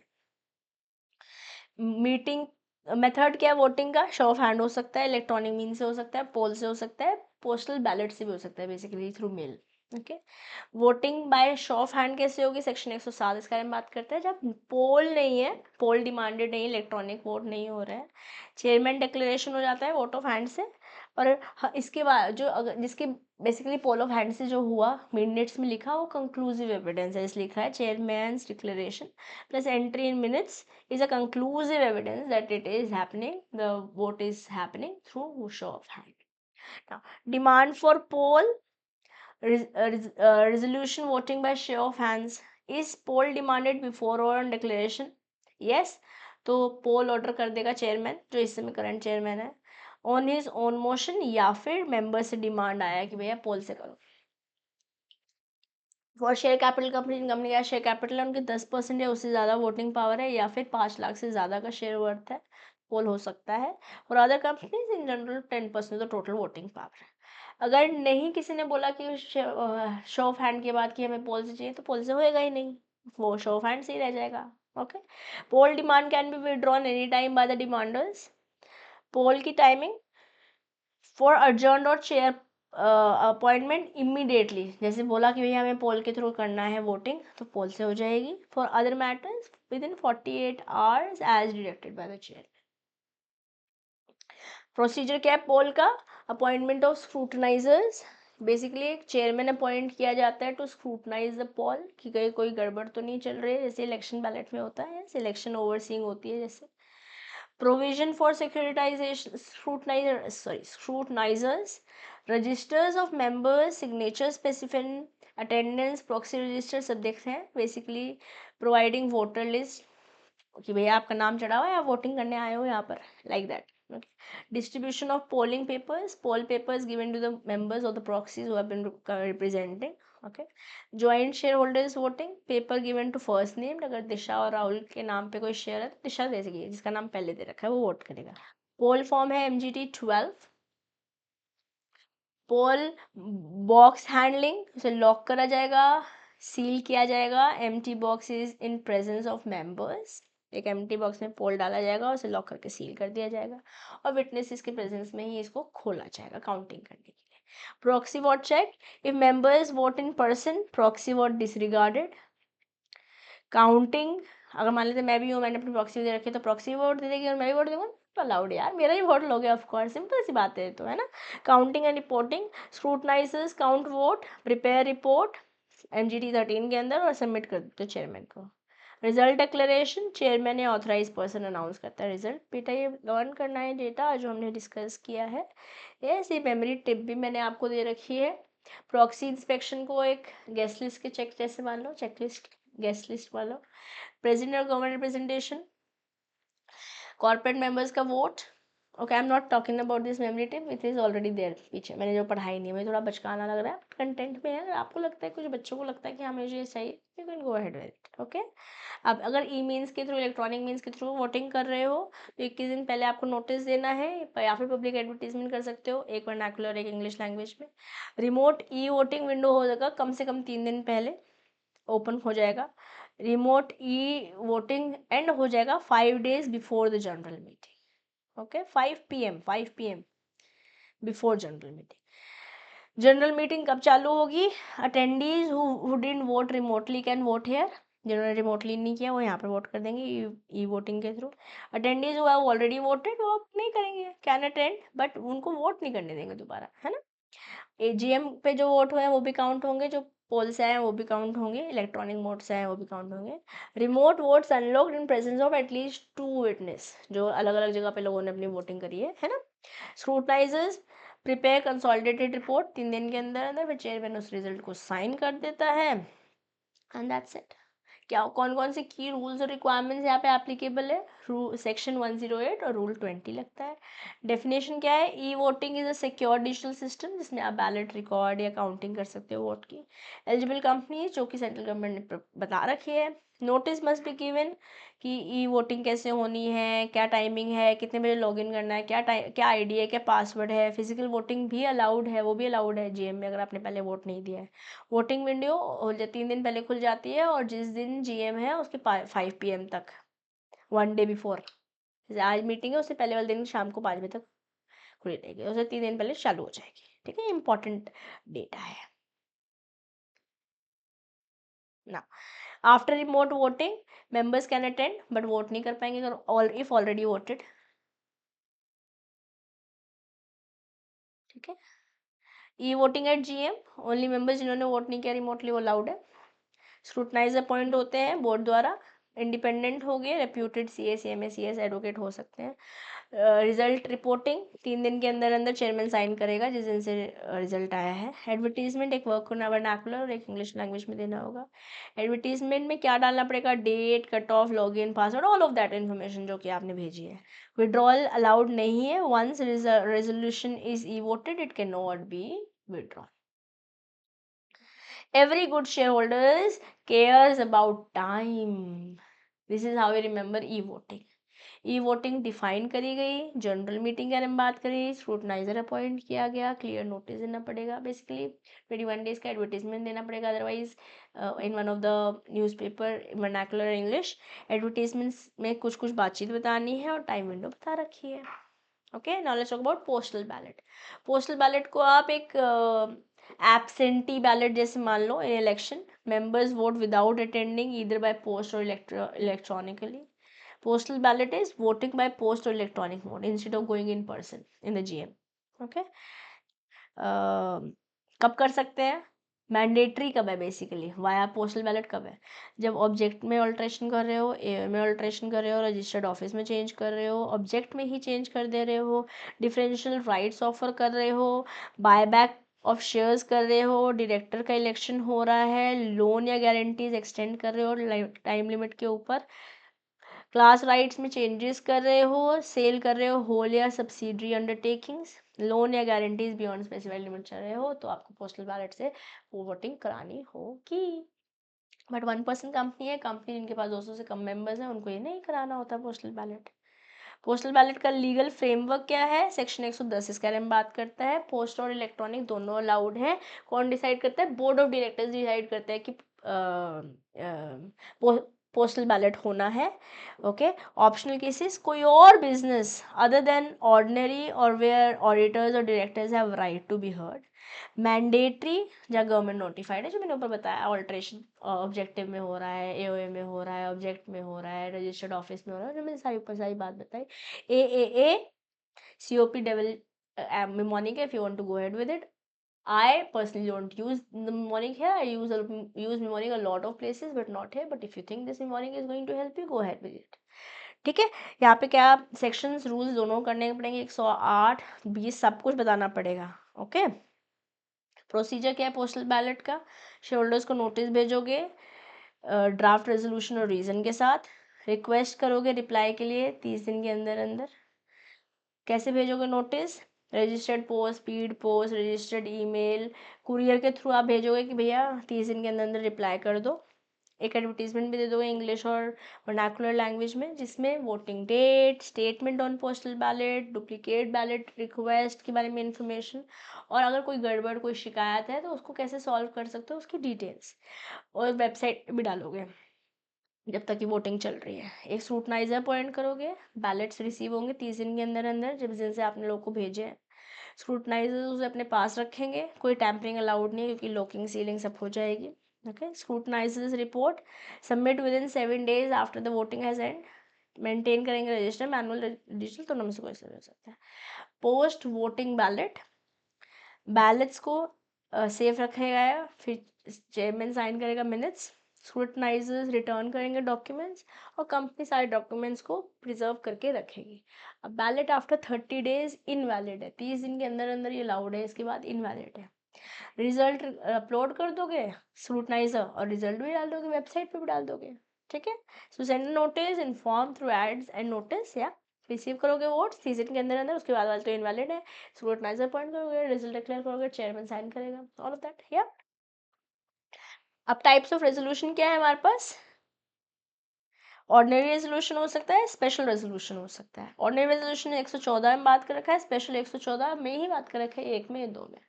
Meeting method क्या है वोटिंग का? शो ऑफ हैंड हो सकता है, इलेक्ट्रॉनिक मीन से हो सकता है, पोल से हो सकता है, पोस्टल बैलेट से भी हो सकता है, basically through mail. Okay, voting by show of hand कैसे होगी? सेक्शन 107 इस बारे में बात करते हैं। जब पोल नहीं है, पोल डिमांडेड नहीं, इलेक्ट्रॉनिक वोट नहीं हो रहा है, चेयरमैन डिक्लेरेशन हो जाता है वोट ऑफ हैंड से, और इसके बाद जो अगर जिसके बेसिकली पोल ऑफ हैंड से जो हुआ मिनट्स में लिखा वो कंक्लूसिव एविडेंस है, इसलिए लिखा है chairman's declaration plus entry in minutes is a conclusive evidence that it is happening, the vote is happening through show of hand. Now, demand for poll, resolution voting by show of hands. Is poll demanded before or on declaration? Yes. तो पोल ऑर्डर कर देगा चेयरमैन, जो इस समय करंट चेयरमैन है, ऑन हिज ओन मोशन, या फिर मेंबर से डिमांड आया कि भैया पोल से करो। फॉर शेयर कैपिटल कंपनी का शेयर कैपिटल है, उनके 10% या उससे ज़्यादा वोटिंग पावर है, या फिर 5 लाख से ज़्यादा का शेयर वर्थ है, पोल हो सकता है। और अदर कंपनीज इन जनरल 10% तो टोटल वोटिंग पावर है। अगर नहीं किसी ने बोला कि शो ऑफ हैंड के बाद कि हमें पोल से चाहिए, तो पोल से होएगा ही नहीं, वो शो ऑफ हैंड से ही रह जाएगा। Okay, poll demand can be withdrawn any time by the demanders. Poll की टाइमिंग फॉर अर्जेंट और चेयर अपॉइंटमेंट इमीडिएटली, जैसे बोला कि भैया हमें पोल के थ्रू करना है वोटिंग, तो पोल से हो जाएगी। For other matters within 48 hours as directed by the chair. Procedure क्या है पोल का? अपॉइंटमेंट ऑफ स्क्रूटनाइजर्स, बेसिकली एक चेयरमैन अपॉइंट किया जाता है टू स्क्रूटनाइज द पोल कि कहीं कोई गड़बड़ तो नहीं चल रही है, जैसे इलेक्शन बैलेट में होता है, सिलेक्शन ओवरसीइंग होती है जैसे। Provision for securitization, scrutinizers, registers of members, signature specific, attendance, proxy register सब देखते हैं। बेसिकली प्रोवाइडिंग वोटर लिस्ट कि भैया आपका नाम चढ़ा हुआ है, आप वोटिंग करने आए हो यहाँ पर, like that. Distribution of polling papers, poll papers given to the members of the proxies who have been representing. Okay, joint share holders voting, paper given to first name, अगर दिशा और राहुल के नाम पे कोई शेयर है तो दिशा दे सकेगी, जिसका नाम पहले दे रखा है वो वोट करेगा। पोल फॉर्म है MGT 12। पोल बॉक्स हैंडलिंग, उसे लॉक करा जाएगा, सील किया जाएगा। Empty box is in presence of members, एक एम्प्टी बॉक्स में पोल डाला जाएगा, उसे लॉक करके सील कर दिया जाएगा, और विटनेसेस के प्रेजेंस में ही इसको खोला जाएगा काउंटिंग करने के लिए। Proxy vote check, if members vote in person, proxy vote disregarded. Counting, अगर मान लेते मैं भी हूँ, मैंने अपनी प्रॉक्सी दे रखी है, तो प्रॉक्सी वोट दे देगी और मैं भी वोट दूंगा तो अलाउड यार, मेरा ही वोट लोगे ऑफ कोर्स, सिंपल सी बात है तो, है ना। Counting and reporting, scrutinizers count vote, prepare report MGT 13 के अंदर और सबमिट कर देते चेयरमैन को। रिजल्ट डिक्लेरेशन, चेयरमैन या ऑथराइज पर्सन अनाउंस करता है रिजल्ट। बेटा ये लर्न करना है डेटा जो हमने डिस्कस किया है, ऐसी मेमोरी टिप भी मैंने आपको दे रखी है। प्रॉक्सी इंस्पेक्शन को एक गेस्ट लिस्ट के चेक जैसे मान लो, चेकलिस्ट गेस्ट लिस्ट मान लो। प्रेसिडेंट और गवर्नमेंट रिप्रेजेंटेशन, कॉर्पोरेट मेंबर्स का वोट। Okay, I am not talking about this memory tip, it is already there, पीछे मैंने जो पढ़ाई नहीं है, मुझे थोड़ा बचकाना लग रहा है, कंटेंट में है। अगर आपको लगता है, कुछ बच्चों को लगता है कि हमें ये चाहिए, you can go ahead with it. Okay, अब अगर ई मीन्स के थ्रू, इलेक्ट्रॉनिक मीन्स के थ्रू वोटिंग कर रहे हो तो 21 दिन पहले आपको नोटिस देना है, या फिर पब्लिक एडवर्टीजमेंट कर सकते हो, एक वर्नाकुलर एक इंग्लिश लैंग्वेज में। रिमोट ई वोटिंग विंडो हो जाएगा कम से कम 3 दिन पहले ओपन हो जाएगा। रिमोट ई वोटिंग एंड हो जाएगा 5 days before the general meeting. Okay, 5 PM before general meeting. General meeting कब चालू होगी? Attendees who didn't vote remotely can vote here, जिन्होंने रिमोटली नहीं किया वो यहाँ पर वोट कर देंगे ई वोटिंग के through. Attendees who have already voted वो नहीं करेंगे, कैन अटेंड, बट उनको वोट नहीं करने देंगे दोबारा, है ना। AGM पे जो वोट हुए हैं वो भी काउंट होंगे, जो पोल से आए हैं वो भी काउंट होंगे, इलेक्ट्रॉनिक मोड से आए हैं वो भी काउंट होंगे। Remote votes unlocked in presence of at least 2 witness, जो अलग अलग जगह पे लोगों ने अपनी वोटिंग करी है ना। स्क्रूटनाइजर्स प्रिपेयर कंसोलिडेटेड रिपोर्ट 3 दिन के अंदर अंदर, फिर चेयरमैन उस रिजल्ट को साइन कर देता है, एंड दैट्स इट। क्या कौन कौन से की रूल्स और रिक्वायरमेंट्स यहाँ पे एप्लीकेबल है? सेक्शन 108 और रूल 20 लगता है। डेफिनेशन क्या है? E voting is a secure digital system जिसमें आप बैलेट रिकॉर्ड या काउंटिंग कर सकते हो वोट की। एलिजिबल कंपनी जो कि सेंट्रल गवर्नमेंट ने बता रखी है, नोटिस मस्ट बी गिवन कि ई वोटिंग कैसे होनी है, क्या टाइमिंग है, कितने बजे लॉगिन करना है, क्या आईडी है, क्या पासवर्ड है। फिजिकल वोटिंग भी अलाउड है, वो भी अलाउड है जीएम में, अगर आपने पहले वोट नहीं दिया है। वोटिंग विंडो 3 दिन पहले खुल जाती है, और जिस दिन जीएम है उसके 5 PM तक, 1 डे बिफोर। जैसे आज मीटिंग है, उससे पहले वाले दिन शाम को 5 बजे तक खुली रहेगी, उससे 3 दिन पहले चालू हो जाएगी। ठीक है, इंपॉर्टेंट डेटा है ना। After remote voting members can attend but vote नहीं कर पाएंगे अगर इफ ऑलरेडी वोटेड। ठीक है, e voting at GM only members जिन्होंने वोट नहीं किया रिमोटली वो अलाउड है। स्क्रूटनाइज अपॉइंट होते हैं बोर्ड द्वारा, इंडिपेंडेंट हो गए, reputed CA CMA CS advocate हो सकते हैं। रिजल्ट रिपोर्टिंग 3 दिन के अंदर अंदर चेयरमैन साइन करेगा जिस दिन से रिजल्ट आया है। एडवर्टीजमेंट एक वर्नाकुलर और एक इंग्लिश लैंग्वेज में देना होगा। एडवर्टीजमेंट में क्या डालना पड़ेगा, date, cut off, login, password, all of that information जो कि आपने भेजी है। विड्रॉल अलाउड नहीं है, once resolution is e voted it can not be withdrawn. Every good shareholders cares about time. This is how we remember e-voting. E-voting define करी गई, जनरल मीटिंग के बारे में बात करी, स्क्रूटनाइजर अपॉइंट किया गया, क्लियर नोटिस देना पड़ेगा, बेसिकली 21 डेज का एडवर्टीजमेंट देना पड़ेगा, otherwise in one of the newspaper vernacular English. Advertisements में कुछ कुछ बातचीत बतानी है और टाइम विंडो बता रखी है। Okay, now let's talk about postal ballot. Postal ballot को आप एक एब्सेंटी बैलेट जैसे मान लो। In election members vote without attending either by post और electronically. Postal ballot is voting by post or electronic mode instead of going in person in the GM. Okay. कब कर सकते हैं, मैंडेटरी कब है, बेसिकली वाया पोस्टल बैलेट कब है, जब ऑब्जेक्ट में ऑल्ट्रेशन कर रहे हो, ए में ऑल्ट्रेशन कर रहे हो, रजिस्टर्ड ऑफिस में चेंज कर रहे हो, ऑब्जेक्ट में ही चेंज कर दे रहे हो, डिफरेंशियल राइट्स ऑफर कर रहे हो, बायबैक ऑफ शेयर्स कर रहे हो, डायरेक्टर का इलेक्शन हो रहा है, लोन या गारंटीज एक्सटेंड कर रहे हो टाइम लिमिट के ऊपर, क्लास राइट्स में चेंजेस कर रहे हो, सेल कर रहे हो होल या सब्सिडरी अंडरटेकिंग्स, लोन या गारंटीज बियॉन्ड स्पेसिफाइड लिमिट चल रहे हो, तो आपको पोस्टल बैलेट से वो वोटिंग करानी होगी। बट 1% कंपनी है, कंपनी जिनके पास 200 से कम मेंबर्स हैं उनको ये नहीं कराना होता पोस्टल बैलेट। पोस्टल बैलेट का लीगल फ्रेमवर्क क्या है, सेक्शन 110 इसके बारे में बात करता है। पोस्ट और इलेक्ट्रॉनिक दोनों अलाउड है। कौन डिसाइड करता है, बोर्ड ऑफ डायरेक्टर्स डिसाइड करते हैं कि पोस्टल बैलेट होना है। ओके, ऑप्शनल केसेस कोई और बिजनेस अदर देन ऑर्डिनरी और वेयर ऑडिटर्स और directors have right to be heard. Mandatory जहाँ गवर्नमेंट नोटिफाइड है, जो मैंने ऊपर बताया, ऑल्ट्रेशन ऑब्जेक्टिव में हो रहा है, एओए में हो रहा है, ऑब्जेक्ट में हो रहा है, रजिस्टर्ड ऑफिस में हो रहा है, जो मैंने सारी ऊपर सारी बात बताई। ए COP devil mnemonic if you want to go ahead with it. I personally don't use the mnemonic here. I use mnemonic a lot of places, but not here. But if you think this mnemonic is going to help you, go ahead with it. ठीक है, यहाँ पे क्या सेक्शंस रूल्स दोनों करने पड़ेंगे, 108 20 सब कुछ बताना पड़ेगा। ओके, प्रोसीजर क्या है पोस्टल बैलेट का, शेयर होल्डर्स को नोटिस भेजोगे ड्राफ्ट रेजोल्यूशन और रीज़न के साथ, रिक्वेस्ट करोगे रिप्लाई के लिए 30 दिन के अंदर अंदर। कैसे भेजोगे notice, registered post, speed post, registered email, courier के थ्रू आप भेजोगे कि भैया 30 दिन के अंदर अंदर रिप्लाई कर दो। एक एडवर्टीजमेंट भी दे दोगे इंग्लिश और वर्नाकुलर लैंग्वेज में, जिसमें voting date, statement on postal ballot, duplicate ballot request के बारे में इंफॉर्मेशन, और अगर कोई गड़बड़ कोई शिकायत है तो उसको कैसे सॉल्व कर सकते हो उसकी डिटेल्स, और वेबसाइट भी डालोगे जब तक कि वोटिंग चल रही है। एक स्क्रूटनाइजर अपॉइंट करोगे, बैलेट्स रिसीव होंगे 30 दिन के अंदर अंदर जब जिन से आपने लोगों को भेजे हैं। स्क्रूटनाइजर उसे अपने पास रखेंगे, कोई टैंपरिंग अलाउड नहीं है क्योंकि लॉकिंग सीलिंग सब हो जाएगी। Okay, scrutinizers report submit within 7 days after the voting has end. Maintain करेंगे रजिस्टर, मैनुअल डिजिटल, दोनों में से कोई हो सकता है। पोस्ट वोटिंग बैलेट, बैलेट्स को सेफ रखेगा, फिर चेयरमैन साइन करेगा मिनट्स, स्क्रूटनाइजर्स रिटर्न करेंगे डॉक्यूमेंट्स, और कंपनी सारे डॉक्यूमेंट्स को प्रिजर्व करके रखेगी। अब बैलेट आफ्टर 30 डेज इनवैलिड है, 30 दिन के अंदर अंदर ये अलाउड है, इसके बाद इनवैलिड है। रिजल्ट अपलोड कर दोगे स्क्रूटनाइजर, और रिजल्ट भी डाल दोगे वेबसाइट पे भी डाल दोगे। ठीक है, so send notice inform through ads and notice, या रिसीव करोगे वोट 30 दिन के अंदर अंदर, उसके बाद वाले तो इनवैलिड है, स्क्रूटनाइजर पॉइंट करोगे, रिजल्ट डिक्लेयर करोगे, चेयरमैन साइन करेगा, ऑल ऑफ दैट। या अब टाइप्स ऑफ रेजोल्यूशन क्या है हमारे पास, ऑर्डिनरी रेजोल्यूशन हो सकता है, स्पेशल रेजोल्यूशन हो सकता है। ऑर्डिनरी रेजोल्यूशन 114 में बात कर रखा है, स्पेशल 114 में ही बात कर रखा है, 1 में या 2 में।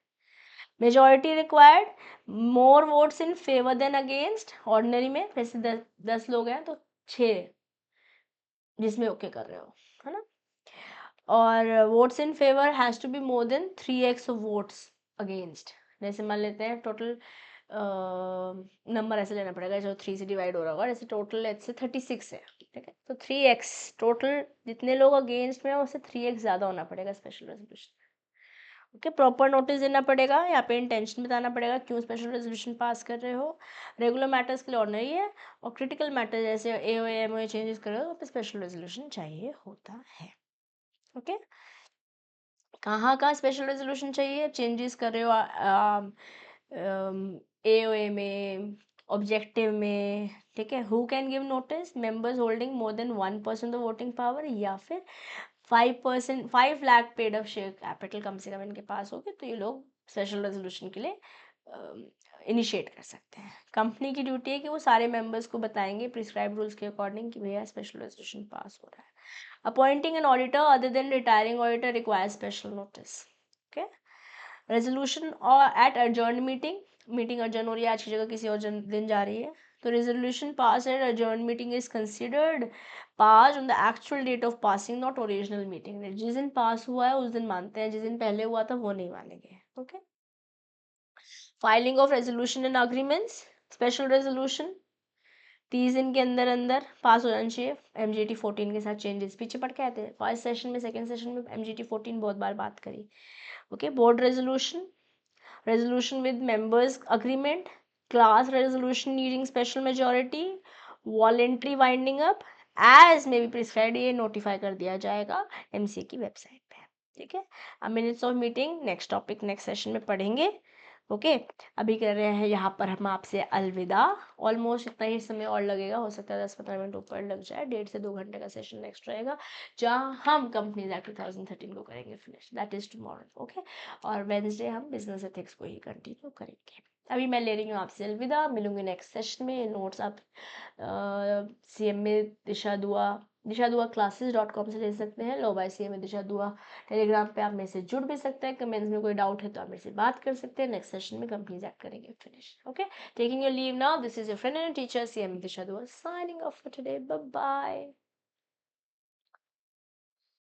Majority required, more votes in favour than against. Ordinary में वैसे 10 लोग हैं तो 6 जिसमें ओके कर रहे हो, है ना। और votes in favour has to be more than 3x of votes against. जैसे मान लेते हैं टोटल नंबर ऐसे लेना पड़ेगा जो 3 से डिवाइड हो रहा होगा, जैसे टोटल ऐसे 36 है, ठीक है, तो 3x टोटल जितने लोग अगेंस्ट में हैं उससे 3x ज़्यादा होना पड़ेगा special resolution. Okay, proper notice देना पड़ेगा, यहाँ पे इंटेंशन बताना पड़ेगा क्यों स्पेशल रेजोल्यूशन पास कर रहे हो। रेगुलर मैटर्स के लिए ऑर्डिनरी है, और क्रिटिकल मैटर जैसे एओए एमओए चेंजेस कर रहे हो तो स्पेशल रेजोल्यूशन चाहिए होता है। ओके, कहाँ कहाँ स्पेशल रेजोल्यूशन चाहिए, चेंजेस कर रहे हो एओए में, ऑब्जेक्टिव में, ठीक है। Who can give notice, members holding more than 1% of voting power, या फिर 5%, 5 lakh paid of share capital कम से कम इनके पास होगी, तो ये लोग स्पेशल रेजोल्यूशन के लिए इनिशिएट कर सकते हैं। कंपनी की ड्यूटी है कि वो सारे मेंबर्स को बताएंगे प्रिस्क्राइब रूल्स के अकॉर्डिंग कि भैया स्पेशल रेजोल्यूशन पास हो रहा है। Appointing an auditor other than retiring auditor require special notice. Okay, resolution और at adjourned meeting, meeting adjourn हो रही है आज की जगह किसी और दिन जा रही है, तो resolution pass at adjourned meeting is considered pass on the actual date of passing, not original meeting. जिस दिन पास हुआ है उस दिन मानते हैं, जिस दिन पहले हुआ था वो नहीं मानेंगे। Okay, filing of resolution and agreements, special resolution 30 दिन के अंदर अंदर पास हो जाना चाहिए। MGT 14 के साथ चेंजेस पीछे पढ़ के आए थे फर्स्ट सेशन में, सेकंड सेशन में MGT 14 बहुत बार बात करी। Okay, board resolution, resolution with members agreement, class resolution needing special majority, voluntary winding up as may be prescribed, ये notify कर दिया जाएगा MCA की वेबसाइट पे, ठीक है। अब minutes of meeting next topic next session में पढ़ेंगे। ओके, अभी कर रहे हैं यहाँ पर हम आपसे अलविदा। ऑलमोस्ट इतना ही समय और लगेगा, हो सकता है 10-15 मिनट ऊपर लग जाए, 1.5 से 2 घंटे का सेशन नेक्स्ट रहेगा जहाँ हम कंपनीज एक्ट 2013 को करेंगे finish, that is tomorrow. Okay, और वेंसडे हम बिजनेस एथिक्स को ही कंटिन्यू करेंगे। अभी मैं ले रही हूँ आपसे अलविदा, मिलूंगी नेक्स्ट सेशन में। नोट्स आप CMA दिशा दुआ classes.com से ले सकते हैं। लो बाय CMA दिशा दुआ टेलीग्राम पे आप मेरे से जुड़ भी सकते हैं। कमेंट्स में कोई डाउट है तो आप मेरे से बात कर सकते हैं। नेक्स्ट सेशन में कंपनीज एक्ट करेंगे finish. Okay, taking your leave now, this is your friend and teacher CMA Disha Dua signing off for today, bye bye.